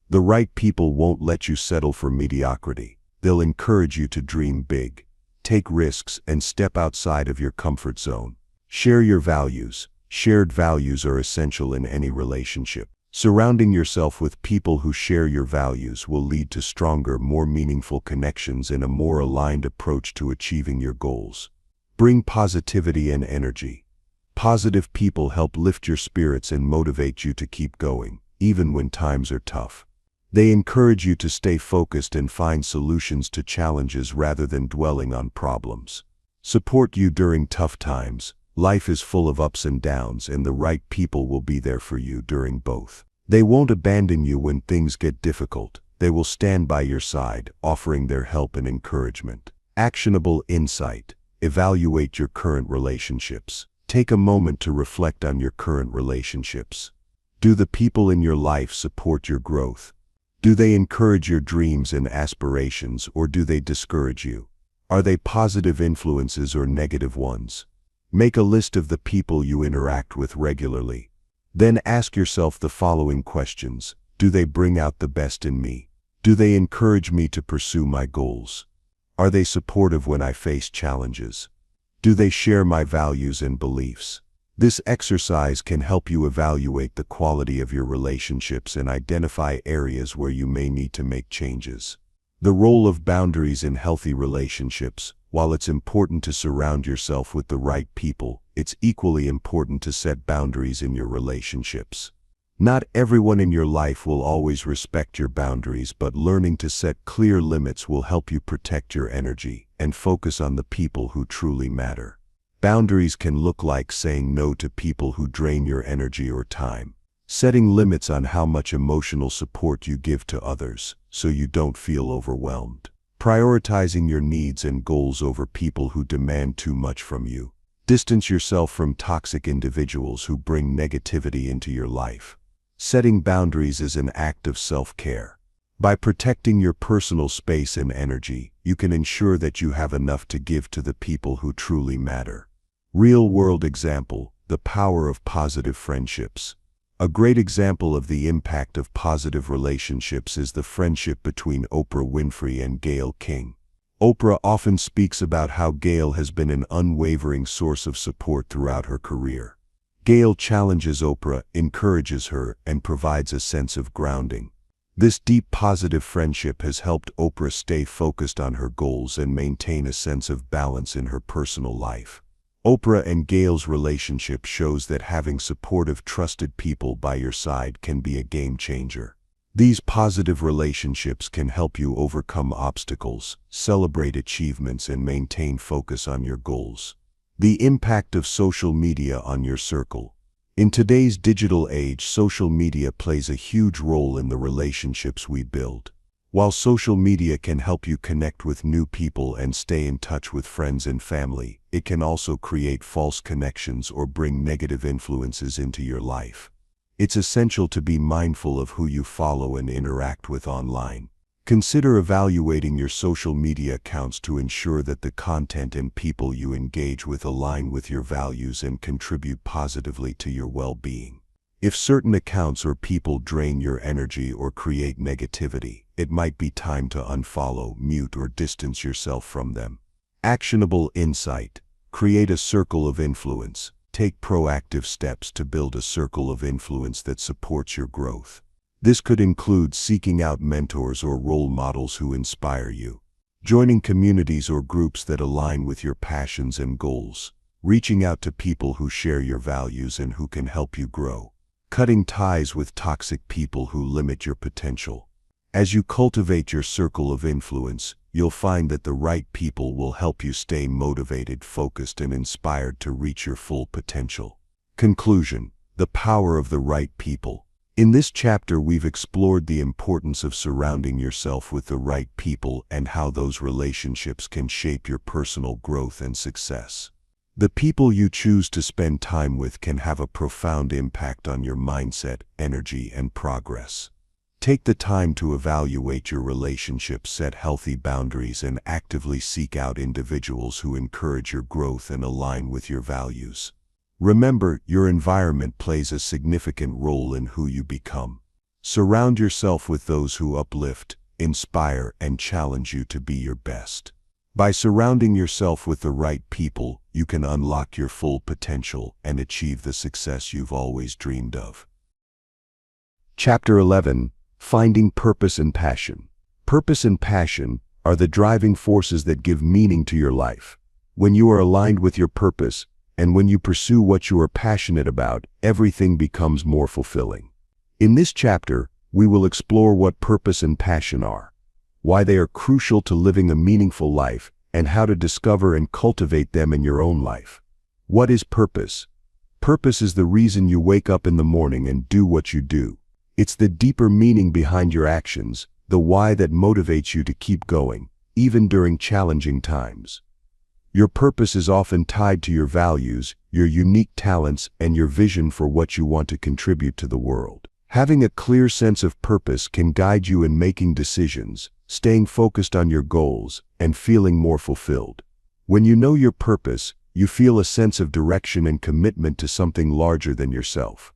The right people won't let you settle for mediocrity. They'll encourage you to dream big, take risks, and step outside of your comfort zone. Share your values. Shared values are essential in any relationship. Surrounding yourself with people who share your values will lead to stronger, more meaningful connections and a more aligned approach to achieving your goals. Bring positivity and energy. Positive people help lift your spirits and motivate you to keep going, even when times are tough. They encourage you to stay focused and find solutions to challenges rather than dwelling on problems. Support you during tough times. Life is full of ups and downs, and the right people will be there for you during both. They won't abandon you when things get difficult. They will stand by your side, offering their help and encouragement. Actionable insight. Evaluate your current relationships. Take a moment to reflect on your current relationships. Do the people in your life support your growth? Do they encourage your dreams and aspirations, or do they discourage you? Are they positive influences or negative ones? Make a list of the people you interact with regularly. Then ask yourself the following questions. Do they bring out the best in me? Do they encourage me to pursue my goals? Are they supportive when I face challenges? Do they share my values and beliefs? This exercise can help you evaluate the quality of your relationships and identify areas where you may need to make changes. The role of boundaries in healthy relationships. While it's important to surround yourself with the right people, it's equally important to set boundaries in your relationships. Not everyone in your life will always respect your boundaries, but learning to set clear limits will help you protect your energy and focus on the people who truly matter. Boundaries can look like saying no to people who drain your energy or time. Setting limits on how much emotional support you give to others, so you don't feel overwhelmed. Prioritizing your needs and goals over people who demand too much from you. Distance yourself from toxic individuals who bring negativity into your life. Setting boundaries is an act of self-care. By protecting your personal space and energy, you can ensure that you have enough to give to the people who truly matter. Real-world example, the power of positive friendships. A great example of the impact of positive relationships is the friendship between Oprah Winfrey and Gayle King. Oprah often speaks about how Gayle has been an unwavering source of support throughout her career. Gayle challenges Oprah, encourages her, and provides a sense of grounding. This deep positive friendship has helped Oprah stay focused on her goals and maintain a sense of balance in her personal life. Oprah and Gayle's relationship shows that having supportive, trusted people by your side can be a game changer. These positive relationships can help you overcome obstacles, celebrate achievements, and maintain focus on your goals. The impact of social media on your circle. In today's digital age, social media plays a huge role in the relationships we build. While social media can help you connect with new people and stay in touch with friends and family, it can also create false connections or bring negative influences into your life. It's essential to be mindful of who you follow and interact with online. Consider evaluating your social media accounts to ensure that the content and people you engage with align with your values and contribute positively to your well-being. If certain accounts or people drain your energy or create negativity, it might be time to unfollow, mute, or distance yourself from them. Actionable insight. Create a circle of influence. Take proactive steps to build a circle of influence that supports your growth. This could include seeking out mentors or role models who inspire you, joining communities or groups that align with your passions and goals, reaching out to people who share your values and who can help you grow, cutting ties with toxic people who limit your potential. As you cultivate your circle of influence, you'll find that the right people will help you stay motivated, focused, and inspired to reach your full potential. Conclusion: the power of the right people. In this chapter, we've explored the importance of surrounding yourself with the right people and how those relationships can shape your personal growth and success. The people you choose to spend time with can have a profound impact on your mindset, energy, and progress. Take the time to evaluate your relationships, set healthy boundaries, and actively seek out individuals who encourage your growth and align with your values. Remember, your environment plays a significant role in who you become. Surround yourself with those who uplift, inspire, and challenge you to be your best. By surrounding yourself with the right people, you can unlock your full potential and achieve the success you've always dreamed of. Chapter 11. Finding Purpose and Passion. Purpose and passion are the driving forces that give meaning to your life. When you are aligned with your purpose, and when you pursue what you are passionate about, everything becomes more fulfilling. In this chapter, we will explore what purpose and passion are, why they are crucial to living a meaningful life, and how to discover and cultivate them in your own life. What is purpose? Purpose is the reason you wake up in the morning and do what you do. It's the deeper meaning behind your actions, the why that motivates you to keep going, even during challenging times. Your purpose is often tied to your values, your unique talents, and your vision for what you want to contribute to the world. Having a clear sense of purpose can guide you in making decisions, staying focused on your goals, and feeling more fulfilled. When you know your purpose, you feel a sense of direction and commitment to something larger than yourself.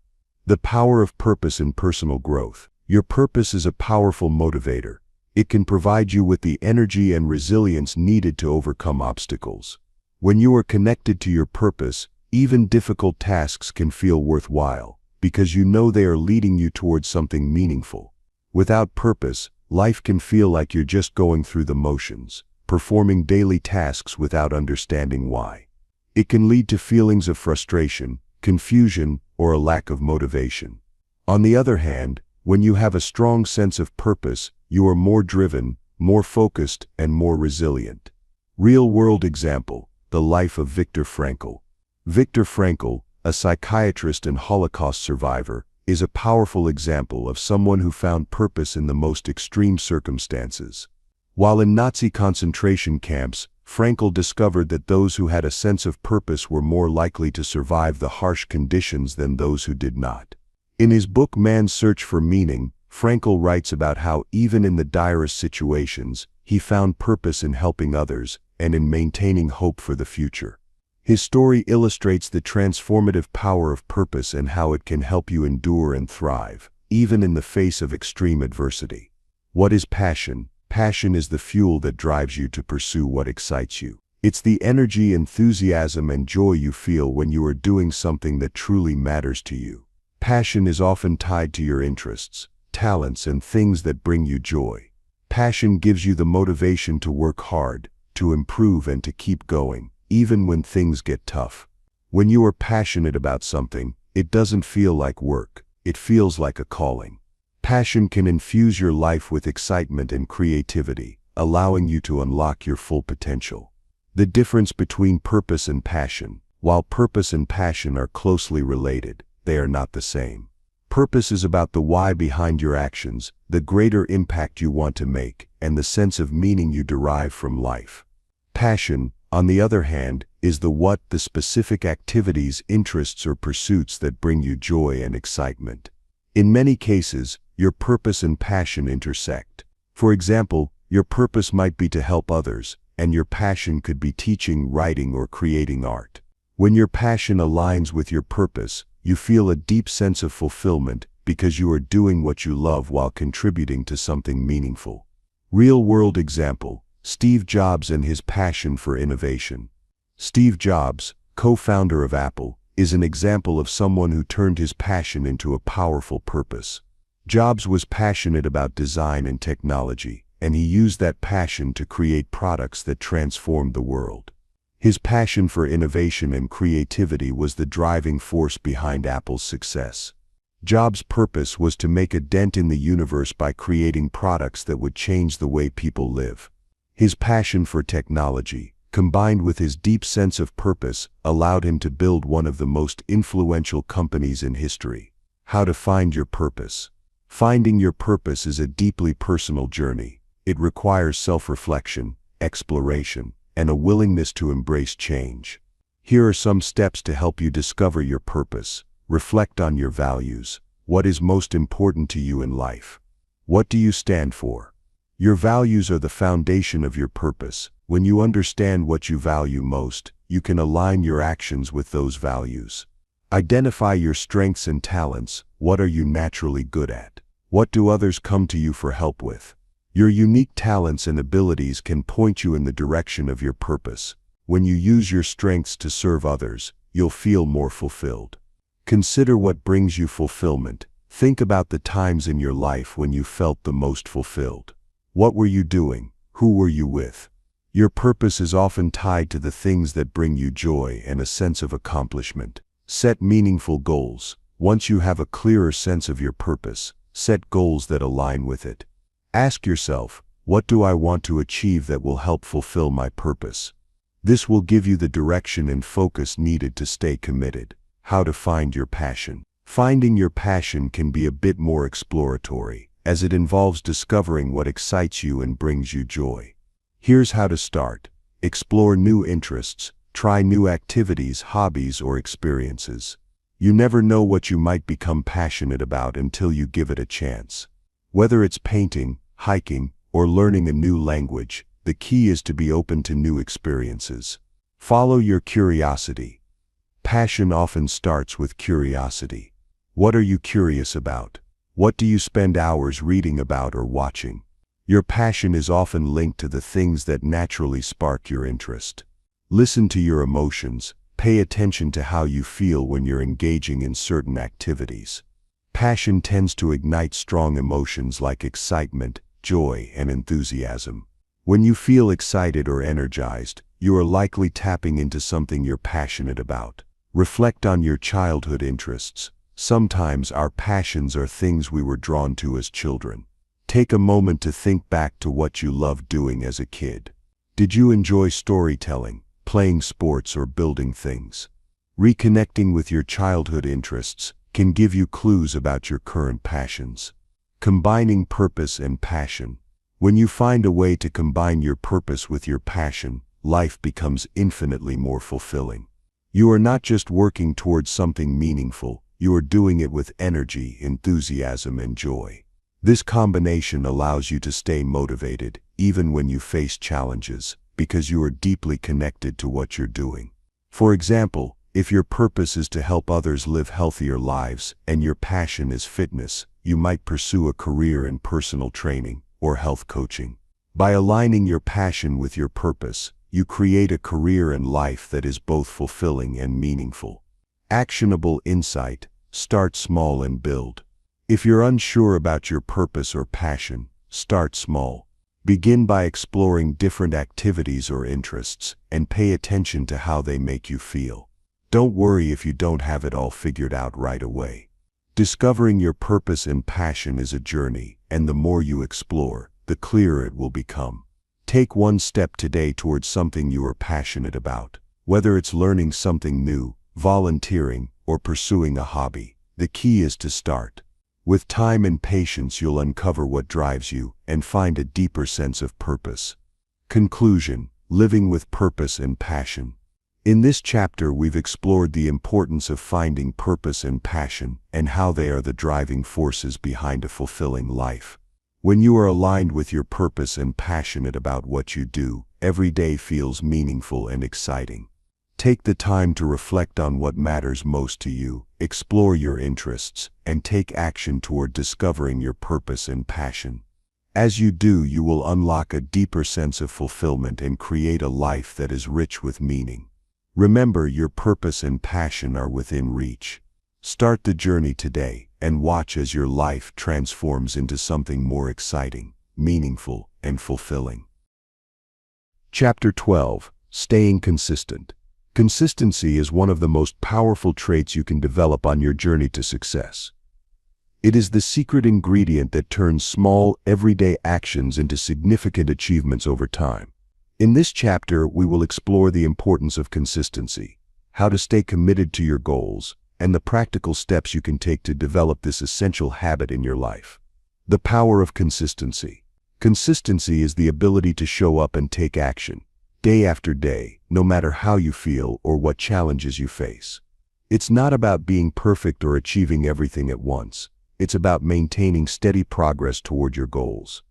The power of purpose in personal growth. Your purpose is a powerful motivator. It can provide you with the energy and resilience needed to overcome obstacles. When you are connected to your purpose, even difficult tasks can feel worthwhile, because you know they are leading you towards something meaningful. Without purpose, life can feel like you're just going through the motions, performing daily tasks without understanding why. It can lead to feelings of frustration, confusion, or a lack of motivation. On the other hand, when you have a strong sense of purpose, you are more driven, more focused, and more resilient. Real-world example: the life of Viktor Frankl. Viktor Frankl, a psychiatrist and Holocaust survivor, is a powerful example of someone who found purpose in the most extreme circumstances. While in Nazi concentration camps, Frankl discovered that those who had a sense of purpose were more likely to survive the harsh conditions than those who did not. In his book Man's Search for Meaning, Frankl writes about how even in the direst situations, he found purpose in helping others and in maintaining hope for the future. His story illustrates the transformative power of purpose and how it can help you endure and thrive, even in the face of extreme adversity. What is passion? Passion is the fuel that drives you to pursue what excites you. It's the energy, enthusiasm, and joy you feel when you are doing something that truly matters to you. Passion is often tied to your interests, talents, and things that bring you joy. Passion gives you the motivation to work hard, to improve, and to keep going, even when things get tough. When you are passionate about something, it doesn't feel like work, it feels like a calling. Passion can infuse your life with excitement and creativity, allowing you to unlock your full potential. The difference between purpose and passion. While purpose and passion are closely related, they are not the same. Purpose is about the why behind your actions, the greater impact you want to make, and the sense of meaning you derive from life. Passion, on the other hand, is the what, the specific activities, interests, or pursuits that bring you joy and excitement. In many cases, your purpose and passion intersect. For example, your purpose might be to help others, and your passion could be teaching, writing, or creating art. When your passion aligns with your purpose, You feel a deep sense of fulfillment because you are doing what you love while contributing to something meaningful. Real-world example: Steve Jobs and his passion for innovation. Steve Jobs, co-founder of Apple, is an example of someone who turned his passion into a powerful purpose. Jobs was passionate about design and technology, and he used that passion to create products that transformed the world. His passion for innovation and creativity was the driving force behind Apple's success. Jobs' purpose was to make a dent in the universe by creating products that would change the way people live. His passion for technology, combined with his deep sense of purpose, allowed him to build one of the most influential companies in history. How to find your purpose. Finding your purpose is a deeply personal journey. It requires self-reflection, exploration, and a willingness to embrace change. Here are some steps to help you discover your purpose. Reflect on your values. What is most important to you in life? What do you stand for? Your values are the foundation of your purpose. When you understand what you value most, you can align your actions with those values. Identify your strengths and talents. What are you naturally good at? What do others come to you for help with? Your unique talents and abilities can point you in the direction of your purpose. When you use your strengths to serve others, you'll feel more fulfilled. Consider what brings you fulfillment. Think about the times in your life when you felt the most fulfilled. What were you doing? Who were you with? Your purpose is often tied to the things that bring you joy and a sense of accomplishment. Set meaningful goals. Once you have a clearer sense of your purpose, set goals that align with it. Ask yourself, what do I want to achieve that will help fulfill my purpose? This will give you the direction and focus needed to stay committed. How to find your passion. Finding your passion can be a bit more exploratory, as it involves discovering what excites you and brings you joy. Here's how to start. Explore new interests. Try new activities, hobbies, or experiences. You never know what you might become passionate about until you give it a chance. Whether it's painting, hiking, or learning a new language, the key is to be open to new experiences. Follow your curiosity. Passion often starts with curiosity. What are you curious about? What do you spend hours reading about or watching? Your passion is often linked to the things that naturally spark your interest. Listen to your emotions. Pay attention to how you feel when you're engaging in certain activities. Passion tends to ignite strong emotions like excitement, joy, and enthusiasm. When you feel excited or energized, you are likely tapping into something you're passionate about. Reflect on your childhood interests. Sometimes our passions are things we were drawn to as children. Take a moment to think back to what you loved doing as a kid. Did you enjoy storytelling, playing sports, or building things? Reconnecting with your childhood interests can give you clues about your current passions. Combining purpose and passion. When you find a way to combine your purpose with your passion, life becomes infinitely more fulfilling. You are not just working towards something meaningful, you are doing it with energy, enthusiasm, and joy. This combination allows you to stay motivated, even when you face challenges, because you are deeply connected to what you're doing. For example, if your purpose is to help others live healthier lives, and your passion is fitness, you might pursue a career in personal training or health coaching. By aligning your passion with your purpose, you create a career and life that is both fulfilling and meaningful. Actionable insight. Start small and build. If you're unsure about your purpose or passion, start small. Begin by exploring different activities or interests, and pay attention to how they make you feel. Don't worry if you don't have it all figured out right away. Discovering your purpose and passion is a journey, and the more you explore, the clearer it will become. Take one step today towards something you are passionate about. Whether it's learning something new, volunteering, or pursuing a hobby, the key is to start. With time and patience, you'll uncover what drives you and find a deeper sense of purpose. Conclusion: living with purpose and passion. In this chapter, we've explored the importance of finding purpose and passion and how they are the driving forces behind a fulfilling life. When you are aligned with your purpose and passionate about what you do, every day feels meaningful and exciting. Take the time to reflect on what matters most to you explore your interests, and take action toward discovering your purpose and passion. As you do, you will unlock a deeper sense of fulfillment and create a life that is rich with meaning. Remember, your purpose and passion are within reach. Start the journey today and watch as your life transforms into something more exciting, meaningful, and fulfilling. Chapter 12. Staying consistent. Consistency is one of the most powerful traits you can develop on your journey to success. It is the secret ingredient that turns small, everyday actions into significant achievements over time. In this chapter, we will explore the importance of consistency, how to stay committed to your goals, and the practical steps you can take to develop this essential habit in your life. The power of consistency. Consistency is the ability to show up and take action, day after day, no matter how you feel or what challenges you face. It's not about being perfect or achieving everything at once. It's about maintaining steady progress toward your goals.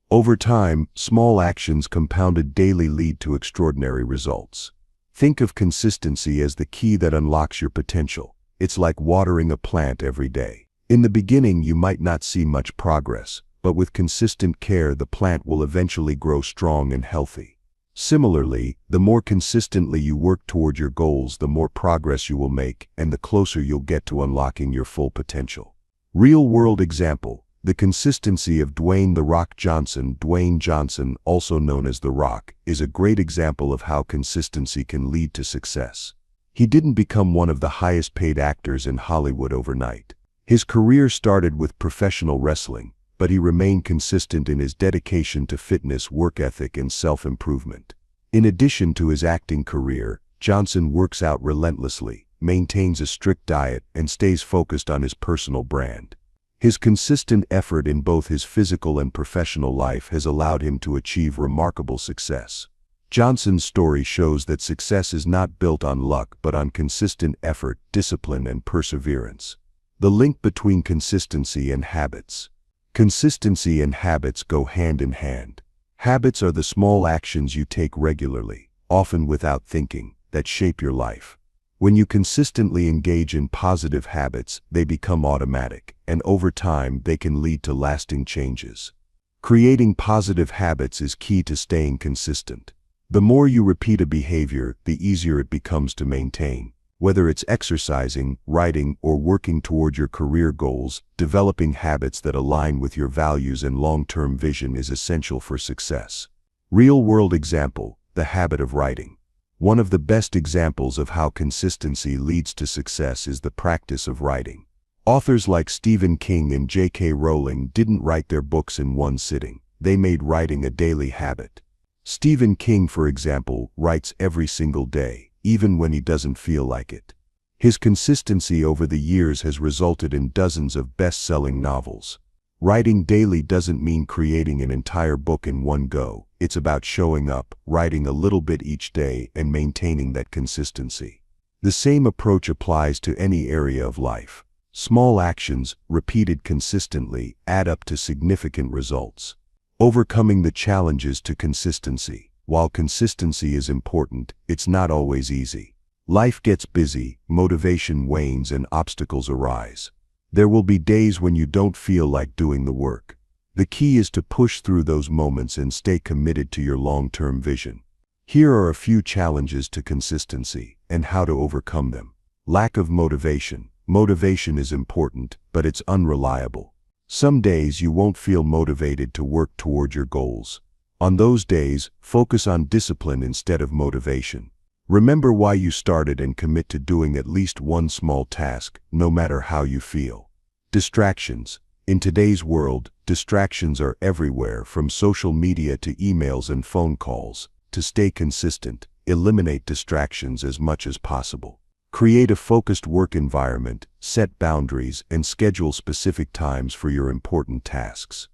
Over time, small actions compounded daily lead to extraordinary results. Think of consistency as the key that unlocks your potential. It's like watering a plant every day. In the beginning, you might not see much progress, but with consistent care, the plant will eventually grow strong and healthy. Similarly, the more consistently you work toward your goals, the more progress you will make, and the closer you'll get to unlocking your full potential. Real-world example. The consistency of Dwayne "The Rock" Johnson, Dwayne Johnson, also known as The Rock, is a great example of how consistency can lead to success. He didn't become one of the highest-paid actors in Hollywood overnight. His career started with professional wrestling, but he remained consistent in his dedication to fitness, work ethic, and self-improvement. In addition to his acting career, Johnson works out relentlessly, maintains a strict diet, and stays focused on his personal brand. His consistent effort in both his physical and professional life has allowed him to achieve remarkable success. Johnson's story shows that success is not built on luck but on consistent effort, discipline, and perseverance. The link between consistency and habits. Consistency and habits go hand in hand. Habits are the small actions you take regularly, often without thinking, that shape your life. When you consistently engage in positive habits, they become automatic, and over time they can lead to lasting changes. Creating positive habits is key to staying consistent. The more you repeat a behavior, the easier it becomes to maintain. Whether it's exercising, writing, or working toward your career goals, developing habits that align with your values and long-term vision is essential for success. Real-world example. The habit of writing. One of the best examples of how consistency leads to success is the practice of writing. Authors like Stephen King and J.K. Rowling didn't write their books in one sitting. They made writing a daily habit. Stephen King, for example, writes every single day, even when he doesn't feel like it. His consistency over the years has resulted in dozens of best-selling novels. Writing daily doesn't mean creating an entire book in one go. It's about showing up, writing a little bit each day, and maintaining that consistency. The same approach applies to any area of life. Small actions, repeated consistently, add up to significant results. Overcoming the challenges to consistency. While consistency is important, it's not always easy. Life gets busy, motivation wanes, and obstacles arise. There will be days when you don't feel like doing the work. The key is to push through those moments and stay committed to your long-term vision. Here are a few challenges to consistency and how to overcome them. Lack of motivation. Motivation is important, but it's unreliable. Some days you won't feel motivated to work toward your goals. On those days, focus on discipline instead of motivation. Remember why you started and commit to doing at least one small task, no matter how you feel. Distractions. In today's world, distractions are everywhere, from social media to emails and phone calls. To stay consistent, eliminate distractions as much as possible. Create a focused work environment, set boundaries, and schedule specific times for your important tasks.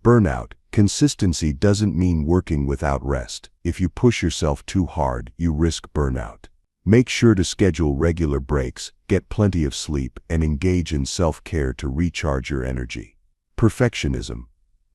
Burnout. Consistency doesn't mean working without rest. If you push yourself too hard, you risk burnout. Make sure to schedule regular breaks, get plenty of sleep, and engage in self-care to recharge your energy. Perfectionism.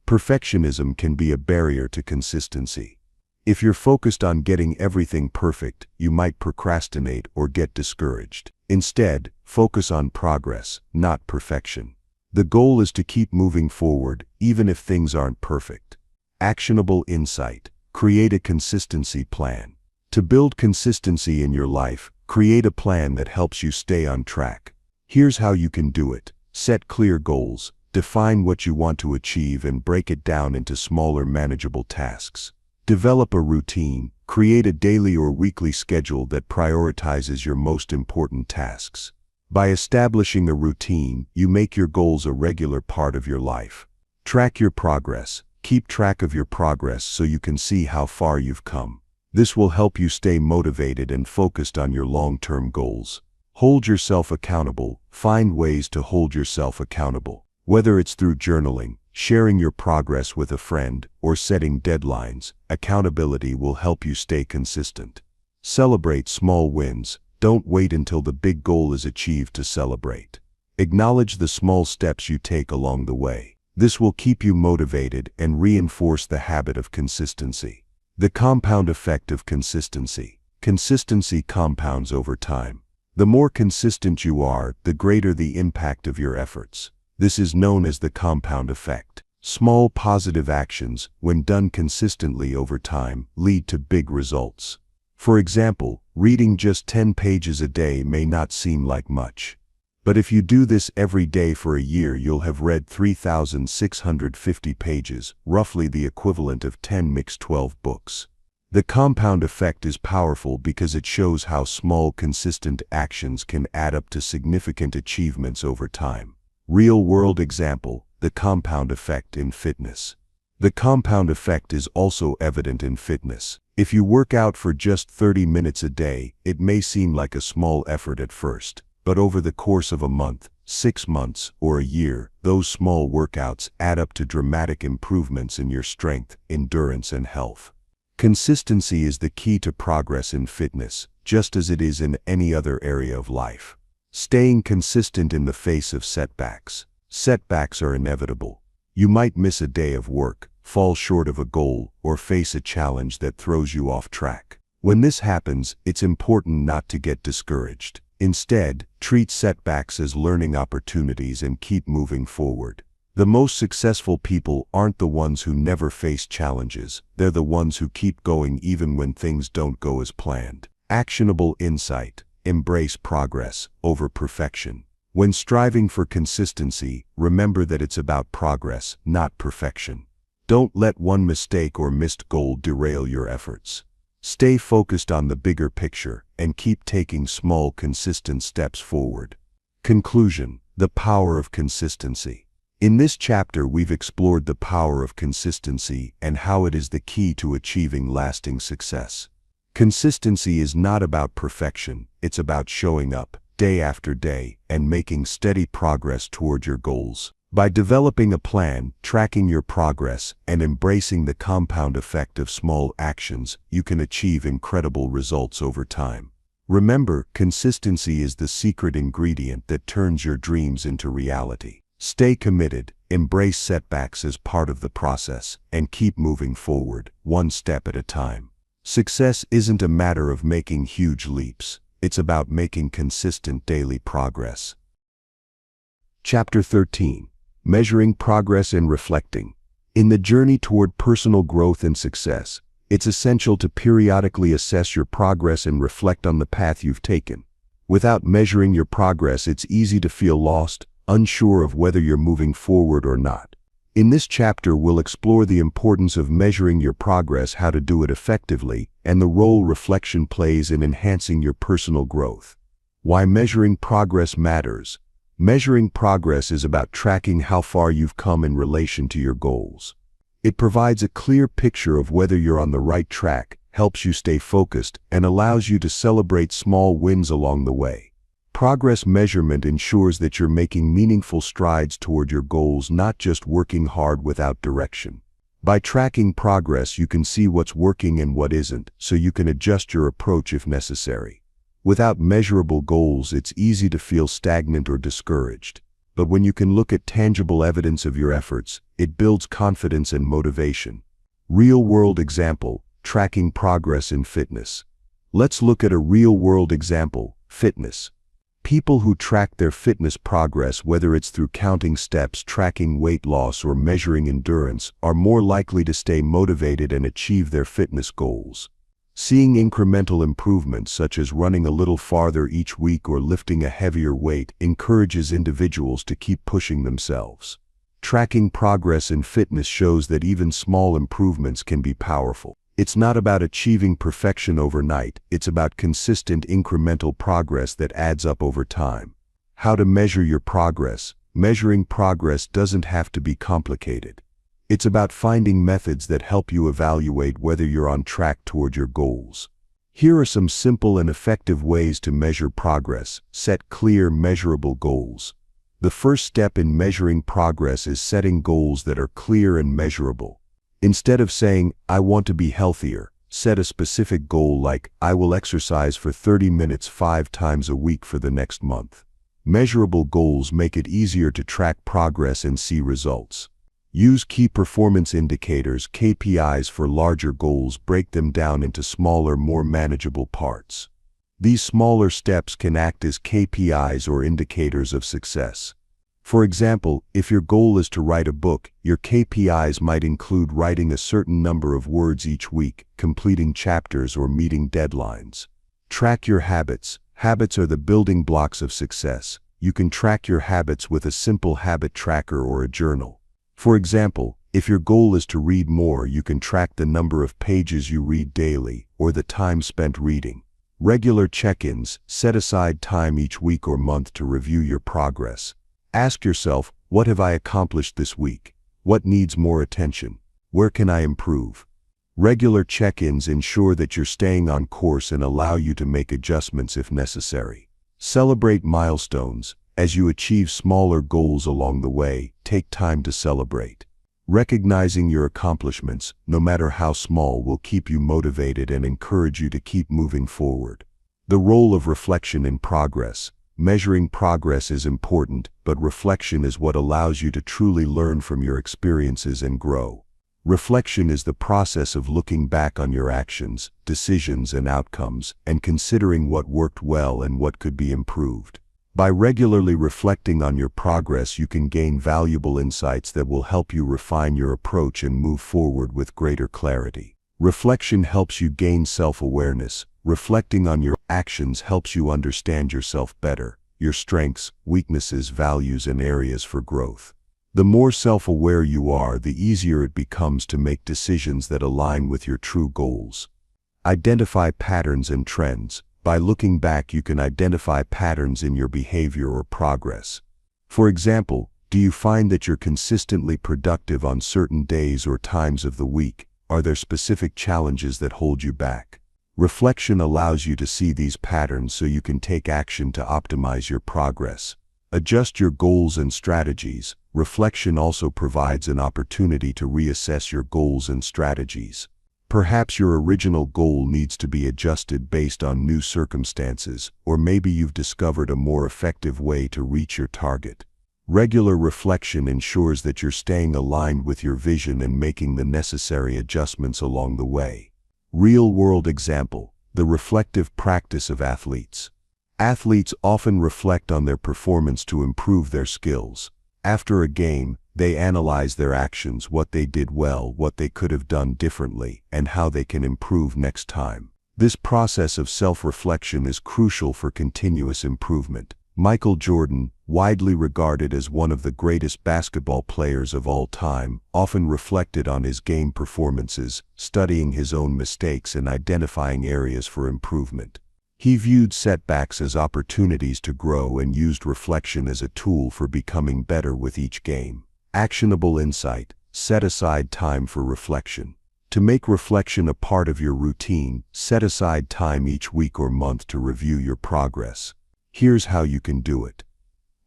Perfectionism can be a barrier to consistency. If you're focused on getting everything perfect, you might procrastinate or get discouraged. Instead, focus on progress, not perfection. The goal is to keep moving forward, even if things aren't perfect. Actionable insight. Create a consistency plan. To build consistency in your life, create a plan that helps you stay on track. Here's how you can do it. Set clear goals. Define what you want to achieve and break it down into smaller, manageable tasks. Develop a routine. Create a daily or weekly schedule that prioritizes your most important tasks. By establishing a routine, you make your goals a regular part of your life. Track your progress. Keep track of your progress so you can see how far you've come. This will help you stay motivated and focused on your long-term goals. Hold yourself accountable. Find ways to hold yourself accountable. Whether it's through journaling, sharing your progress with a friend, or setting deadlines, accountability will help you stay consistent. Celebrate small wins. Don't wait until the big goal is achieved to celebrate. Acknowledge the small steps you take along the way. This will keep you motivated and reinforce the habit of consistency. The compound effect of consistency. Consistency compounds over time. The more consistent you are, the greater the impact of your efforts. This is known as the compound effect. Small positive actions, when done consistently over time, lead to big results. For example, reading just 10 pages a day may not seem like much. But if you do this every day for a year, you'll have read 3,650 pages, roughly the equivalent of 10 mixed 12 books. The compound effect is powerful because it shows how small, consistent actions can add up to significant achievements over time. Real-world example, the compound effect in fitness. The compound effect is also evident in fitness. If you work out for just 30 minutes a day, it may seem like a small effort at first. But over the course of a month, 6 months, or a year, those small workouts add up to dramatic improvements in your strength, endurance, and health. Consistency is the key to progress in fitness, just as it is in any other area of life. Staying consistent in the face of setbacks. Setbacks are inevitable. You might miss a day of work, fall short of a goal, or face a challenge that throws you off track. When this happens, it's important not to get discouraged. Instead, treat setbacks as learning opportunities and keep moving forward. The most successful people aren't the ones who never face challenges, they're the ones who keep going even when things don't go as planned. Actionable insight. Embrace progress over perfection. When striving for consistency, remember that it's about progress, not perfection. Don't let one mistake or missed goal derail your efforts. Stay focused on the bigger picture and keep taking small, consistent steps forward. Conclusion. The power of consistency. In this chapter, we've explored the power of consistency and how it is the key to achieving lasting success. Consistency is not about perfection, it's about showing up, day after day, and making steady progress toward your goals. By developing a plan, tracking your progress, and embracing the compound effect of small actions, you can achieve incredible results over time. Remember, consistency is the secret ingredient that turns your dreams into reality. Stay committed, embrace setbacks as part of the process, and keep moving forward, one step at a time. Success isn't a matter of making huge leaps, it's about making consistent daily progress. Chapter 13. Measuring progress and reflecting. In the journey toward personal growth and success, it's essential to periodically assess your progress and reflect on the path you've taken. Without measuring your progress, it's easy to feel lost, unsure of whether you're moving forward or not. In this chapter, we'll explore the importance of measuring your progress, how to do it effectively, and the role reflection plays in enhancing your personal growth. Why measuring progress matters. Measuring progress is about tracking how far you've come in relation to your goals. It provides a clear picture of whether you're on the right track, helps you stay focused, and allows you to celebrate small wins along the way. Progress measurement ensures that you're making meaningful strides toward your goals, not just working hard without direction. By tracking progress, you can see what's working and what isn't, so you can adjust your approach if necessary. Without measurable goals, it's easy to feel stagnant or discouraged. But when you can look at tangible evidence of your efforts, it builds confidence and motivation. Real-world example, tracking progress in fitness. Let's look at a real-world example, fitness. People who track their fitness progress, whether it's through counting steps, tracking weight loss, or measuring endurance, are more likely to stay motivated and achieve their fitness goals. Seeing incremental improvements, such as running a little farther each week or lifting a heavier weight, encourages individuals to keep pushing themselves. Tracking progress in fitness shows that even small improvements can be powerful. It's not about achieving perfection overnight, it's about consistent incremental progress that adds up over time. How to measure your progress? Measuring progress doesn't have to be complicated. It's about finding methods that help you evaluate whether you're on track toward your goals. Here are some simple and effective ways to measure progress. Set clear, measurable goals. The first step in measuring progress is setting goals that are clear and measurable. Instead of saying, "I want to be healthier," set a specific goal like, "I will exercise for 30 minutes 5 times a week for the next month." Measurable goals make it easier to track progress and see results. Use key performance indicators, KPIs, for larger goals. Break them down into smaller, more manageable parts. These smaller steps can act as KPIs or indicators of success. For example, if your goal is to write a book, your KPIs might include writing a certain number of words each week, completing chapters, or meeting deadlines. Track your habits. Habits are the building blocks of success. You can track your habits with a simple habit tracker or a journal. For example, if your goal is to read more, you can track the number of pages you read daily, or the time spent reading. Regular check-ins. Set aside time each week or month to review your progress. Ask yourself, what have I accomplished this week? What needs more attention? Where can I improve? Regular check-ins ensure that you're staying on course and allow you to make adjustments if necessary. Celebrate milestones. As you achieve smaller goals along the way, take time to celebrate. Recognizing your accomplishments, no matter how small, will keep you motivated and encourage you to keep moving forward. The role of reflection in progress. Measuring progress is important, but reflection is what allows you to truly learn from your experiences and grow. Reflection is the process of looking back on your actions, decisions, and outcomes, and considering what worked well and what could be improved. By regularly reflecting on your progress, you can gain valuable insights that will help you refine your approach and move forward with greater clarity. Reflection helps you gain self-awareness. Reflecting on your actions helps you understand yourself better, your strengths, weaknesses, values, and areas for growth. The more self-aware you are, the easier it becomes to make decisions that align with your true goals. Identify patterns and trends. By looking back, you can identify patterns in your behavior or progress. For example, do you find that you're consistently productive on certain days or times of the week? Are there specific challenges that hold you back? Reflection allows you to see these patterns so you can take action to optimize your progress. Adjust your goals and strategies. Reflection also provides an opportunity to reassess your goals and strategies. Perhaps your original goal needs to be adjusted based on new circumstances, or maybe you've discovered a more effective way to reach your target. Regular reflection ensures that you're staying aligned with your vision and making the necessary adjustments along the way. Real-world example: the reflective practice of athletes. Athletes often reflect on their performance to improve their skills. After a game, they analyze their actions, what they did well, what they could have done differently, and how they can improve next time. This process of self-reflection is crucial for continuous improvement. Michael Jordan, widely regarded as one of the greatest basketball players of all time, often reflected on his game performances, studying his own mistakes and identifying areas for improvement. He viewed setbacks as opportunities to grow and used reflection as a tool for becoming better with each game. Actionable insight: set aside time for reflection. To make reflection a part of your routine, set aside time each week or month to review your progress. Here's how you can do it.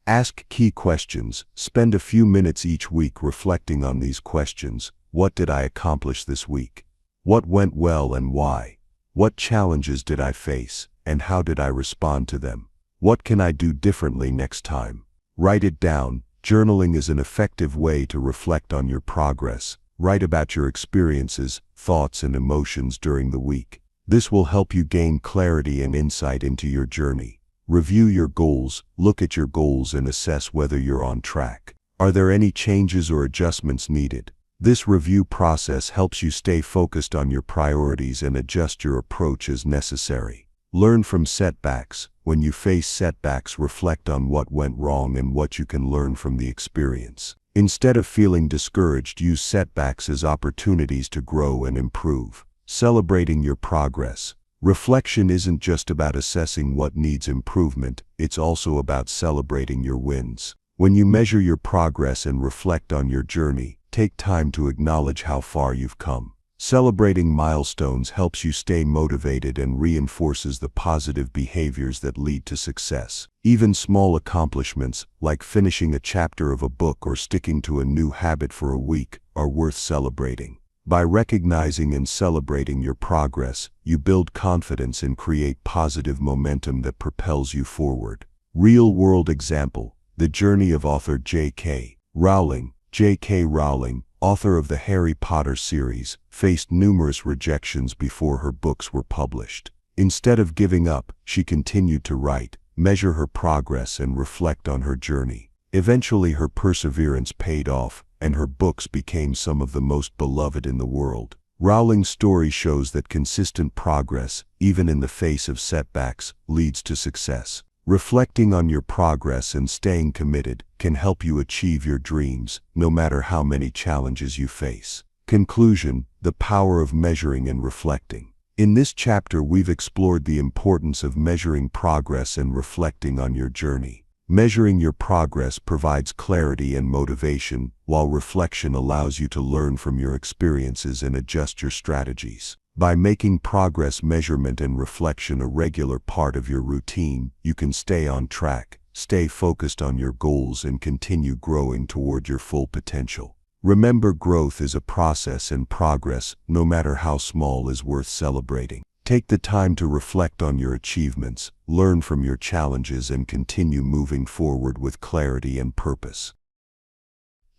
Ask key questions. Spend a few minutes each week reflecting on these questions. What did I accomplish this week? What went well and why? What challenges did I face, and how did I respond to them? What can I do differently next time? Write it down. Journaling is an effective way to reflect on your progress. Write about your experiences, thoughts, and emotions during the week. This will help you gain clarity and insight into your journey. Review your goals, look at your goals and assess whether you're on track. Are there any changes or adjustments needed? This review process helps you stay focused on your priorities and adjust your approach as necessary. Learn from setbacks. When you face setbacks, reflect on what went wrong and what you can learn from the experience. Instead of feeling discouraged, use setbacks as opportunities to grow and improve. Celebrating your progress. Reflection isn't just about assessing what needs improvement, it's also about celebrating your wins. When you measure your progress and reflect on your journey, take time to acknowledge how far you've come. Celebrating milestones helps you stay motivated and reinforces the positive behaviors that lead to success. Even small accomplishments, like finishing a chapter of a book or sticking to a new habit for a week, are worth celebrating. By recognizing and celebrating your progress, you build confidence and create positive momentum that propels you forward. Real-world example: the journey of author J.K. Rowling. J.K. Rowling, author of the Harry Potter series, faced numerous rejections before her books were published. Instead of giving up, she continued to write, measure her progress, and reflect on her journey. Eventually, her perseverance paid off, and her books became some of the most beloved in the world. Rowling's story shows that consistent progress, even in the face of setbacks, leads to success. Reflecting on your progress and staying committed can help you achieve your dreams, no matter how many challenges you face. Conclusion: the power of measuring and reflecting. In this chapter, we've explored the importance of measuring progress and reflecting on your journey. Measuring your progress provides clarity and motivation, while reflection allows you to learn from your experiences and adjust your strategies. By making progress measurement and reflection a regular part of your routine, you can stay on track, stay focused on your goals, and continue growing toward your full potential. Remember, growth is a process, and progress, no matter how small, is worth celebrating. Take the time to reflect on your achievements, learn from your challenges, and continue moving forward with clarity and purpose.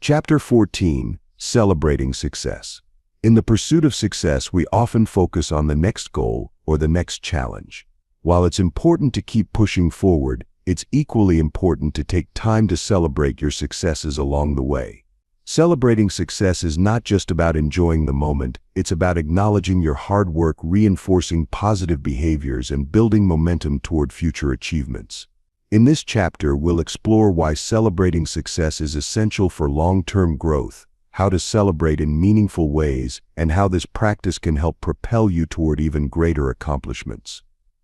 Chapter 14: Celebrating Success. In the pursuit of success, we often focus on the next goal or the next challenge. While it's important to keep pushing forward, it's equally important to take time to celebrate your successes along the way. Celebrating success is not just about enjoying the moment, it's about acknowledging your hard work, reinforcing positive behaviors, and building momentum toward future achievements. In this chapter, we'll explore why celebrating success is essential for long-term growth, how to celebrate in meaningful ways, and how this practice can help propel you toward even greater accomplishments.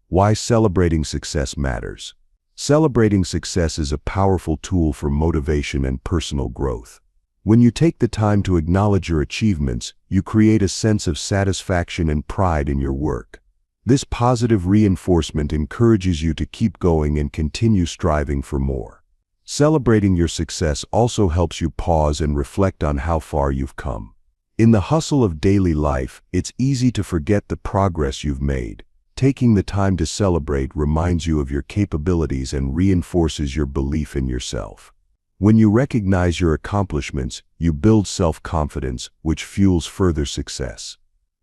Why celebrating success matters. Celebrating success is a powerful tool for motivation and personal growth. When you take the time to acknowledge your achievements, you create a sense of satisfaction and pride in your work. This positive reinforcement encourages you to keep going and continue striving for more. Celebrating your success also helps you pause and reflect on how far you've come. In the hustle of daily life, it's easy to forget the progress you've made. Taking the time to celebrate reminds you of your capabilities and reinforces your belief in yourself. When you recognize your accomplishments, you build self-confidence, which fuels further success.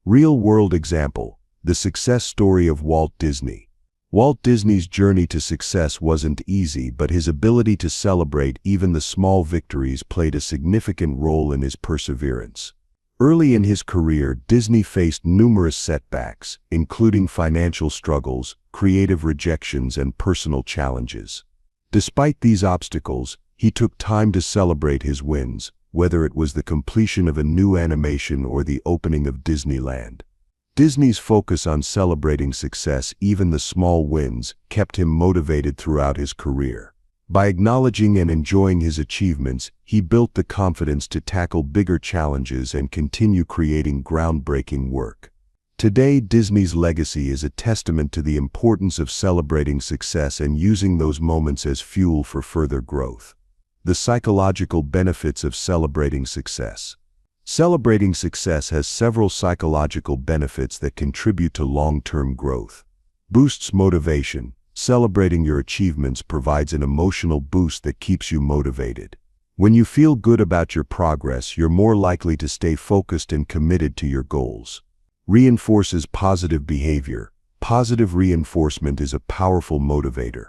Real-world example: the success story of Walt Disney. Walt Disney's journey to success wasn't easy, but his ability to celebrate even the small victories played a significant role in his perseverance. Early in his career, Disney faced numerous setbacks, including financial struggles, creative rejections, and personal challenges. Despite these obstacles, he took time to celebrate his wins, whether it was the completion of a new animation or the opening of Disneyland. Disney's focus on celebrating success, even the small wins, kept him motivated throughout his career. By acknowledging and enjoying his achievements, he built the confidence to tackle bigger challenges and continue creating groundbreaking work. Today, Disney's legacy is a testament to the importance of celebrating success and using those moments as fuel for further growth. The psychological benefits of celebrating success. Celebrating success has several psychological benefits that contribute to long-term growth. Boosts motivation. Celebrating your achievements provides an emotional boost that keeps you motivated. When you feel good about your progress, you're more likely to stay focused and committed to your goals. Reinforces positive behavior. Positive reinforcement is a powerful motivator.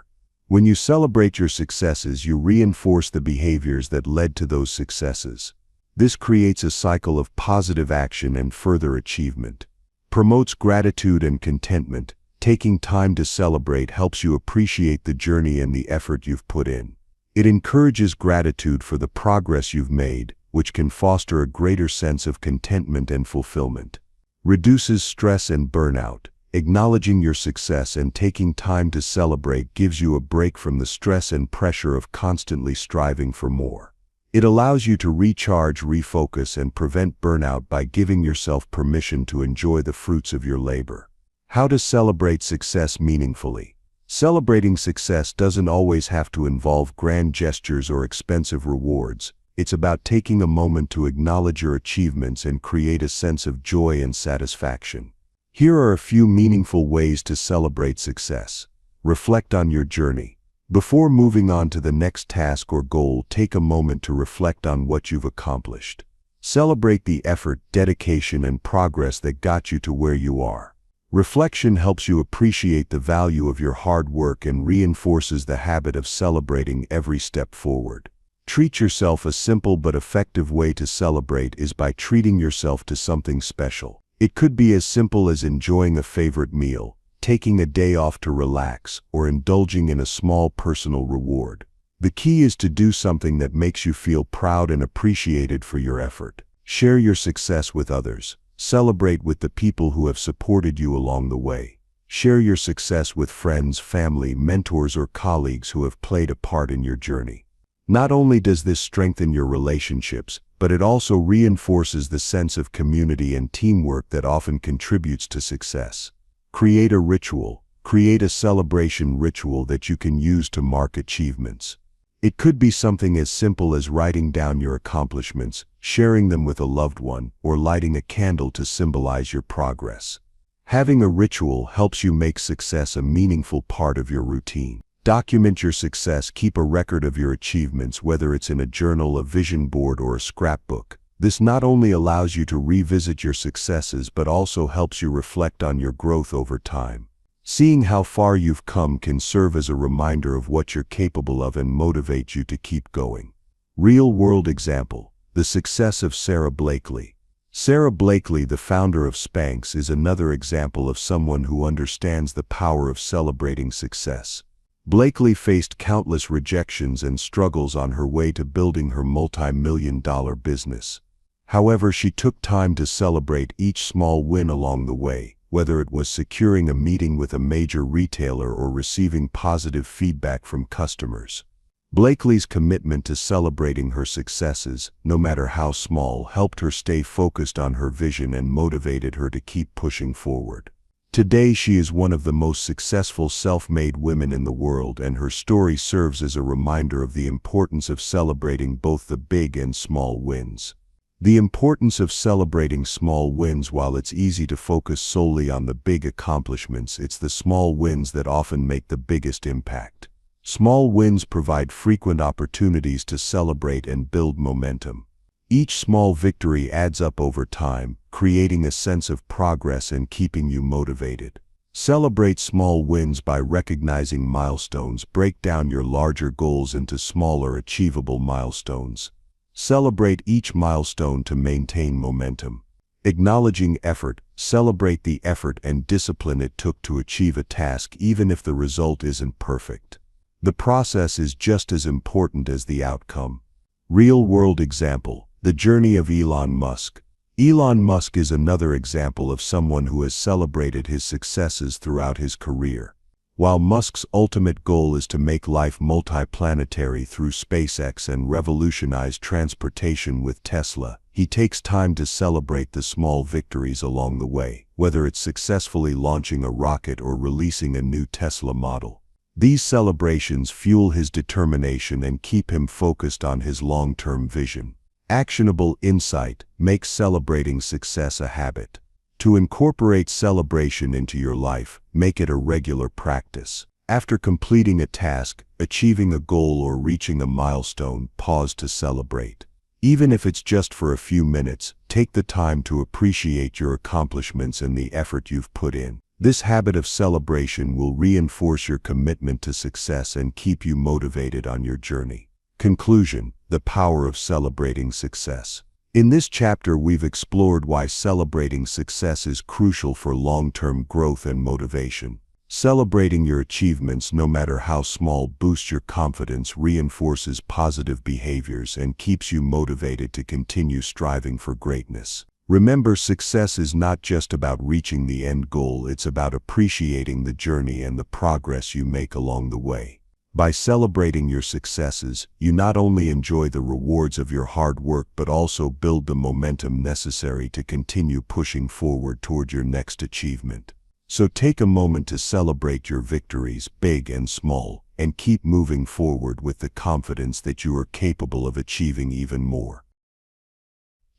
When you celebrate your successes, you reinforce the behaviors that led to those successes. This creates a cycle of positive action and further achievement. Promotes gratitude and contentment. Taking time to celebrate helps you appreciate the journey and the effort you've put in. It encourages gratitude for the progress you've made, which can foster a greater sense of contentment and fulfillment. Reduces stress and burnout. Acknowledging your success and taking time to celebrate gives you a break from the stress and pressure of constantly striving for more. It allows you to recharge, refocus, and prevent burnout by giving yourself permission to enjoy the fruits of your labor. How to celebrate success meaningfully. Celebrating success doesn't always have to involve grand gestures or expensive rewards. It's about taking a moment to acknowledge your achievements and create a sense of joy and satisfaction. Here are a few meaningful ways to celebrate success. Reflect on your journey. Before moving on to the next task or goal, take a moment to reflect on what you've accomplished. Celebrate the effort, dedication, and progress that got you to where you are. Reflection helps you appreciate the value of your hard work and reinforces the habit of celebrating every step forward. Treat yourself. A simple but effective way to celebrate is by treating yourself to something special. It could be as simple as enjoying a favorite meal, taking a day off to relax, or indulging in a small personal reward. The key is to do something that makes you feel proud and appreciated for your effort. Share your success with others. Celebrate with the people who have supported you along the way. Share your success with friends, family, mentors, or colleagues who have played a part in your journey. Not only does this strengthen your relationships, but it also reinforces the sense of community and teamwork that often contributes to success. Create a ritual. Create a celebration ritual that you can use to mark achievements. It could be something as simple as writing down your accomplishments, sharing them with a loved one, or lighting a candle to symbolize your progress. Having a ritual helps you make success a meaningful part of your routine. Document your success. Keep a record of your achievements, whether it's in a journal, a vision board, or a scrapbook. This not only allows you to revisit your successes but also helps you reflect on your growth over time. Seeing how far you've come can serve as a reminder of what you're capable of and motivate you to keep going. Real-world example. The success of Sarah Blakely. Sarah Blakely, the founder of Spanx, is another example of someone who understands the power of celebrating success. Blakely faced countless rejections and struggles on her way to building her multi-million-dollar business. However, she took time to celebrate each small win along the way, whether it was securing a meeting with a major retailer or receiving positive feedback from customers. Blakely's commitment to celebrating her successes, no matter how small, helped her stay focused on her vision and motivated her to keep pushing forward. Today she is one of the most successful self-made women in the world, and her story serves as a reminder of the importance of celebrating both the big and small wins. The importance of celebrating small wins. While it's easy to focus solely on the big accomplishments, it's the small wins that often make the biggest impact. Small wins provide frequent opportunities to celebrate and build momentum. Each small victory adds up over time, creating a sense of progress and keeping you motivated. Celebrate small wins by recognizing milestones. Break down your larger goals into smaller, achievable milestones. Celebrate each milestone to maintain momentum. Acknowledging effort. Celebrate the effort and discipline it took to achieve a task, even if the result isn't perfect. The process is just as important as the outcome. Real-world example. The journey of Elon Musk. Elon Musk is another example of someone who has celebrated his successes throughout his career. While Musk's ultimate goal is to make life multiplanetary through SpaceX and revolutionize transportation with Tesla, he takes time to celebrate the small victories along the way, whether it's successfully launching a rocket or releasing a new Tesla model. These celebrations fuel his determination and keep him focused on his long-term vision. Actionable insight. Make celebrating success a habit. To incorporate celebration into your life, make it a regular practice. After completing a task, achieving a goal, or reaching a milestone, pause to celebrate. Even if it's just for a few minutes, take the time to appreciate your accomplishments and the effort you've put in. This habit of celebration will reinforce your commitment to success and keep you motivated on your journey. Conclusion: the power of celebrating success. In this chapter, we've explored why celebrating success is crucial for long-term growth and motivation. Celebrating your achievements, no matter how small, boosts your confidence, reinforces positive behaviors, and keeps you motivated to continue striving for greatness. Remember, success is not just about reaching the end goal, it's about appreciating the journey and the progress you make along the way. By celebrating your successes, you not only enjoy the rewards of your hard work but also build the momentum necessary to continue pushing forward toward your next achievement. So take a moment to celebrate your victories, big and small, and keep moving forward with the confidence that you are capable of achieving even more.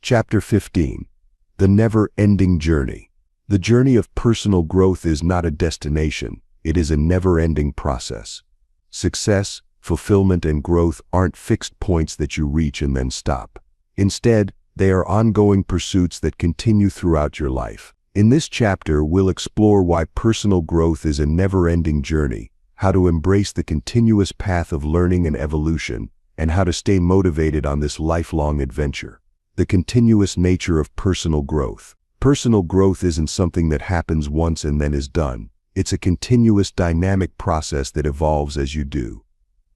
Chapter 15. The Never-Ending Journey. The journey of personal growth is not a destination, it is a never-ending process. Success, fulfillment, and growth aren't fixed points that you reach and then stop. Instead, they are ongoing pursuits that continue throughout your life. In this chapter, we'll explore why personal growth is a never-ending journey, how to embrace the continuous path of learning and evolution, and how to stay motivated on this lifelong adventure. The continuous nature of personal growth. Personal growth isn't something that happens once and then is done. It's a continuous, dynamic process that evolves as you do.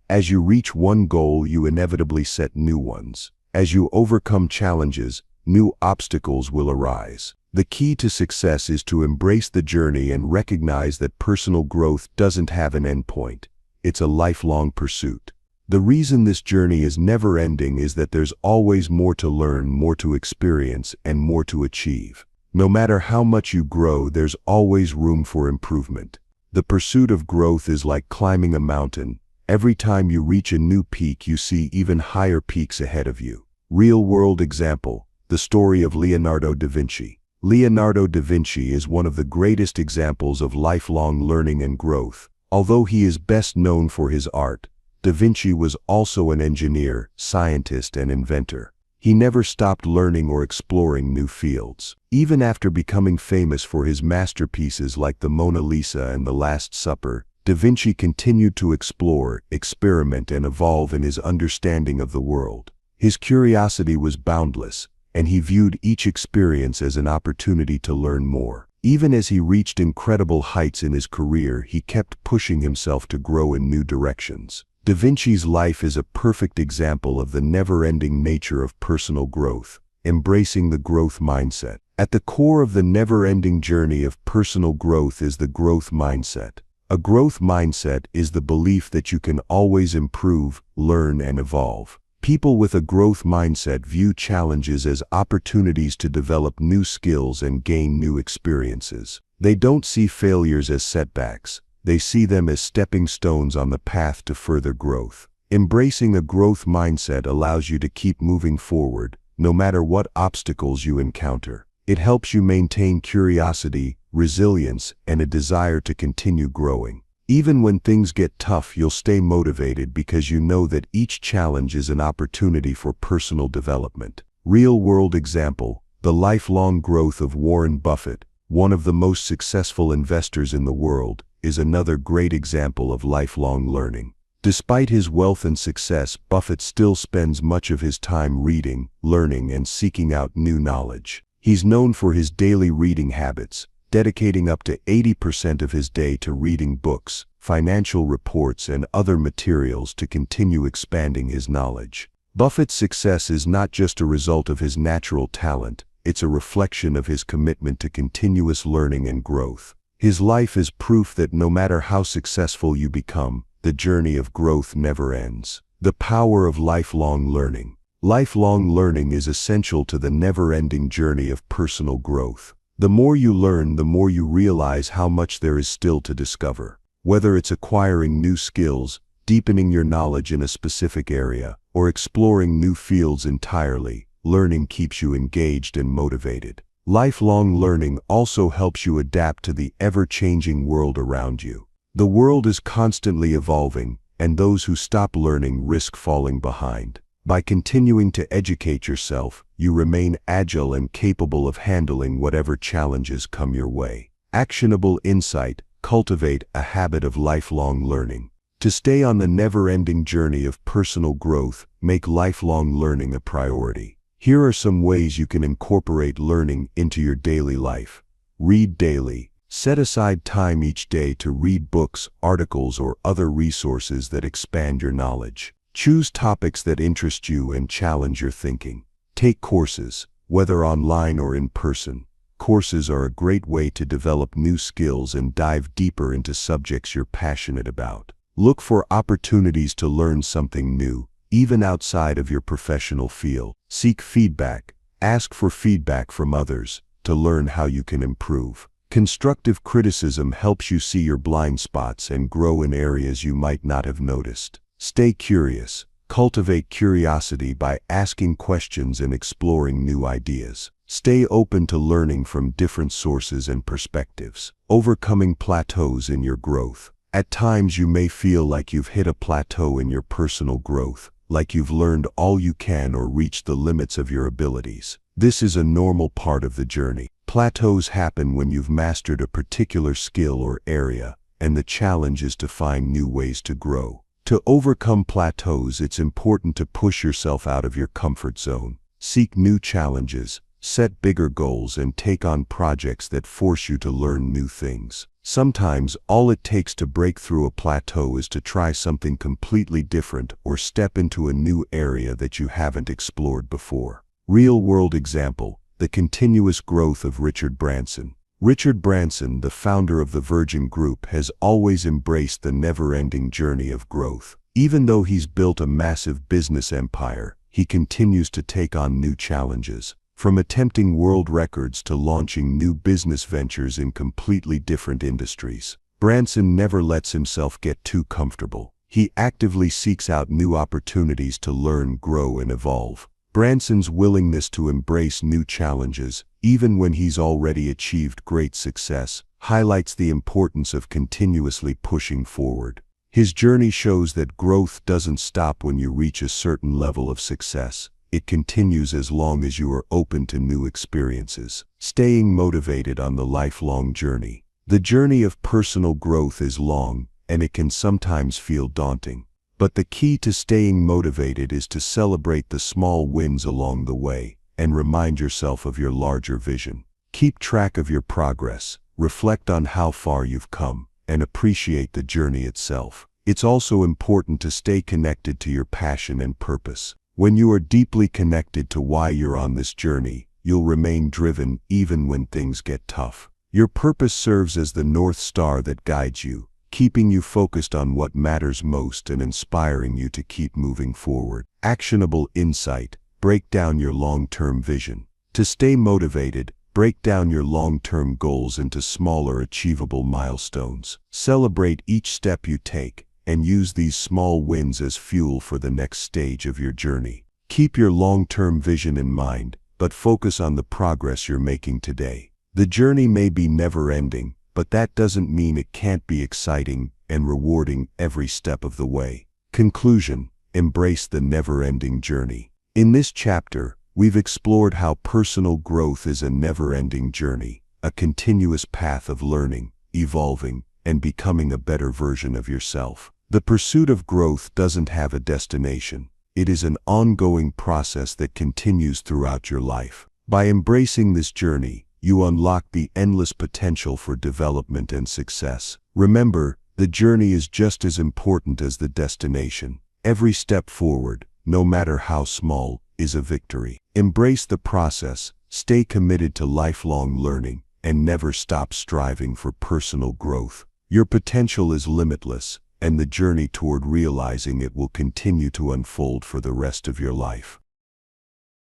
As you reach one goal, you inevitably set new ones. As you overcome challenges, new obstacles will arise. The key to success is to embrace the journey and recognize that personal growth doesn't have an endpoint. It's a lifelong pursuit. The reason this journey is never-ending is that there's always more to learn, more to experience, and more to achieve. No matter how much you grow, there's always room for improvement. The pursuit of growth is like climbing a mountain. Every time you reach a new peak, you see even higher peaks ahead of you. Real-world example: the story of Leonardo da Vinci. Leonardo da Vinci is one of the greatest examples of lifelong learning and growth. Although he is best known for his art, Da Vinci was also an engineer, scientist, and inventor. He never stopped learning or exploring new fields. Even after becoming famous for his masterpieces like the Mona Lisa and the Last Supper, Da Vinci continued to explore, experiment, and evolve in his understanding of the world. His curiosity was boundless, and he viewed each experience as an opportunity to learn more. Even as he reached incredible heights in his career, he kept pushing himself to grow in new directions. Da Vinci's life is a perfect example of the never-ending nature of personal growth, embracing the growth mindset. At the core of the never-ending journey of personal growth is the growth mindset. A growth mindset is the belief that you can always improve, learn, and evolve. People with a growth mindset view challenges as opportunities to develop new skills and gain new experiences. They don't see failures as setbacks. They see them as stepping stones on the path to further growth. Embracing a growth mindset allows you to keep moving forward, no matter what obstacles you encounter. It helps you maintain curiosity, resilience, and a desire to continue growing. Even when things get tough, you'll stay motivated because you know that each challenge is an opportunity for personal development. Real-world example: the lifelong growth of Warren Buffett, one of the most successful investors in the world, is another great example of lifelong learning. Despite his wealth and success, Buffett still spends much of his time reading, learning, and seeking out new knowledge. He's known for his daily reading habits, dedicating up to 80% of his day to reading books, financial reports, and other materials to continue expanding his knowledge. Buffett's success is not just a result of his natural talent, it's a reflection of his commitment to continuous learning and growth. His life is proof that no matter how successful you become, the journey of growth never ends. The power of lifelong learning. Lifelong learning is essential to the never-ending journey of personal growth. The more you learn, the more you realize how much there is still to discover. Whether it's acquiring new skills, deepening your knowledge in a specific area, or exploring new fields entirely, learning keeps you engaged and motivated. Lifelong learning also helps you adapt to the ever-changing world around you. The world is constantly evolving, and those who stop learning risk falling behind. By continuing to educate yourself, you remain agile and capable of handling whatever challenges come your way. Actionable insight: cultivate a habit of lifelong learning. To stay on the never-ending journey of personal growth, make lifelong learning a priority. Here are some ways you can incorporate learning into your daily life. Read daily. Set aside time each day to read books, articles, or other resources that expand your knowledge. Choose topics that interest you and challenge your thinking. Take courses, whether online or in person. Courses are a great way to develop new skills and dive deeper into subjects you're passionate about. Look for opportunities to learn something new, even outside of your professional field. Seek feedback. Ask for feedback from others to learn how you can improve. Constructive criticism helps you see your blind spots and grow in areas you might not have noticed. Stay curious. Cultivate curiosity by asking questions and exploring new ideas. Stay open to learning from different sources and perspectives. Overcoming plateaus in your growth. At times you may feel like you've hit a plateau in your personal growth, like you've learned all you can or reached the limits of your abilities. This is a normal part of the journey. Plateaus happen when you've mastered a particular skill or area, and the challenge is to find new ways to grow. To overcome plateaus, it's important to push yourself out of your comfort zone. Seek new challenges, set bigger goals, and take on projects that force you to learn new things. Sometimes, all it takes to break through a plateau is to try something completely different or step into a new area that you haven't explored before. Real-world example: the continuous growth of Richard Branson. Richard Branson, the founder of the Virgin Group, has always embraced the never-ending journey of growth. Even though he's built a massive business empire, he continues to take on new challenges. From attempting world records to launching new business ventures in completely different industries, Branson never lets himself get too comfortable. He actively seeks out new opportunities to learn, grow, and evolve. Branson's willingness to embrace new challenges, even when he's already achieved great success, highlights the importance of continuously pushing forward. His journey shows that growth doesn't stop when you reach a certain level of success. It continues as long as you are open to new experiences. Staying motivated on the lifelong journey. The journey of personal growth is long, and it can sometimes feel daunting. But the key to staying motivated is to celebrate the small wins along the way, and remind yourself of your larger vision. Keep track of your progress, reflect on how far you've come, and appreciate the journey itself. It's also important to stay connected to your passion and purpose. When you are deeply connected to why you're on this journey, you'll remain driven even when things get tough. Your purpose serves as the North Star that guides you, keeping you focused on what matters most and inspiring you to keep moving forward. Actionable insight: break down your long-term vision. To stay motivated, break down your long-term goals into smaller, achievable milestones. Celebrate each step you take, and use these small wins as fuel for the next stage of your journey. Keep your long-term vision in mind, but focus on the progress you're making today. The journey may be never-ending, but that doesn't mean it can't be exciting and rewarding every step of the way. Conclusion: embrace the never-ending journey. In this chapter, we've explored how personal growth is a never-ending journey, a continuous path of learning, evolving, and becoming a better version of yourself. The pursuit of growth doesn't have a destination. It is an ongoing process that continues throughout your life. By embracing this journey, you unlock the endless potential for development and success. Remember, the journey is just as important as the destination. Every step forward, no matter how small, is a victory. Embrace the process, stay committed to lifelong learning, and never stop striving for personal growth. Your potential is limitless, and the journey toward realizing it will continue to unfold for the rest of your life.